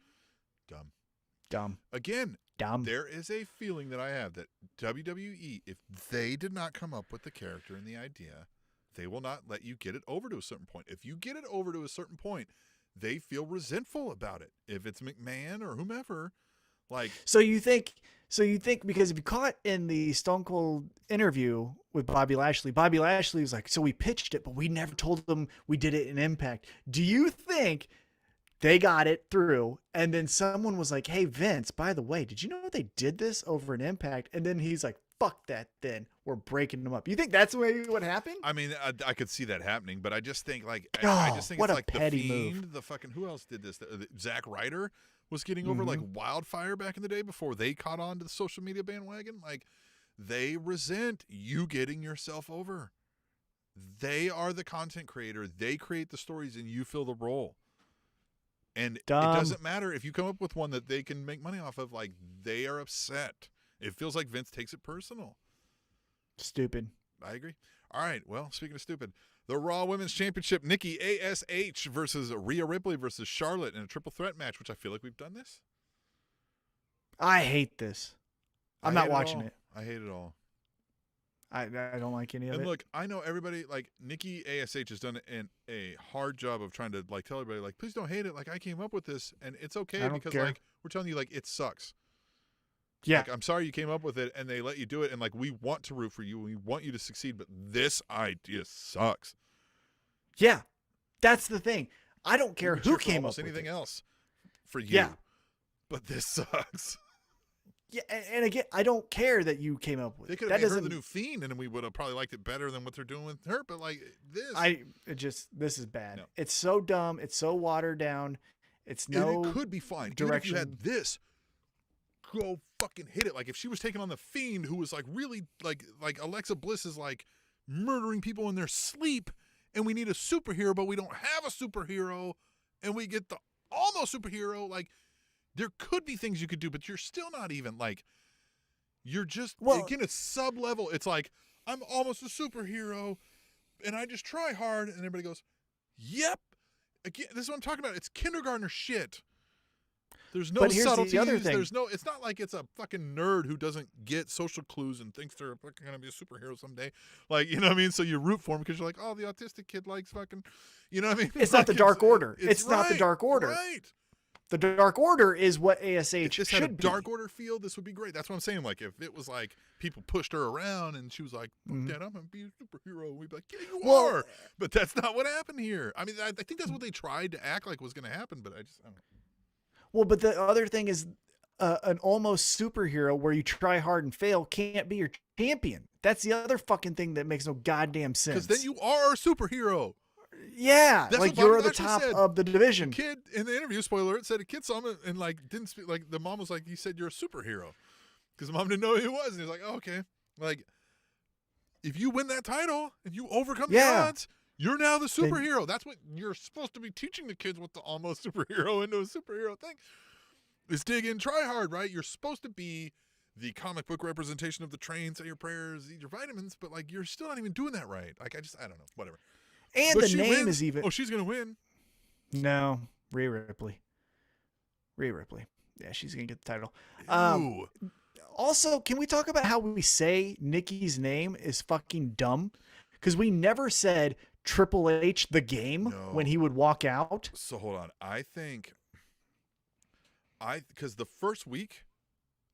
Dumb. Again, there is a feeling that I have that WWE, if they did not come up with the character and the idea, they will not let you get it over to a certain point. If you get it over to a certain point, they feel resentful about it. If it's McMahon or whomever, like... So you think because if you caught in the Stone Cold interview with Bobby Lashley was like, so we pitched it, but we never told them we did it in Impact. Do you think they got it through and then someone was like, hey, Vince, by the way, did you know they did this over in Impact? And then he's like, fuck that then. We're breaking them up. You think that's what happened? I mean, I could see that happening, but I just think like, what it's a like petty the Fiend, move. the fucking, who else did this? Zack Ryder was getting over like wildfire back in the day before they caught on to the social media bandwagon. Like, they resent you getting yourself over. They are the content creator. They create the stories and you fill the role. And it doesn't matter if you come up with one that they can make money off of. Like, they are upset. It feels like Vince takes it personal. Stupid. I agree. All right. Well, speaking of stupid, the Raw Women's Championship, Nikki ASH versus Rhea Ripley versus Charlotte in a triple threat match, which I feel like we've done this. I hate this. I'm not watching it. I hate it all. I don't like any of it. And look, I know everybody, like, Nikki ASH has done a hard job of trying to, like, tell everybody, like, please don't hate it. Like, I came up with this, and it's okay because, like, we're telling you, like, it sucks. Yeah. Like, I'm sorry you came up with it, and they let you do it, and, like, we want to root for you, and we want you to succeed, but this idea sucks. Yeah. That's the thing. I don't care who came up with anything it. else for you. Yeah. But this sucks. Yeah, and again, I don't care that you came up with it. They could have made her the new Fiend, and we would have probably liked it better than what they're doing with her. But like this, this is bad. No. It's so dumb. It's so watered down. It's no. And it could be fine. Direction. Even if you had this, go fucking hit it. Like if she was taking on the Fiend, who was like really like Alexa Bliss is like murdering people in their sleep, and we need a superhero, but we don't have a superhero, and we get the almost superhero like. There could be things you could do, but you're still not even like, you're just, again, it's sub-level. It's like, I'm almost a superhero, and I just try hard, and everybody goes, yep. Again, this is what I'm talking about. It's kindergartner shit. There's no But here's the subtleties. other thing. It's not like it's a fucking nerd who doesn't get social clues and thinks they're fucking going to be a superhero someday. Like, you know what I mean? So you root for him because you're like, oh, the autistic kid likes fucking, you know what I mean? It's not the Dark Order. It's not the right, Dark Order. Right. The Dark Order is what ASH If this should had a be. Dark Order feel, this would be great. That's what I'm saying. Like, if it was like people pushed her around and she was like, fuck that, I'm going to be a superhero. We'd be like, yeah, you are. But that's not what happened here. I mean, I think that's what they tried to act like was going to happen, but I don't know. Well, but the other thing is an almost superhero where you try hard and fail can't be your champion. That's the other fucking thing that makes no goddamn sense. Because then you are a superhero. Yeah, That's like what you're Bobby the Lashley top said. of the division. The kid in the interview, spoiler alert, said a kid saw him and like didn't speak. Like the mom was like, "You said you're a superhero," because the mom didn't know who he was, and he was like, "Oh, okay." Like, if you win that title and you overcome the odds, you're now the superhero. That's what you're supposed to be teaching the kids. What the almost superhero into a superhero thing is. Dig in, try hard, right? You're supposed to be the comic book representation of the train, say your prayers, eat your vitamins, but like you're still not even doing that right. Like I don't know, whatever. And But the she name wins. is even. Oh, she's gonna win. No, Rhea Ripley. Rhea Ripley. Yeah, she's gonna get the title. Ew. Also, can we talk about how we say Nikki's name is fucking dumb? Because we never said Triple H the game when he would walk out. So hold on. I think because the first week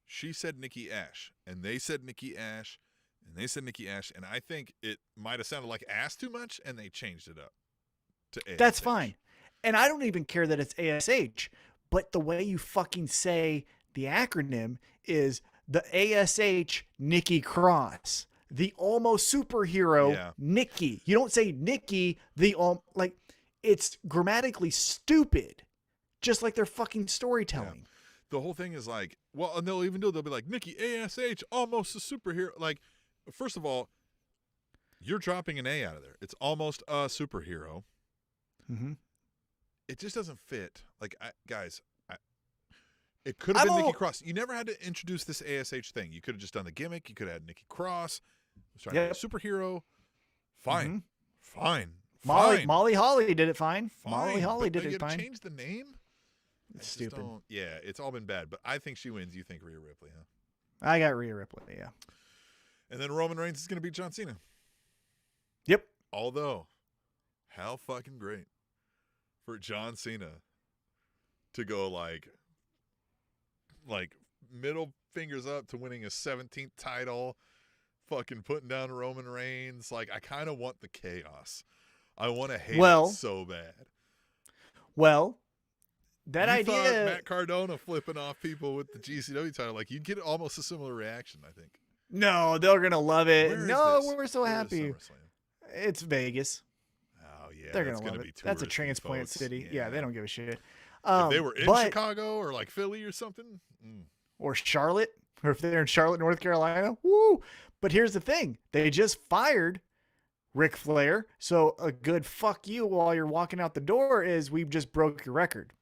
she said Nikki Ash, and they said Nikki Ash, and they said Nikki Ash, and I think it might have sounded like ass too much, and they changed it up to ASH. That's fine. And I don't even care that it's ASH, but the way you fucking say the acronym is the ASH Nikki Cross, the almost superhero Nikki. You don't say Nikki, like it's grammatically stupid, just like their fucking storytelling. Yeah. The whole thing is like, well, and they'll be like, Nikki ASH, almost a superhero. Like, first of all, you're dropping an A out of there. It's almost a superhero. Mm-hmm. It just doesn't fit. Like, guys, it could have been Nikki Cross. You never had to introduce this ASH thing. You could have just done the gimmick. You could have had Nikki Cross. Was trying to be a superhero. Fine. Mm-hmm. Fine. Molly Holly did it fine. Molly But Holly did you it fine. Change the name? It's stupid. Yeah, it's all been bad. But I think she wins. You think Rhea Ripley, huh? I got Rhea Ripley, yeah. And then Roman Reigns is going to beat John Cena. Yep. Although, how fucking great for John Cena to go like middle fingers up to winning his 17th title, fucking putting down Roman Reigns. Like, I kind of want the chaos. I want to hate it so bad. Well, that you idea. Thought Matt Cardona flipping off people with the GCW title, like you'd get almost a similar reaction, I think. No, they're gonna love it. We're so Where happy. It's Vegas. Oh yeah, they're gonna love it. That's a transplant city. Yeah, they don't give a shit. If they were in Chicago or like Philly or something, or Charlotte, or if they're in Charlotte, North Carolina, woo! But here's the thing: they just fired Ric Flair, so a good fuck you while you're walking out the door is we just broke your record.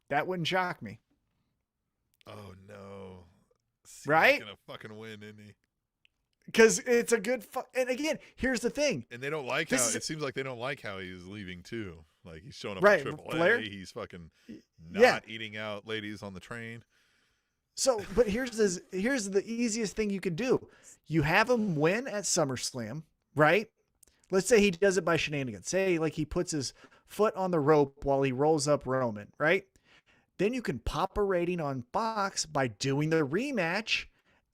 That wouldn't shock me. Oh no! Cena's right? Gonna fucking win, isn't he? Because it's a good and again, here's the thing. And they don't like it seems like they don't like how he's leaving too. Like he's showing up right, at Triple Flair? A. He's fucking not eating out ladies on the train. So, but here's the easiest thing you can do. You have him win at SummerSlam, right? Let's say he does it by shenanigans. Say like he puts his foot on the rope while he rolls up Roman, right? Then you can pop a rating on Fox by doing the rematch,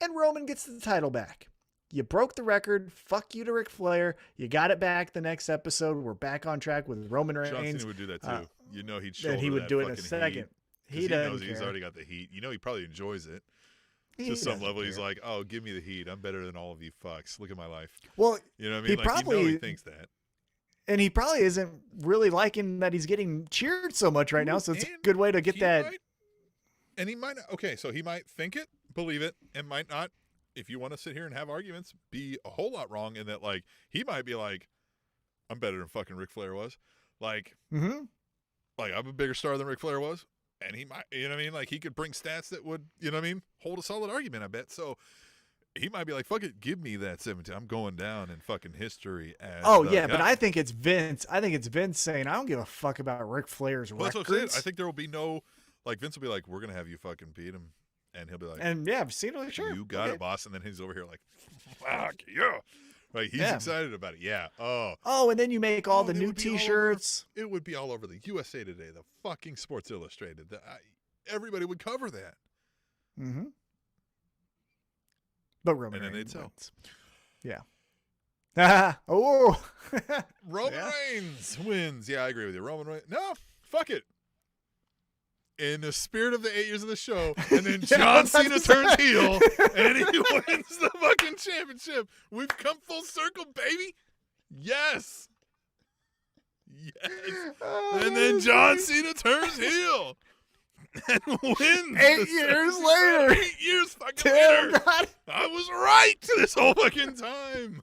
and Roman gets the title back. You broke the record. Fuck you to Ric Flair. You got it back the next episode. We're back on track with Roman Reigns. John Cena would do that too. He'd shoulder he would that do it in a fucking second. Heat, he knows care. He's already got the heat. He probably enjoys it. To some level, he's like, "Oh, give me the heat. I'm better than all of you fucks. Look at my life." Well, you know what I mean? He thinks that. And he probably isn't really liking that he's getting cheered so much right now. So it's a good way to get that. And he might not. Okay, so he might think it, believe it, and might not. If you want to sit here and have arguments, be a whole lot wrong in that, like, he might be like, I'm better than fucking Ric Flair was. Like, like I'm a bigger star than Ric Flair was. And he might, you know what I mean? Like, he could bring stats that would, you know what I mean? Hold a solid argument, I bet. So he might be like, fuck it, give me that 17. I'm going down in fucking history as guy. But I think it's Vince. I think it's Vince saying, I don't give a fuck about Ric Flair's records. That's what I'm saying. I think there will be no, Like Vince will be like, "We're gonna have you fucking beat him," and he'll be like, And yeah, I've seen it. Like, sure, "You got okay. it, boss." And then he's over here like, "Fuck yeah!" Like he's excited about it. Yeah. Oh, and then you make all the and it new would be all T-shirts. It would be all over the USA Today, the fucking Sports Illustrated. Everybody would cover that. Mm-hmm. But Roman And then Reigns they'd sell. wins. Yeah. Oh. Roman Reigns wins. Yeah, I agree with you. Roman Reigns. No, fuck it. In the spirit of the 8 years of the show, and then John Cena turns heel, and he wins the fucking championship. We've come full circle, baby. Yes. And then John Cena turns heel and wins. 8 years later. 8 years fucking Damn, later. God. I was right this whole fucking time.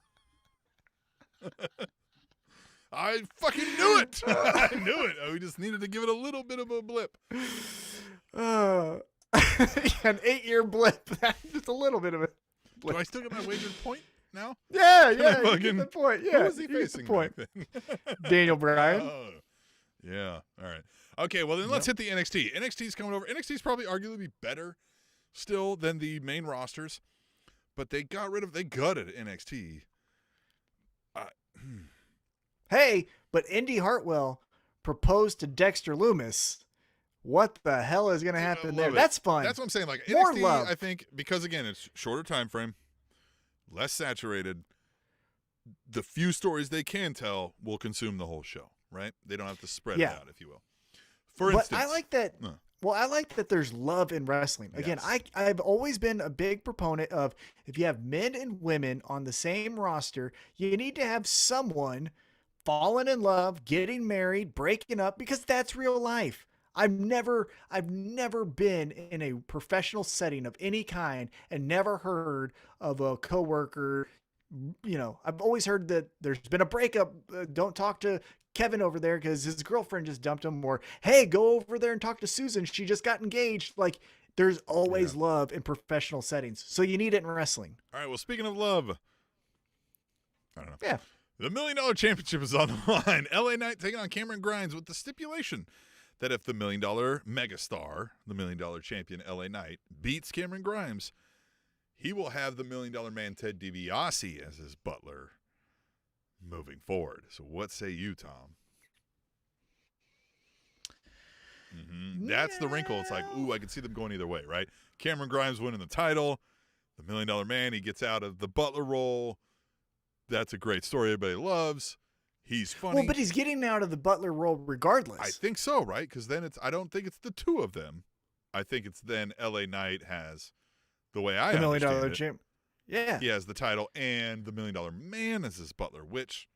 I fucking knew it. I knew it. We just needed to give it a little bit of a blip. An 8-year blip. Just a little bit of it. Do I still get my wagered point now? Yeah, I you get fucking- the point. Who Yeah, was he you get the facing point. back then? Daniel Bryan. Oh, yeah. All right. Okay, well, then let's hit the NXT. NXT's coming over. NXT's probably arguably better still than the main rosters, but they gutted NXT. Hey, but Indy Hartwell proposed to Dexter Loomis. What the hell is going to happen there? Love it. That's fun. That's what I'm saying. Like More NXT, love. I think, because again, it's shorter time frame, less saturated. The few stories they can tell will consume the whole show, right? They don't have to spread it out, if you will. For instance, I like that. Well, I like that there's love in wrestling. Again, I've always been a big proponent of if you have men and women on the same roster, you need to have someone falling in love, getting married, breaking up, because that's real life. I've never been in a professional setting of any kind and never heard of a coworker. You know, I've always heard that there's been a breakup. Don't talk to Kevin over there because his girlfriend just dumped him, or hey, go over there and talk to Susan. She just got engaged. Like there's always love in professional settings. So you need it in wrestling. All right. Well, speaking of love, I don't know. Yeah. The $1 Million Championship is on the line. LA Knight taking on Cameron Grimes with the stipulation that if the $1 Million megastar, the $1 Million champion LA Knight, beats Cameron Grimes, he will have the $1 Million man Ted DiBiase as his butler moving forward. So what say you, Tom? That's the wrinkle. It's like, ooh, I can see them going either way, right? Cameron Grimes winning the title. The $1 Million man, he gets out of the butler role. That's a great story everybody loves. He's funny. Well, but he's getting out of the butler role regardless. I think so, right? Because then I don't think it's the two of them. I think it's then LA Knight has, the way I the $1 understand million it, champ. Yeah. he has the title and the $1 Million man as his butler, which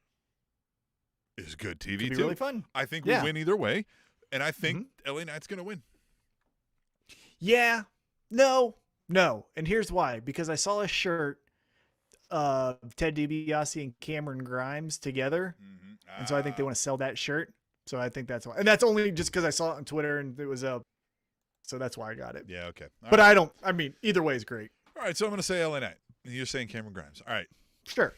is good TV Could be too. really fun. I think we win either way, and I think LA Knight's going to win. Yeah. No. And here's why. Because I saw a shirt of Ted DiBiase and Cameron Grimes together. And so I think they want to sell that shirt. So I think that's why. And that's only just because I saw it on Twitter and it was so that's why I got it. Yeah, okay. But I mean, either way is great. All right, so I'm going to say LA Knight. And you're saying Cameron Grimes. All right. Sure.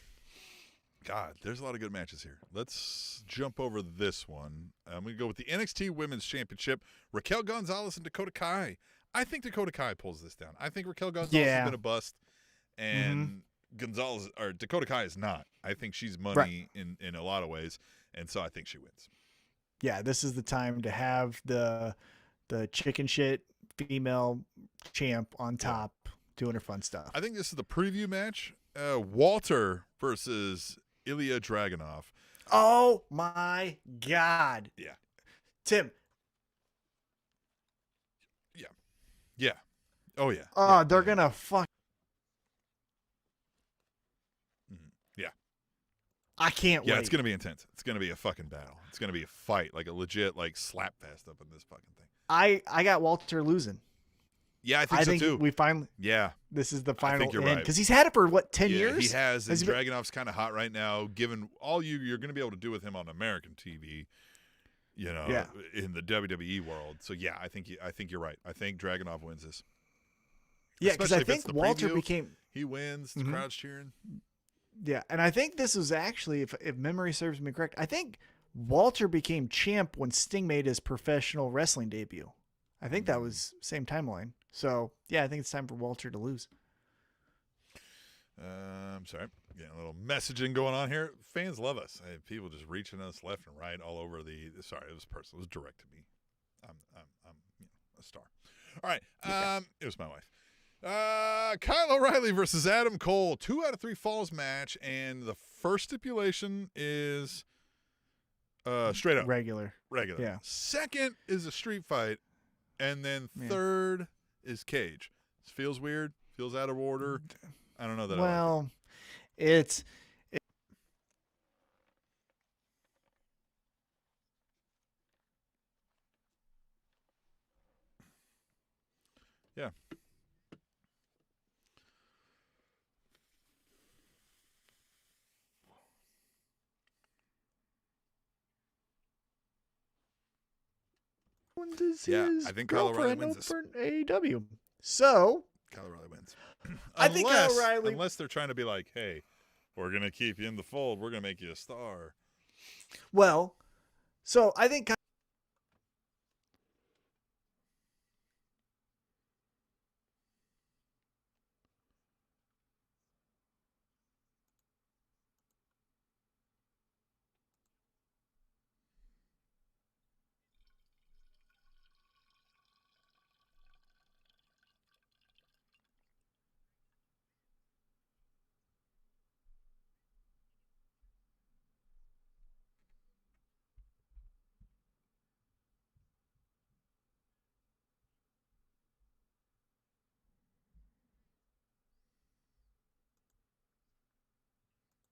God, there's a lot of good matches here. Let's jump over this one. I'm going to go with the NXT Women's Championship. Raquel Gonzalez and Dakota Kai. I think Dakota Kai pulls this down. I think Raquel Gonzalez has been a bust, and Dakota Kai is not. I think she's money in a lot of ways, and so I think she wins. Yeah, this is the time to have the chicken shit female champ on top doing her fun stuff. I think this is the preview match. Walter versus Ilya Dragunov. Oh my God. Yeah. Tim. Yeah. Oh, yeah. Oh, they're going to fuck. Yeah. I can't wait. Yeah, it's going to be intense. It's going to be a fucking battle. It's going to be a fight, like a legit slap fest up in this fucking thing. I got Walter losing. Yeah, I think so too. We finally. Yeah. This is the final think you're end right. because he's had it for 10 years. He has. And Dragunov's kind of hot right now. Given all you're going to be able to do with him on American TV, in the WWE world. So yeah, I think you're right. I think Dragunov wins this. Yeah, because I think Walter he wins. The crowd's cheering. Yeah, and I think this was actually, if memory serves me correct, I think Walter became champ when Sting made his professional wrestling debut. I think that was same timeline. So, yeah, I think it's time for Walter to lose. I'm sorry. Getting a little messaging going on here. Fans love us. People just reaching us left and right all over the. Sorry, it was personal. It was direct to me. I'm a star. All right. It was my wife. Kyle O'Reilly versus Adam Cole. 2 out of 3 falls match, and the first stipulation is straight up regular. Yeah. Second is a street fight, and then third is cage. This feels weird. Feels out of order. I don't know that. Well, it's. Yeah. I think Kyle O'Reilly wins this. For AEW. So Kyle O'Reilly wins. I think Kyle O'Reilly. Unless they're trying to be like, hey, we're gonna keep you in the fold. We're gonna make you a star. Well, so I think.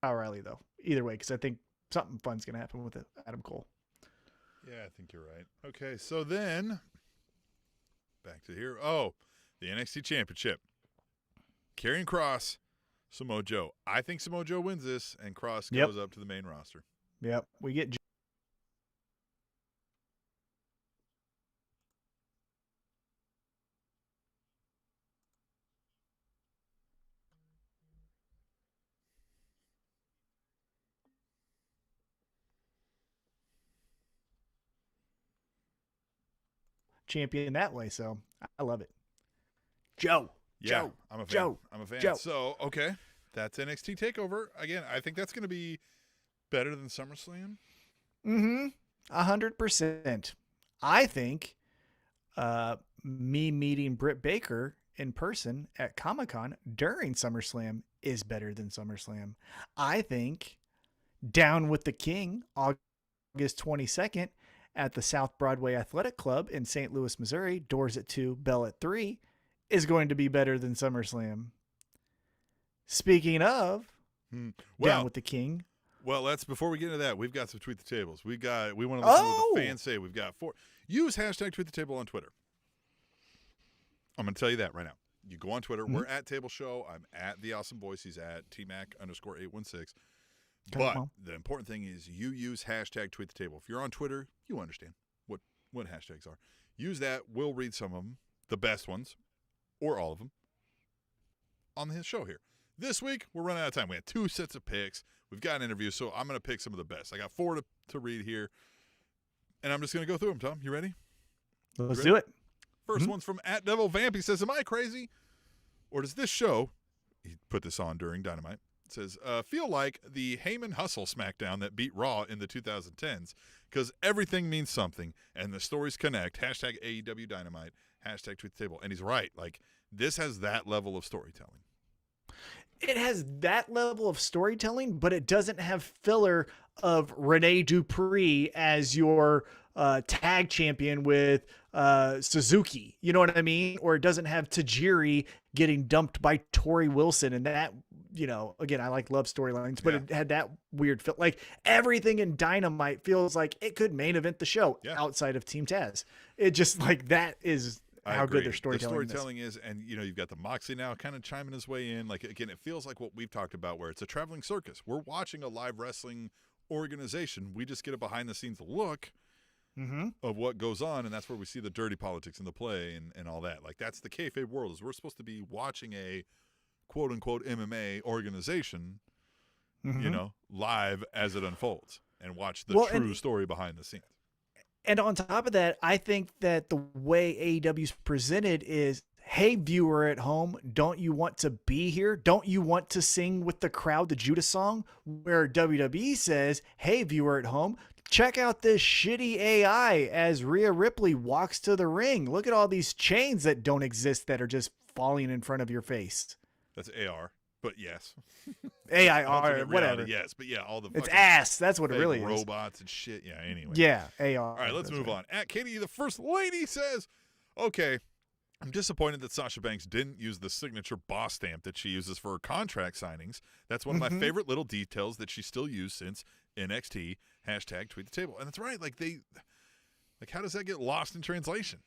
O'Reilly though. Either way, because I think something fun's gonna happen with Adam Cole. Yeah, I think you're right. Okay, so then back to here. Oh, the NXT Championship. Karrion Kross, Samoa Joe. I think Samoa Joe wins this, and Kross goes up to the main roster. Yep, we get. Champion that way, so I love it. Joe. I'm a fan. Joe. So, okay, that's NXT TakeOver. Again, I think that's going to be better than SummerSlam. 100%. I think me meeting Britt Baker in person at Comic-Con during SummerSlam is better than SummerSlam. I think Down with the King, August 22nd, at the South Broadway Athletic Club in St. Louis, Missouri, doors at 2, bell at 3, is going to be better than SummerSlam. Speaking of Down with the King. Well, let's before we get into that, we've got some Tweet the Tables. We want to listen to what the fans say. We've got 4. Use hashtag Tweet the Table on Twitter. I'm going to tell you that right now. You go on Twitter. We're at Table Show. I'm at The Awesome Voice. He's at TMac_816. But the important thing is you use hashtag Tweet the Table. If you're on Twitter, you understand what hashtags are. Use that. We'll read some of them, the best ones, or all of them, on his show here. This week, we're running out of time. We had 2 sets of picks. We've got an interview, so I'm going to pick some of the best. I got 4 to read here, and I'm just going to go through them, Tom. You ready? Let's do it. First one's from @DevilVamp. He says, am I crazy? Or does this show, he put this on during Dynamite, says, feel like the Heyman Hustle Smackdown that beat Raw in the 2010s, because everything means something, and the stories connect. Hashtag AEW Dynamite. Hashtag Tweet the Table. And he's right. Like, this has that level of storytelling. It has that level of storytelling, but it doesn't have filler of Rene Dupree as your tag champion with Suzuki. You know what I mean? Or it doesn't have Tajiri getting dumped by Tori Wilson. And that, again, I love storylines, but it had that weird feel. Like everything in Dynamite feels like it could main event the show outside of Team Taz. It just like that is how good their storytelling is. And, you've got the Moxley now kind of chiming his way in. Like, again, it feels like what we've talked about where it's a traveling circus. We're watching a live wrestling organization. We just get a behind-the-scenes look of what goes on, and that's where we see the dirty politics and the play and all that. Like, that's the kayfabe world, is we're supposed to be watching a quote-unquote MMA organization, live as it unfolds and watch the true story behind the scenes. And on top of that, I think that the way AEW's presented is, hey, viewer at home, don't you want to be here? Don't you want to sing with the crowd the Judas song? Where WWE says, hey, viewer at home, check out this shitty AI as Rhea Ripley walks to the ring. Look at all these chains that don't exist that are just falling in front of your face. That's AR, but yes. AIR, whatever. Yes, but yeah, all the it's ass. That's what it really is. Robots and shit. Yeah, anyway. Yeah, AR. All right, let's move on. At Katie, the First Lady says, okay, I'm disappointed that Sasha Banks didn't use the signature boss stamp that she uses for her contract signings. That's one of my favorite little details that she still used since NXT, #TweetTheTable. And that's right. Like, how does that get lost in translation?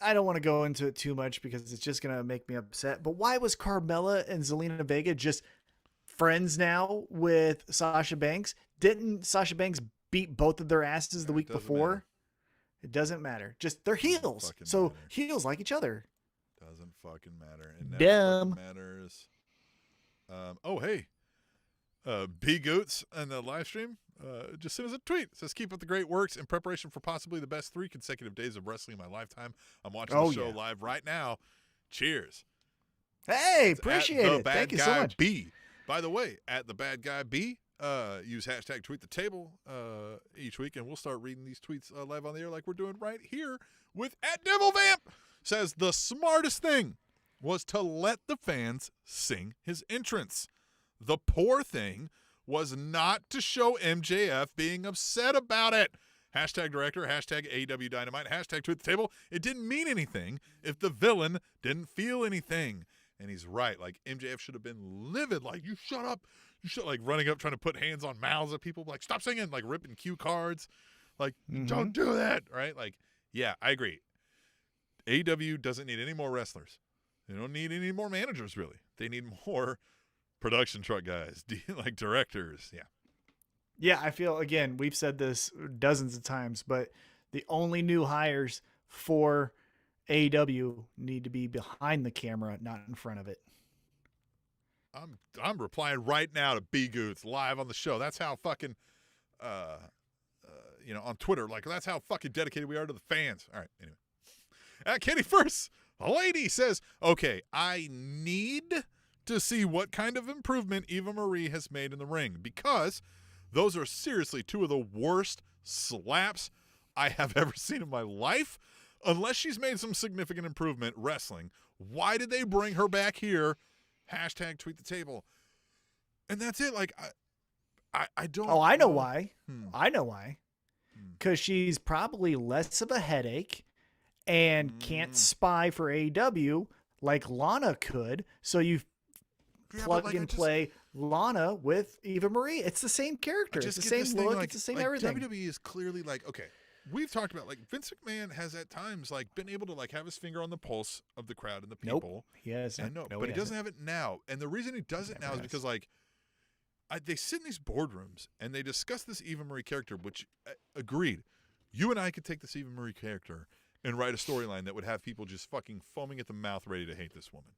I don't want to go into it too much because it's just going to make me upset. But why was Carmella and Zelina Vega just friends now with Sasha Banks? Didn't Sasha Banks beat both of their asses the week before? Matter. It doesn't matter. Just they're heels. So matter. Heels like each other. Doesn't fucking matter. It never fucking matters. Hey. B Goots in the live stream just sent us a tweet. It says, keep up the great works in preparation for possibly the best 3 consecutive days of wrestling in my lifetime. I'm watching the show live right now. Cheers. Hey, appreciate it. Thank you so much. B. By the way, at the bad guy B, use #TweetTheTable each week, and we'll start reading these tweets live on the air like we're doing right here with @DevilVamp. Says the smartest thing was to let the fans sing his entrance. The poor thing was not to show MJF being upset about it. #director, #AEW Dynamite, #TweetTheTable. It didn't mean anything if the villain didn't feel anything. And he's right. Like, MJF should have been livid. Like, you shut up. You should, like, running up trying to put hands on mouths of people. Like, stop singing. Like, ripping cue cards. Like, don't do that. Right? Like, yeah, I agree. AEW doesn't need any more wrestlers. They don't need any more managers, really. They need more production truck guys, like directors. Yeah. Yeah, I feel, again, we've said this dozens of times, but the only new hires for AEW need to be behind the camera, not in front of it. I'm replying right now to B Goots live on the show. That's how fucking on Twitter, like, that's how fucking dedicated we are to the fans. All right, anyway. At Kitty First, a lady says, okay, I need to see what kind of improvement Eva Marie has made in the ring, because those are seriously 2 of the worst slaps I have ever seen in my life. Unless she's made some significant improvement wrestling, why did they bring her back here? #TweetTheTable. And that's it. Like, I don't. Oh, I know why. I know why. Because she's probably less of a headache and can't spy for AEW like Lana could. So you plug and play Lana with Eva Marie. It's the same character. It's the same look. Like, it's the same everything. WWE is clearly like, okay, we've talked about, like, Vince McMahon has at times, like, been able to, like, have his finger on the pulse of the crowd and the people. Nope, he hasn't. I know, but he doesn't have it now. And the reason he does it now is because, like, they sit in these boardrooms and they discuss this Eva Marie character, which, agreed, you and I could take this Eva Marie character and write a storyline that would have people just fucking foaming at the mouth ready to hate this woman.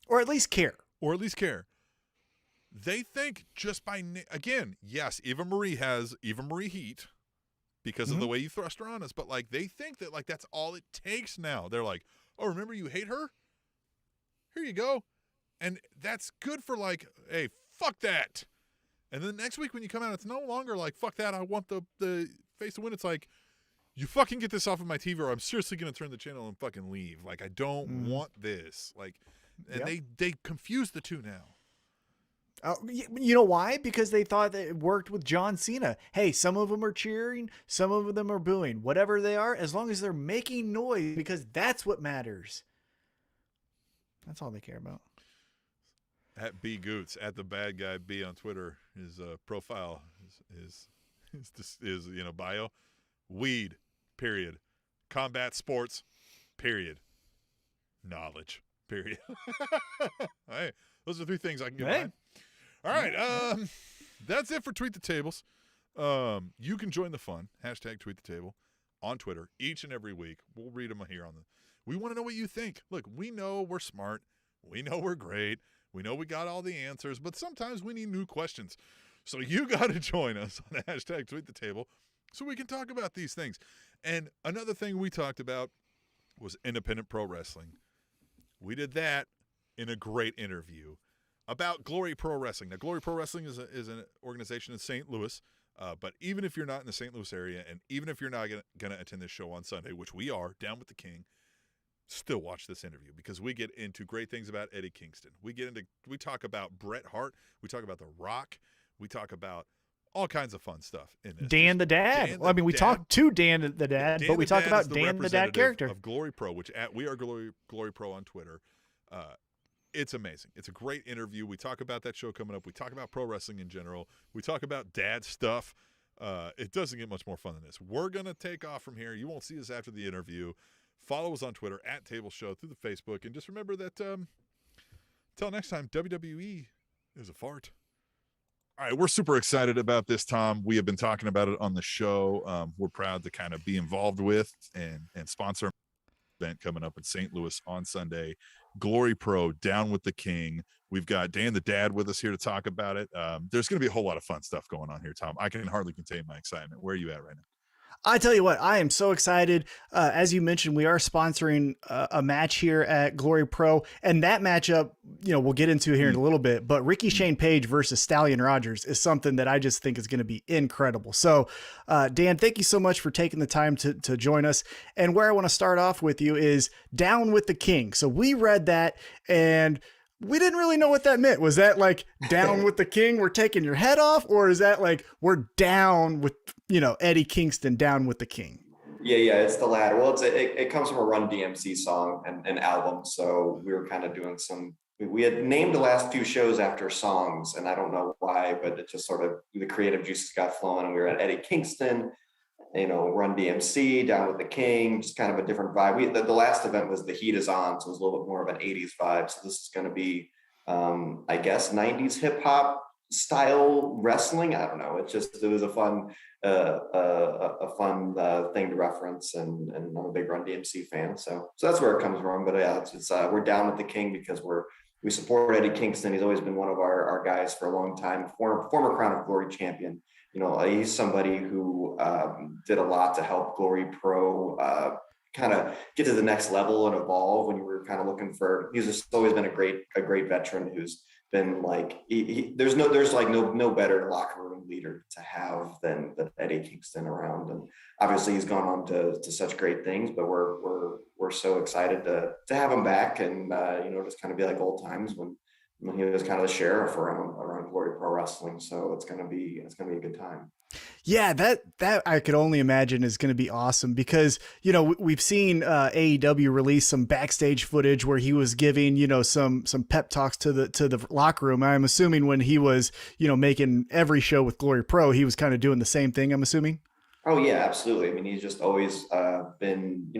Or at least care. They think just by, again, yes, Eva Marie has Eva Marie heat because of the way you thrust her on us, but, like, they think that, like, that's all it takes now. They're like, oh, remember you hate her? Here you go. And that's good for, like, hey, fuck that. And then next week when you come out, it's no longer like, fuck that, I want the face to win. It's like, you fucking get this off of my TV or I'm seriously going to turn the channel and fucking leave. Like, I don't want this. Like, and they confuse the two now. You know why? Because they thought that it worked with John Cena. Hey, some of them are cheering, some of them are booing. Whatever they are, as long as they're making noise, because that's what matters. That's all they care about. At B Goots, at the bad guy B on Twitter, his profile is bio. Weed, period. Combat sports, period. Knowledge, period. Hey, those are 3 things I can get behind. All right, that's it for Tweet the Tables. You can join the fun, #TweetTheTable, on Twitter each and every week. We'll read them here on we want to know what you think. Look, we know we're smart. We know we're great. We know we got all the answers, but sometimes we need new questions. So you got to join us on #TweetTheTable so we can talk about these things. And another thing we talked about was independent pro wrestling. We did that in a great interview about Glory Pro Wrestling. Now, Glory Pro Wrestling is an organization in St. Louis, but even if you're not in the St. Louis area, and even if you're not going to attend this show on Sunday, which we are, Down with the King, still watch this interview because we get into great things about Eddie Kingston. We talk about Bret Hart. We talk about The Rock. We talk about all kinds of fun stuff in this. Dan the Dad. We talked to Dan the Dad, but we talk about Dan the Dad character of Glory Pro, which we are Glory Pro on Twitter. It's amazing. It's a great interview. We talk about that show coming up. We talk about pro wrestling in general. We talk about dad stuff. It doesn't get much more fun than this. We're gonna take off from here. You won't see us after the interview. Follow us on Twitter @Table Show through the Facebook, and just remember that. Till next time, WWE is a fart. All right, we're super excited about this, Tom. We have been talking about it on the show. We're proud to kind of be involved with and sponsor an event coming up in St. Louis on Sunday. Glory Pro, Down with the King. We've got Dan the Dad with us here to talk about it. There's going to be a whole lot of fun stuff going on here, Tom. I can hardly contain my excitement. Where are you at right now? I tell you what, I am so excited. As you mentioned, we are sponsoring a match here at Glory Pro, and that matchup, we'll get into here in a little bit, but Ricky Shane Page versus Stallion Rogers is something that I just think is going to be incredible. So, Dan, thank you so much for taking the time to join us. And where I want to start off with you is Down with the King. So we read that, and we didn't really know what that meant. Was that like down with the king, we're taking your head off? Or is that like we're down with, Eddie Kingston, down with the king? Yeah, it's the latter. Well, it comes from a Run DMC song and album. So we were kind of doing we had named the last few shows after songs, and I don't know why, but it just sort of, the creative juices got flowing, and we were at Eddie Kingston, Run DMC, Down with the King, just kind of a different vibe. The last event was The Heat Is On, so it was a little bit more of an 80s vibe. So this is going to be, I guess, 90s hip hop style wrestling. I don't know. It was a fun, thing to reference, and I'm a big Run DMC fan, so that's where it comes from. But yeah, it's we're Down with the King because we support Eddie Kingston. He's always been one of our guys for a long time, former Crown of Glory champion. He's somebody who did a lot to help Glory Pro kind of get to the next level and evolve. When you were kind of looking for, he's just always been a great veteran who's been like, there's no better locker room leader to have than Eddie Kingston around. And obviously he's gone on to such great things, but we're so excited to have him back, and just kind of be like old times when he was kind of the sheriff around Glory Pro Wrestling. So it's gonna be a good time. Yeah, that I could only imagine is going to be awesome because, we've seen AEW release some backstage footage where he was giving, some pep talks to the locker room. I'm assuming when he was, making every show with Glory Pro, he was kind of doing the same thing, I'm assuming. Oh yeah, absolutely. I mean, he's just always been,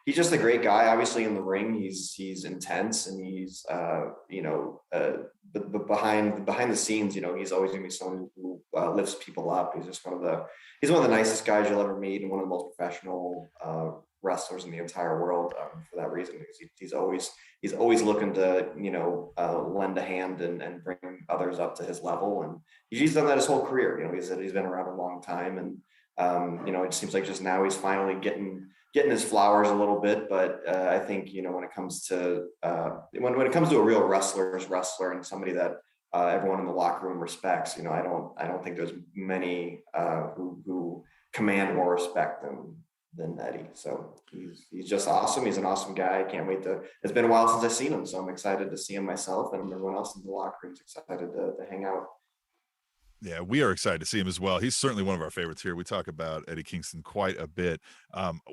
he's just a great guy. Obviously in the ring, he's intense, and he's, but behind the scenes, he's always gonna be someone who lifts people up. He's just one of the nicest guys you'll ever meet, and one of the most professional wrestlers in the entire world. For that reason, because he's always looking to, lend a hand and bring others up to his level. And he's done that his whole career. He's been around a long time, and it seems like just now he's finally getting his flowers a little bit. But I think, when it comes to when it comes to a real wrestler and somebody that everyone in the locker room respects, I don't think there's many who command more respect than Eddie. So he's just awesome. He's an awesome guy. I can't wait it's been a while since I've seen him, so I'm excited to see him myself, and everyone else in the locker room is excited to hang out. Yeah, we are excited to see him as well. He's certainly one of our favorites here. We talk about Eddie Kingston quite a bit.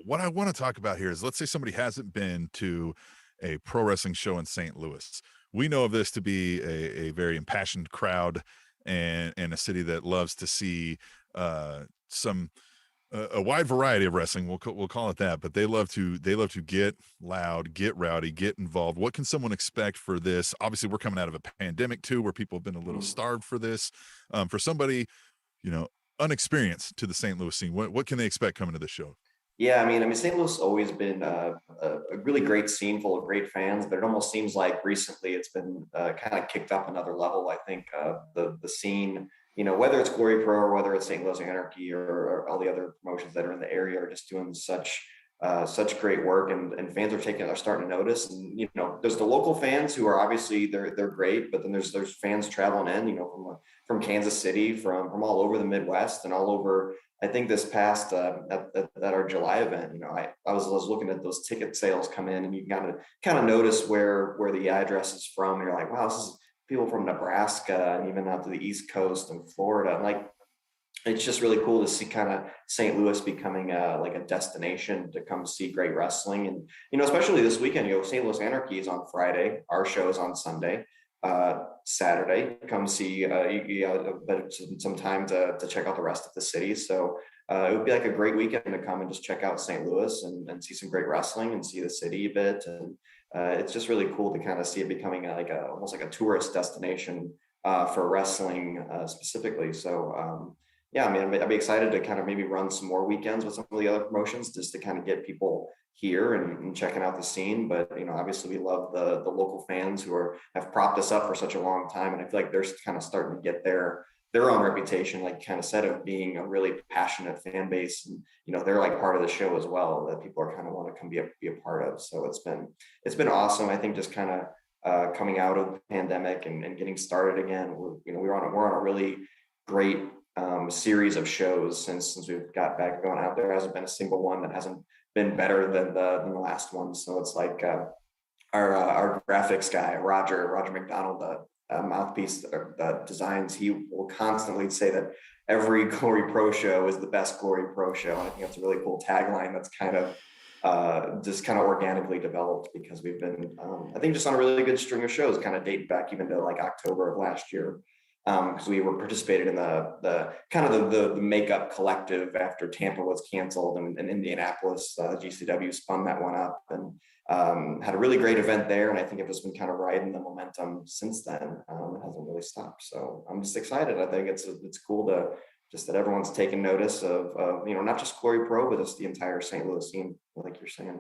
What I want to talk about here is, let's say somebody hasn't been to a pro wrestling show in St. Louis. We know of this to be a very impassioned crowd, and a city that loves to see a wide variety of wrestling. We'll call it that, but they love to get loud, get rowdy, get involved. What can someone expect for this? Obviously, we're coming out of a pandemic too, where people have been a little starved for this. For somebody, unexperienced to the St. Louis scene, what can they expect coming to the show? Yeah, I mean, St. Louis has always been a really great scene full of great fans, but it almost seems like recently it's been kind of kicked up another level. I think the scene whether it's Glory Pro or whether it's St. Louis Anarchy or all the other promotions that are in the area are just doing such great work, and fans are starting to notice. And there's the local fans who are obviously they're great, but then there's fans traveling in, from Kansas City, from all over the Midwest and all over. I think this past at our July event, I was looking at those ticket sales come in, and you kind of notice where the address is from. And you're like, wow, this is people from Nebraska and even out to the East Coast and Florida. And like, it's just really cool to see kind of St. Louis becoming like a destination to come see great wrestling. And, especially this weekend, St. Louis Anarchy is on Friday. Our show is on Sunday. Saturday, come see some time to check out the rest of the city. So it would be like a great weekend to come and just check out St. Louis and see some great wrestling and see the city a bit. And it's just really cool to kind of see it becoming almost like a tourist destination for wrestling specifically. So yeah, I mean, I'd be excited to kind of maybe run some more weekends with some of the other promotions just to kind of get people here and checking out the scene. But obviously we love the local fans who have propped us up for such a long time, and I feel like they're kind of starting to get their own reputation, like kind of said, of being a really passionate fan base, and they're like part of the show as well that people are kind of want to come be a part of. So it's been awesome. I think just kind of coming out of the pandemic and getting started again. We're on a really great series of shows since we've got back going out. There hasn't been a single one that hasn't been better than the last one. So it's like our graphics guy, Roger McDonald, the mouthpiece that designs, he will constantly say that every Glory Pro show is the best Glory Pro show. And I think that's a really cool tagline that's kind of just kind of organically developed because we've been, I think, just on a really good string of shows, kind of date back even to like October of last year. Because we were participated in the kind of the makeup collective after Tampa was canceled, and Indianapolis, GCW spun that one up and had a really great event there. And I think it has been kind of riding the momentum since then. It hasn't really stopped. So I'm just excited. I think it's cool to just that everyone's taking notice of not just Glory Pro, but just the entire St. Louis scene, like you're saying.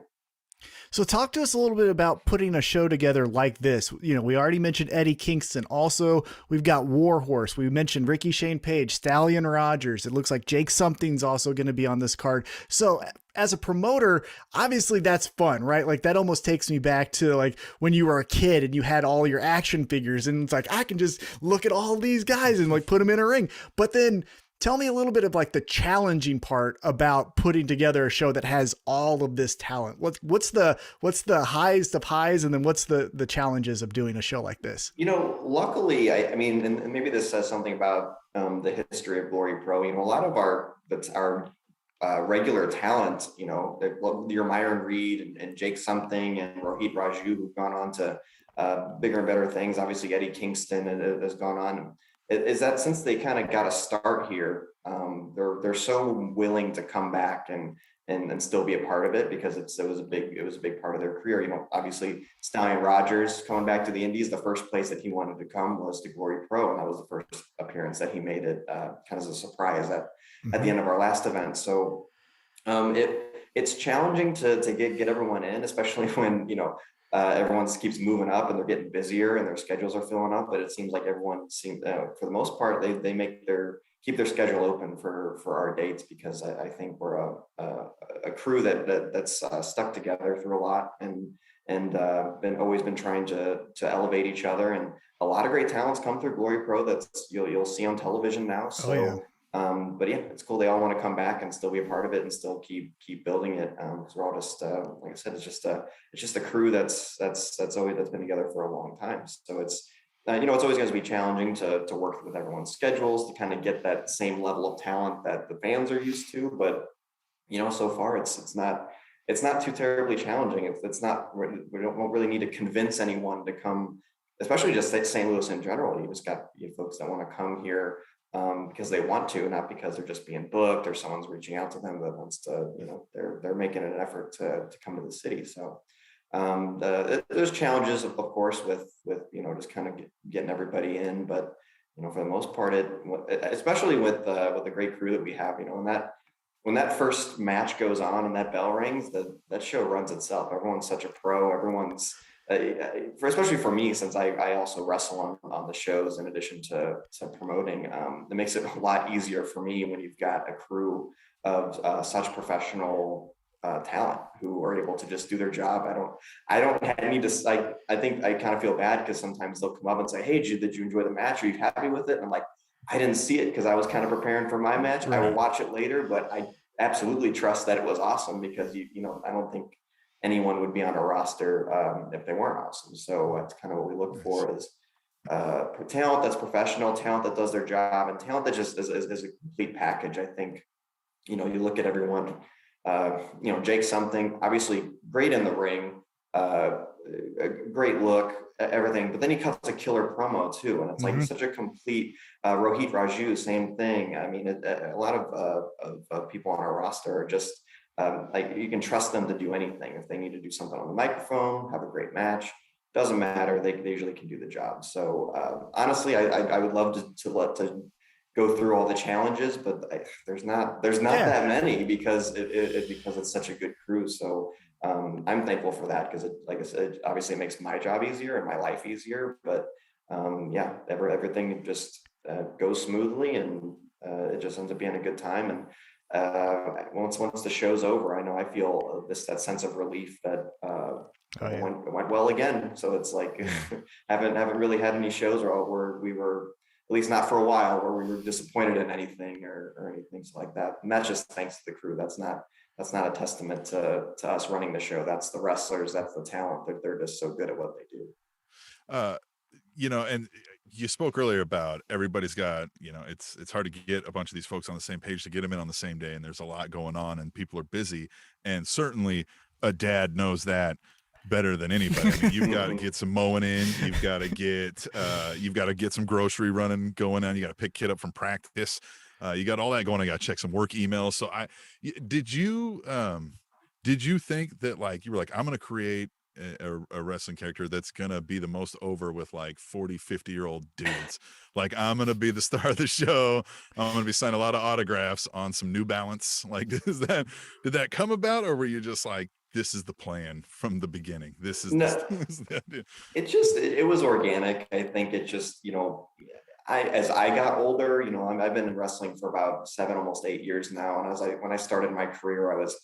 So talk to us a little bit about putting a show together like this. We already mentioned Eddie Kingston. Also, we've got Warhorse. We mentioned Ricky Shane Page, Stallion Rogers. It looks like Jake Something's also going to be on this card. So as a promoter, obviously that's fun, right? Like that almost takes me back to like when you were a kid and you had all your action figures, and it's like, I can just look at all these guys and like put them in a ring. But then tell me a little bit of like the challenging part about putting together a show that has all of this talent. What's the highest of highs, and then what's the challenges of doing a show like this? Luckily, I mean, and maybe this says something about the history of Glory Pro. A lot of our regular talent, your Myron Reed and Jake Something and Rohit Raju, who've gone on to bigger and better things. Obviously, Eddie Kingston has gone on. Is that since they kind of got a start here, they're so willing to come back and still be a part of it because it was a big part of their career. Obviously Stallion Rogers coming back to the Indies, the first place that he wanted to come was to Glory Pro, and that was the first appearance that he made it kind of as a surprise at the end of our last event. So it's challenging to get everyone in, especially when everyone keeps moving up and they're getting busier and their schedules are filling up. But it seems like everyone seems, for the most part, they keep their schedule open for our dates, because I think we're a crew that's stuck together through a lot and always been trying to elevate each other. And a lot of great talents come through Glory Pro that's you'll see on television now. So. Oh, yeah. But yeah, it's cool. They all want to come back and still be a part of it and still keep building it. Because we're all just, like I said, it's just a crew that's been together for a long time. So it's, it's always going to be challenging to work with everyone's schedules to kind of get that same level of talent that the fans are used to. But, so far it's not too terribly challenging. It's not, we don't really need to convince anyone to come, especially just St. Louis in general. You just got folks that want to come here because they want to, not because they're just being booked or someone's reaching out to them that wants to, they're making an effort to come to the city. So there's challenges, of course, with just kind of getting everybody in, but for the most part, especially with the great crew that we have, when that first match goes on and that bell rings, that show runs itself. Everyone's such a pro. Everyone's especially for me, since I also wrestle on the shows in addition to promoting, it makes it a lot easier for me when you've got a crew of such professional talent who are able to just do their job. I don't need to, I think I kind of feel bad because sometimes they'll come up and say, hey, did you enjoy the match? Are you happy with it? And I'm like, I didn't see it because I was kind of preparing for my match. Right. I will watch it later, but I absolutely trust that it was awesome because I don't think anyone would be on a roster if they weren't awesome. So that's kind of what we look for is talent that's professional, talent that does their job, and talent that just is a complete package. I think, you look at everyone, Jake something, obviously great in the ring, a great look, everything, but then he cuts a killer promo too. And it's like such a complete Rohit Raju, same thing. I mean, a lot of people on our roster are just you can trust them to do anything. If they need to do something on the microphone, have a great match, doesn't matter. They usually can do the job. So honestly, I would love to go through all the challenges, but there's not that many because it's such a good crew. So I'm thankful for that because like I said, obviously it makes my job easier and my life easier. But everything just goes smoothly and it just ends up being a good time. And once the show's over, I know I feel that sense of relief that it went well again. So it's like haven't really had any shows where we were, at least not for a while, where we were disappointed in anything or anything like that. And that's just thanks to the crew. That's not a testament to us running the show. That's the wrestlers. That's the talent. They're just so good at what they do. And you spoke earlier about everybody's got, it's hard to get a bunch of these folks on the same page to get them in on the same day. And there's a lot going on and people are busy. And certainly a dad knows that better than anybody. I mean, you've got to get some mowing in. You've got to get some grocery running going on. You got to pick kid up from practice. You got all that going. I got to check some work emails. So did you think that you were like, I'm going to create a wrestling character that's going to be the most over with 40, 50-year-old dudes. I'm going to be the star of the show. I'm going to be signing a lot of autographs on some New Balance. Did that come about, or were you just like, this is the plan from the beginning? This is the idea. It was organic. I think it just, as I got older, I've been in wrestling for about 7, almost 8 years now. And when I started my career, I was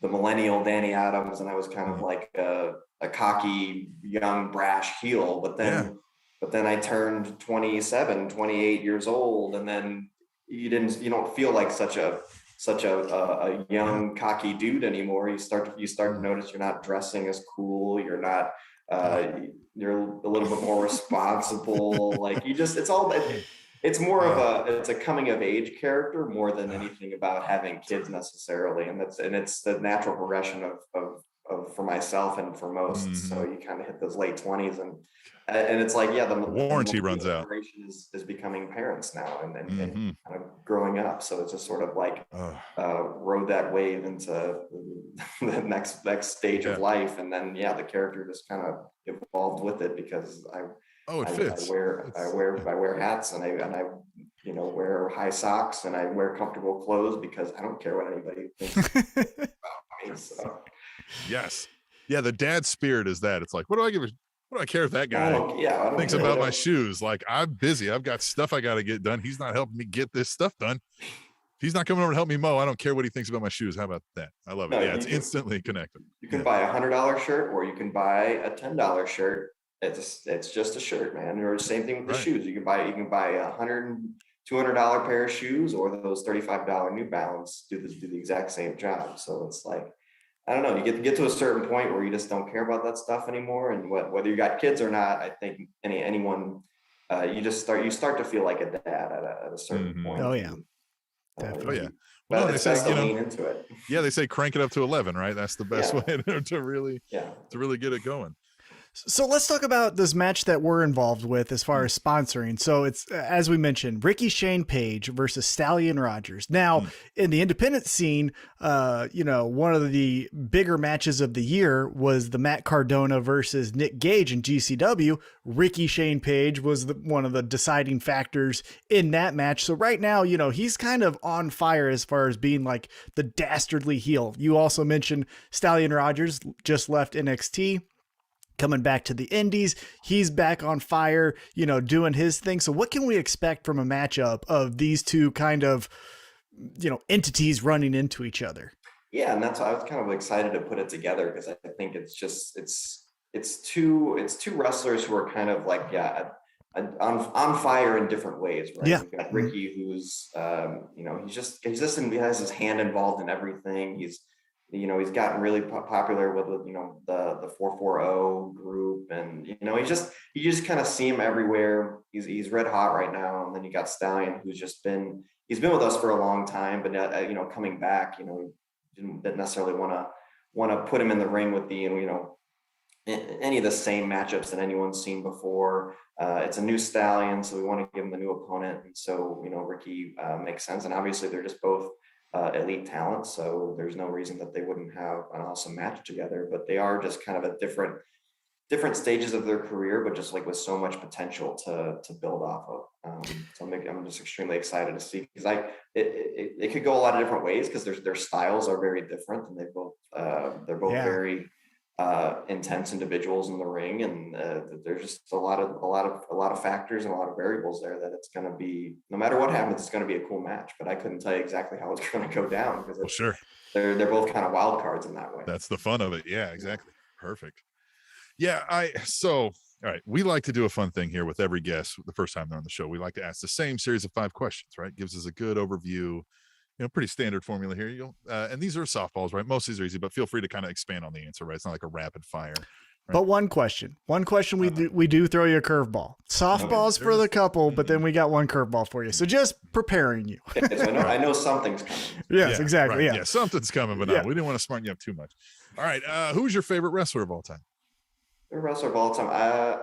the millennial Danny Adams, and I was kind of like a cocky, young, brash heel. But then I turned 27, 28 years old, and then you don't feel like such a young, cocky dude anymore. You start to notice you're not dressing as cool. You're not. You're a little bit more responsible. It's more of it's a coming of age character more than anything about having kids necessarily. And it's the natural progression of for myself and for most. So you kind of hit those late 20s and it's like, the warranty runs out. Is becoming parents now and kind of growing up. So it's just sort of rode that wave into the next stage of life. And then, the character just kind of evolved with it because it fits. I wear hats and I wear high socks and I wear comfortable clothes because I don't care what anybody thinks about me. So. Yes. Yeah. The dad spirit is that. It's like, what do I care if that guy thinks about my shoes? I'm busy. I've got stuff I got to get done. He's not helping me get this stuff done. He's not coming over to help me mow. I don't care what he thinks about my shoes. How about that? I love it. It's instantly connected. You can buy $100 shirt or you can buy a $10 shirt. It's just a shirt, man. Or the same thing with the shoes. You can buy $100, $200 pair of shoes or those $35 New Balance do the exact same job. So it's I don't know. You get to a certain point where you just don't care about that stuff anymore. And whether you got kids or not, I think anyone, you start to feel like a dad at a certain point. Oh yeah. Definitely. But they it's say, best to lean into it. Yeah, they say crank it up to 11, right? That's the best way to really get it going. So let's talk about this match that we're involved with as far as sponsoring. So it's, as we mentioned, Ricky Shane Page versus Stallion Rogers. Now, in the independent scene, one of the bigger matches of the year was the Matt Cardona versus Nick Gage in GCW. Ricky Shane Page was one of the deciding factors in that match. So right now, he's kind of on fire as far as being like the dastardly heel. You also mentioned Stallion Rogers just left NXT. coming back to the indies. He's back on fire, doing his thing. So what can we expect from a matchup of these two kind of, entities running into each other? Yeah, and that's why I was kind of excited to put it together, because I think it's two wrestlers who are kind of like on fire in different ways, right? Yeah. We've got Ricky, who's he has his hand involved in everything. He's gotten really popular with the 440 group, and you just kind of see him everywhere. He's red hot right now. And then you got Stallion, who's he's been with us for a long time, but coming back, didn't necessarily want to put him in the ring with any of the same matchups that anyone's seen before. It's a new Stallion, so we want to give him a new opponent. And so, Ricky makes sense. And obviously they're just both elite talents, so there's no reason that they wouldn't have an awesome match together. But they are just kind of at different stages of their career, but just like with so much potential to build off of. So I'm just extremely excited to see, because it could go a lot of different ways, because their styles are very different, and they're both very intense individuals in the ring, and there's just a lot of factors and a lot of variables there that it's going to be, no matter what happens, it's going to be a cool match. But I couldn't tell you exactly how it's going to go down, because they're both kind of wild cards in that way. That's the fun of it. Yeah, exactly. Perfect. Yeah, all right. We like to do a fun thing here with every guest the first time they're on the show. We like to ask the same series of 5 questions, right? Gives us a good overview, pretty standard formula here. And these are softballs, right? Most of these are easy, but feel free to kind of expand on the answer, right? It's not like a rapid fire. Right? But one question, we do throw you a curveball. Softballs for the couple, but then we got one curveball for you. So just preparing you. I know something's coming. Yes, exactly. Right. Yeah, something's coming, but no, we didn't want to smarten you up too much. All right. Who's your favorite wrestler of all time? Wrestler of all time.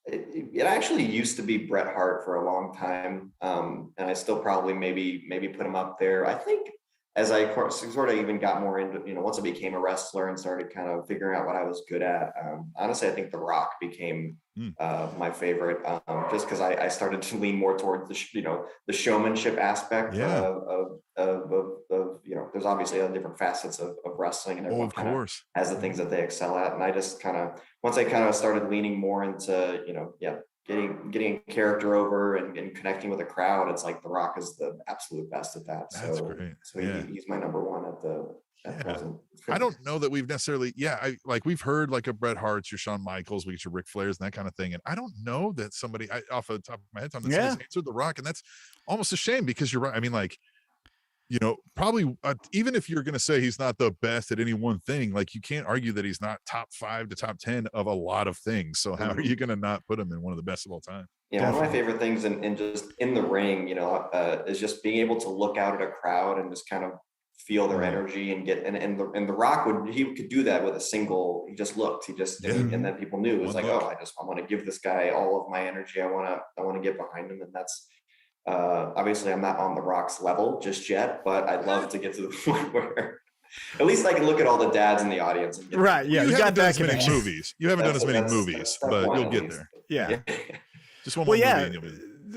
It actually used to be Bret Hart for a long time, and I still probably maybe put him up there. I think as I sort of even got more into, once I became a wrestler and started kind of figuring out what I was good at, honestly, I think The Rock became my favorite, just because I started to lean more towards the showmanship aspect of there's obviously different facets of wrestling, and everyone kind of has the things that they excel at. And I just once I kind of started leaning more into, getting character over and connecting with a crowd, it's like The Rock is the absolute best at that. That's great. So he's my number one at present. I don't know that we've necessarily, we've heard like a Bret Hart's, your Shawn Michaels, we get your Ric Flairs and that kind of thing. And I don't know that somebody off the top of my head, somebody's answered The Rock. And that's almost a shame, because you're right. I mean, probably even if you're going to say he's not the best at any one thing, like you can't argue that he's not top 5 to top 10 of a lot of things. So how are you going to not put him in one of the best of all time? Yeah, one of my favorite things in just in the ring, is just being able to look out at a crowd and just kind of feel their energy and get and the Rock could do that with a single. He just looked, and then people knew it was I want to give this guy all of my energy. I want to get behind him, and that's. Obviously I'm not on The Rock's level just yet, but I'd love to get to the point where at least I can look at all the dads in the audience. And right. Yeah. You haven't done as many movies. You haven't done as many movies, but you'll get there. Yeah. Just one more movie and you'll be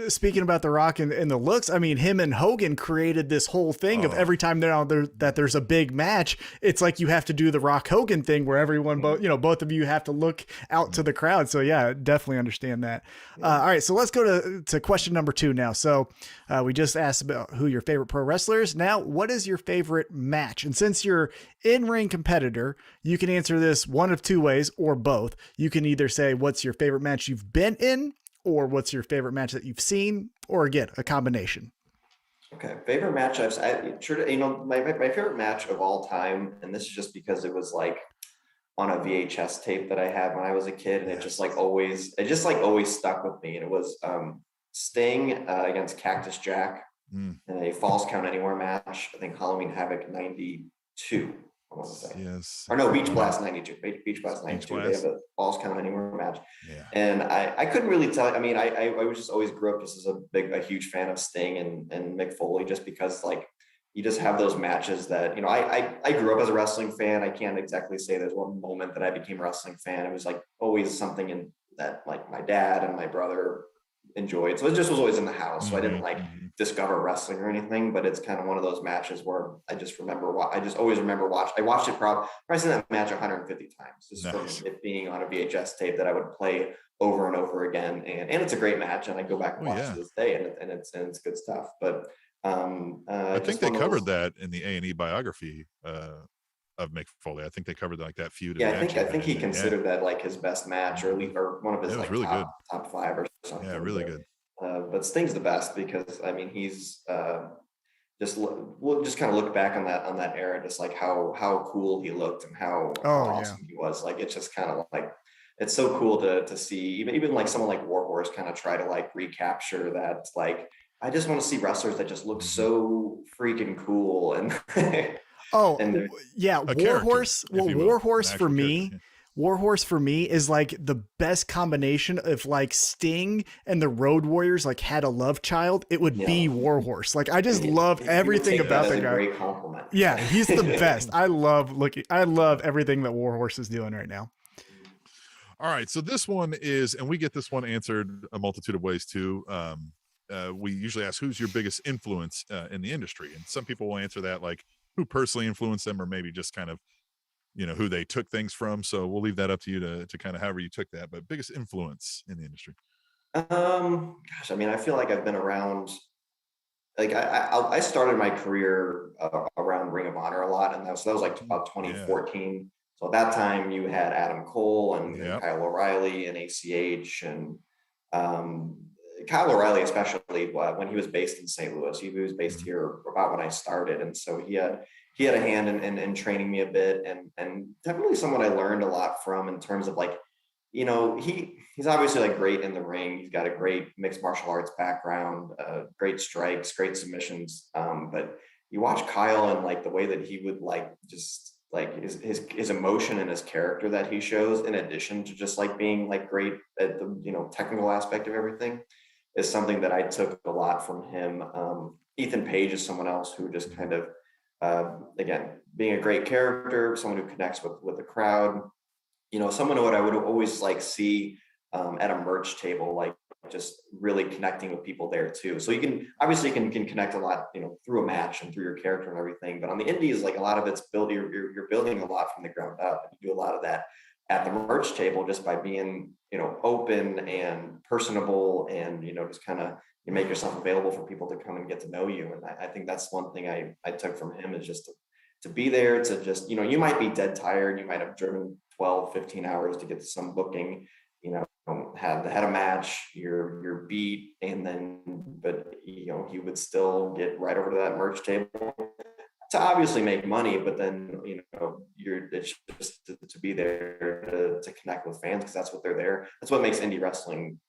speaking about The Rock and the looks, I mean, him and Hogan created this whole thing of every time there's a big match, it's like you have to do the Rock Hogan thing where everyone, both of you have to look out to the crowd. So yeah, definitely understand that. All right, so let's go to question number 2 now. So we just asked about who your favorite pro wrestler is. Now, what is your favorite match? And since you're in-ring competitor, you can answer this one of 2 ways or both. You can either say what's your favorite match you've been in, or what's your favorite match that you've seen, or again, a combination. Okay, favorite match my favorite match of all time, and this is just because it was like on a VHS tape that I had when I was a kid, and it just always stuck with me. And it was Sting against Cactus Jack in a Falls Count Anywhere match. I think Halloween Havoc '92. I want to say. Yes. Or no, Beach Blast 92. Beach Blast 92. They have a Falls Count Anywhere match. Yeah. And I couldn't really tell. I mean, I was just always grew up just as a huge fan of Sting and Mick Foley, just because you just have those matches that, I grew up as a wrestling fan. I can't exactly say there's one moment that I became a wrestling fan. It was always something in that my dad and my brother enjoyed. So it just was always in the house. So I didn't like discover wrestling or anything, but it's kind of one of those matches where I just remember, I just always remember watching. I watched it probably seen that match 150 times, just from it being on a VHS tape that I would play over and over again. And it's a great match, and I go back and watch it to this day, and it's good stuff. But I think they covered that in the A&E biography of Mick Foley. I think they covered like that feud. Yeah, I think he considered that like his best match, or one of his like really top 5 or something. Yeah, really good. But Sting's the best because I mean he's we'll just kind of look back on that era, just like how cool he looked and how awesome he was. Like it's just kind of like it's so cool to see even like someone like Warhorse kind of try to like recapture that. Like I just want to see wrestlers that just look so freaking cool and Warhorse. Well, Warhorse for me. Warhorse for me is like the best combination of like Sting and the Road Warriors like had a love child. It would be Warhorse. Like I just love everything about the guy. Great compliment. Yeah, he's the best. I love everything that Warhorse is doing right now. All right, so this one is, and we get this one answered a multitude of ways too. We usually ask who's your biggest influence in the industry, and some people will answer that like who personally influenced them, or maybe just kind of who they took things from. So we'll leave that up to you to kind of however you took that, but biggest influence in the industry. Gosh, I mean, I feel like I've been around, like I started my career around Ring of Honor a lot. And that was like about 2014. Yeah. So at that time you had Adam Cole and Kyle O'Reilly and ACH and Kyle O'Reilly, especially when he was based in St. Louis. He was based here about when I started. And so he had a hand in training me a bit, and definitely someone I learned a lot from in terms of like, he's obviously like great in the ring. He's got a great mixed martial arts background, great strikes, great submissions. But you watch Kyle and like the way that he would like just like his emotion and his character that he shows, in addition to just like being like great at the technical aspect of everything, is something that I took a lot from him. Ethan Page is someone else who just kind of again, being a great character, someone who connects with the crowd, someone who I would always like see at a merch table, like just really connecting with people there too. So you can connect a lot, through a match and through your character and everything. But on the indies, like a lot of it's you're building a lot from the ground up. And you do a lot of that at the merch table just by being, open and personable and, just kind of, you make yourself available for people to come and get to know you. And I think that's one thing I took from him, is just to be there, to just, you might be dead tired. You might have driven 12, 15 hours to get to some booking, had a match, you're beat. And then, but, he would still get right over to that merch table to obviously make money, but then, it's just to be there to connect with fans, because that's what they're there. That's what makes indie wrestling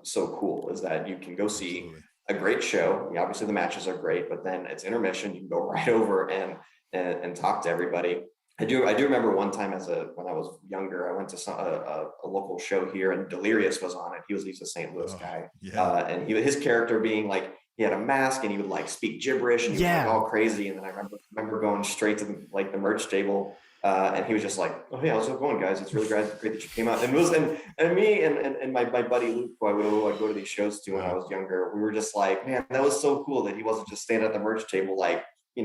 so cool, is that you can go see a great show. Obviously the matches are great, but then it's intermission. You can go right over and talk to everybody. I do remember one time when I was younger, I went to a local show here, and Delirious was on it. He's a St. Louis guy. Yeah. And his character being like, he had a mask and he would like speak gibberish and he was like all crazy. And then I remember going straight to the merch table, and he was just like, "Oh hey, how's it going, guys? It's really great that you came out." And it was and me and my buddy Luke, who I would go to these shows to when I was younger, we were just like, man, that was so cool that he wasn't just standing at the merch table like, he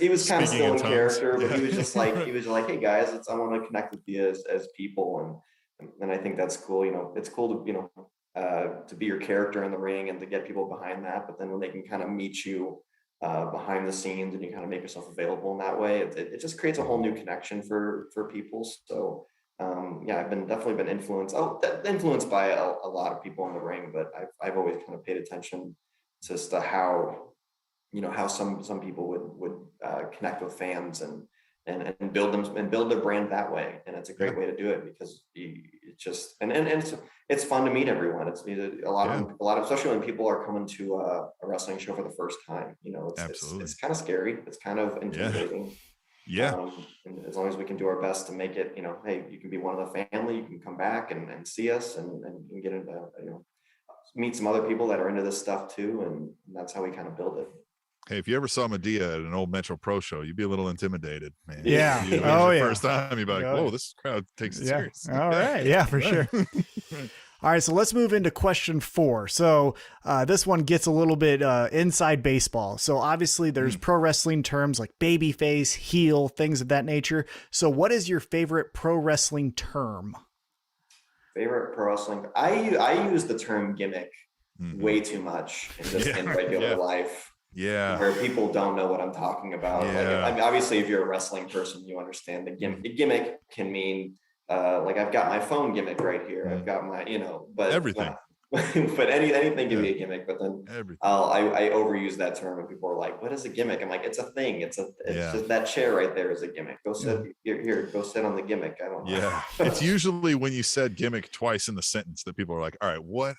was kind of still in character, but he was just like, hey guys, I want to connect with you as people, and I think that's cool. It's cool to be your character in the ring and to get people behind that, but then when they can kind of meet you behind the scenes and you kind of make yourself available in that way, it just creates a whole new connection for people. So I've definitely been influenced by a lot of people in the ring, but I've always kind of paid attention to how some people would connect with fans and build them and build their brand that way. And it's a great way to do it, because it's fun to meet everyone. It's a lot of, especially when people are coming to a wrestling show for the first time, it's kind of scary. It's kind of intimidating. Yeah. And as long as we can do our best to make it, hey, you can be one of the family, you can come back and see us and get into, meet some other people that are into this stuff too. And that's how we kind of build it. Hey, if you ever saw Medea at an old Metro Pro show, you'd be a little intimidated, man. Yeah. First time, you'd be like, whoa, this crowd takes it seriously. All right. Yeah, for sure. All right, so let's move into question 4. So this one gets a little bit inside baseball. So obviously there's pro wrestling terms like babyface, heel, things of that nature. So what is your favorite pro wrestling term? Favorite pro wrestling? I use the term gimmick way too much in regular life. Yeah. Where people don't know what I'm talking about. Yeah. Like, obviously, if you're a wrestling person, you understand the gimmick. The gimmick can mean like I've got my phone gimmick right here. I've got my, but everything. But anything can be a gimmick. But then I overuse that term, and people are like, "What is a gimmick?" I'm like, "It's a thing. It's just that chair right there is a gimmick. Go sit here. Go sit on the gimmick." I don't know. Yeah. It's usually when you said gimmick twice in the sentence that people are like, "All right, what?"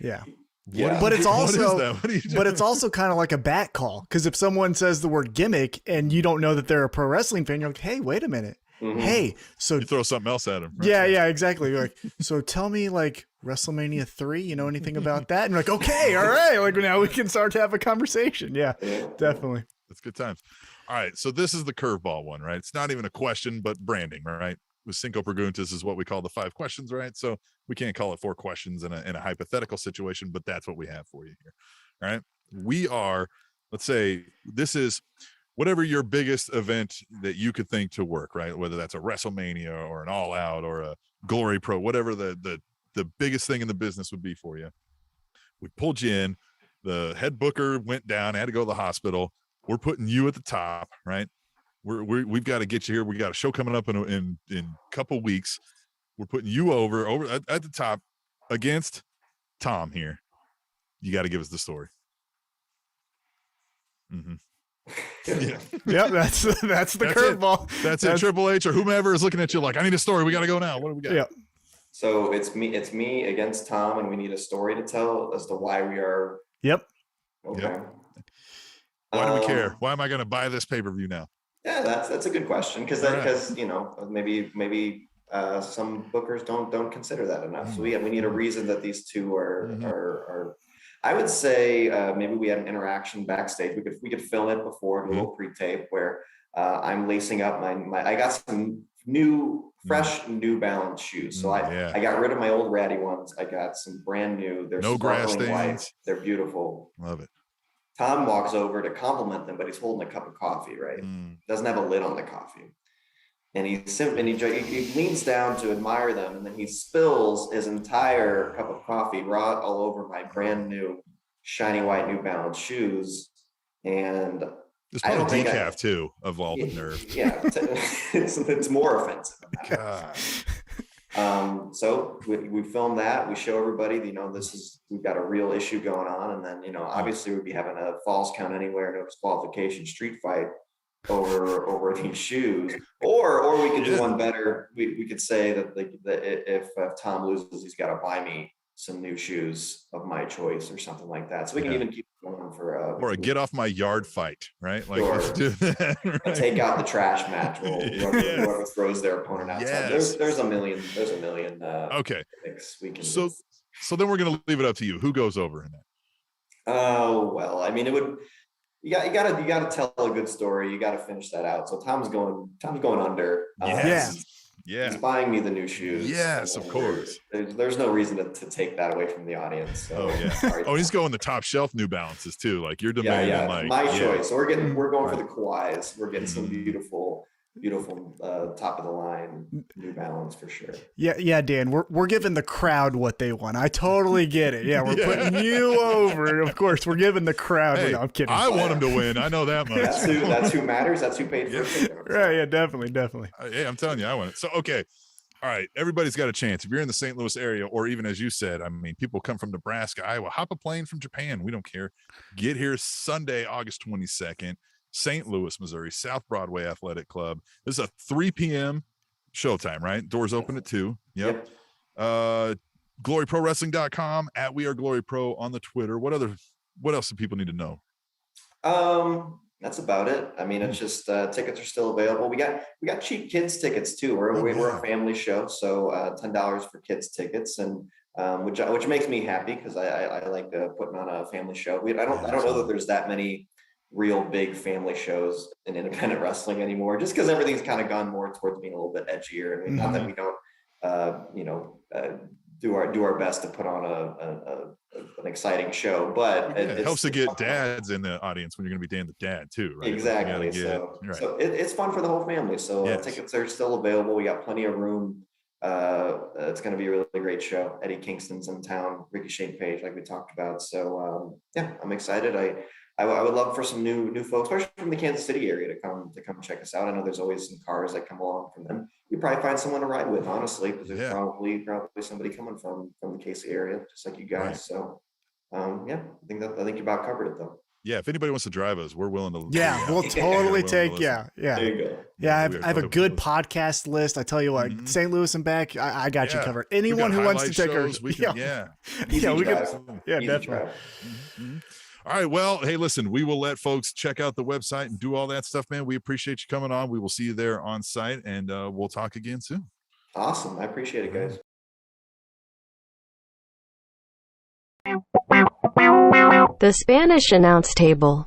Yeah. Yeah. But it's also kind of like a bat call, because if someone says the word gimmick and you don't know that they're a pro wrestling fan, you're like, "Hey, wait a minute. Mm-hmm. Hey, so you throw something else at them." Right? Yeah, exactly. You're like, so tell me, like, WrestleMania 3, you know anything about that? And you're like, okay, all right, like now we can start to have a conversation. Yeah, definitely. That's good times. All right, so this is the curveball one, right? It's not even a question, but branding, right? With Cinco Preguntas is what we call the 5 questions, right? So we can't call it 4 questions in a hypothetical situation, but that's what we have for you here. All right, we are, let's say this is whatever your biggest event that you could think to work, right? Whether that's a WrestleMania or an All Out or a Glory Pro, whatever the biggest thing in the business would be for you. We pulled you in. The head booker went down, had to go to the hospital. We're putting you at the top, right? We've got to get you here. We got a show coming up in a couple weeks. We're putting you over at the top against Tom here. You got to give us the story. Mm-hmm. Yep, that's the curveball. That's it. Triple H or whomever is looking at you like, I need a story. We got to go now. What do we got? Yep. So it's me against Tom, and we need a story to tell as to why we are. Yep. Okay. Yep. Why do we care? Why am I going to buy this pay-per-view now? Yeah, that's a good question, because maybe some bookers don't consider that enough. So we need a reason that these two are. I would say maybe we had an interaction backstage. We could film it before, a little pre-tape where I'm lacing up my. I got some fresh New Balance shoes. So I got rid of my old ratty ones. I got some brand new. They're no grass stains. White. They're beautiful. Love it. Tom walks over to compliment them, but he's holding a cup of coffee, right? Doesn't have a lid on the coffee. And he leans down to admire them, and then he spills his entire cup of coffee raw all over my brand new shiny white New Balance shoes. And there's probably decaf too of all the nerve. Yeah, it's more offensive. So we film that. We show everybody, we've got a real issue going on, and then obviously we'd be having a Falls Count Anywhere, no disqualification street fight over these shoes, or we could do one better. We could say that if Tom loses, he's got to buy me some new shoes of my choice or something like that. So we can even keep going for or a get off my yard fight, right? Like let's do that. Right? Take out the trash match. Whoever throws their opponent outside. Yes. There's a million. Okay. We can. So then we're gonna leave it up to you. Who goes over in that? Oh well, I mean, it would. You got to tell a good story. You got to finish that out. So Tom's going under. Yeah. He's buying me the new shoes. Yes, of course. There's no reason to take that away from the audience. So, he's going the top shelf New Balances too. Like you're demanding like my choice. So we're going for the Kawhis. We're getting some beautiful top of the line New Balance for sure. Yeah, Dan. We're giving the crowd what they want. I totally get it. Yeah, we're putting you over. Of course, we're giving the crowd. Hey, no, I'm kidding. I want him to win. I know that much. That's who matters. That's who paid for it. Right. Yeah. Definitely. Hey, I'm telling you, I want it. So okay. All right, everybody's got a chance. If you're in the St. Louis area, or even as you said, I mean, people come from Nebraska, Iowa, hop a plane from Japan. We don't care. Get here Sunday, August 22nd. St. Louis, Missouri, South Broadway Athletic Club. This is a 3 p.m. showtime, right? Doors open at 2. Yep. GloryProWrestling.com, at We Are Glory Pro on the Twitter. What else do people need to know? That's about it. I mean, it's just tickets are still available. We got cheap kids tickets too. We're a family show, so $10 for kids tickets, and which makes me happy because I like putting on a family show. I don't know that there's that many real big family shows in independent wrestling anymore, just because everything's kind of gone more towards being a little bit edgier. I mean, not that we don't do our best to put on an exciting show. But it helps to get dads in the audience when you're going to be Dan the Dad too, right? Exactly. So it's fun for the whole family. So tickets are still available. We got plenty of room. It's going to be a really great show. Eddie Kingston's in town, Ricochet Page, like we talked about. So I'm excited. I would love for some new folks, especially from the Kansas City area, to come check us out. I know there's always some cars that come along from them. You probably find someone to ride with, honestly, because there's probably somebody coming from the KC area, just like you guys. Right. So I think you about covered it though. Yeah, if anybody wants to drive us, we're willing to. Yeah, we'll totally take. Yeah. There you go. Yeah, I have a good podcast list. I tell you what, St. Louis and back, I got you covered. Anyone who wants to take our, we can, we can, definitely. All right. Well, hey, listen, we will let folks check out the website and do all that stuff, man. We appreciate you coming on. We will see you there on site, and we'll talk again soon. Awesome. I appreciate it, guys. The Spanish announce table.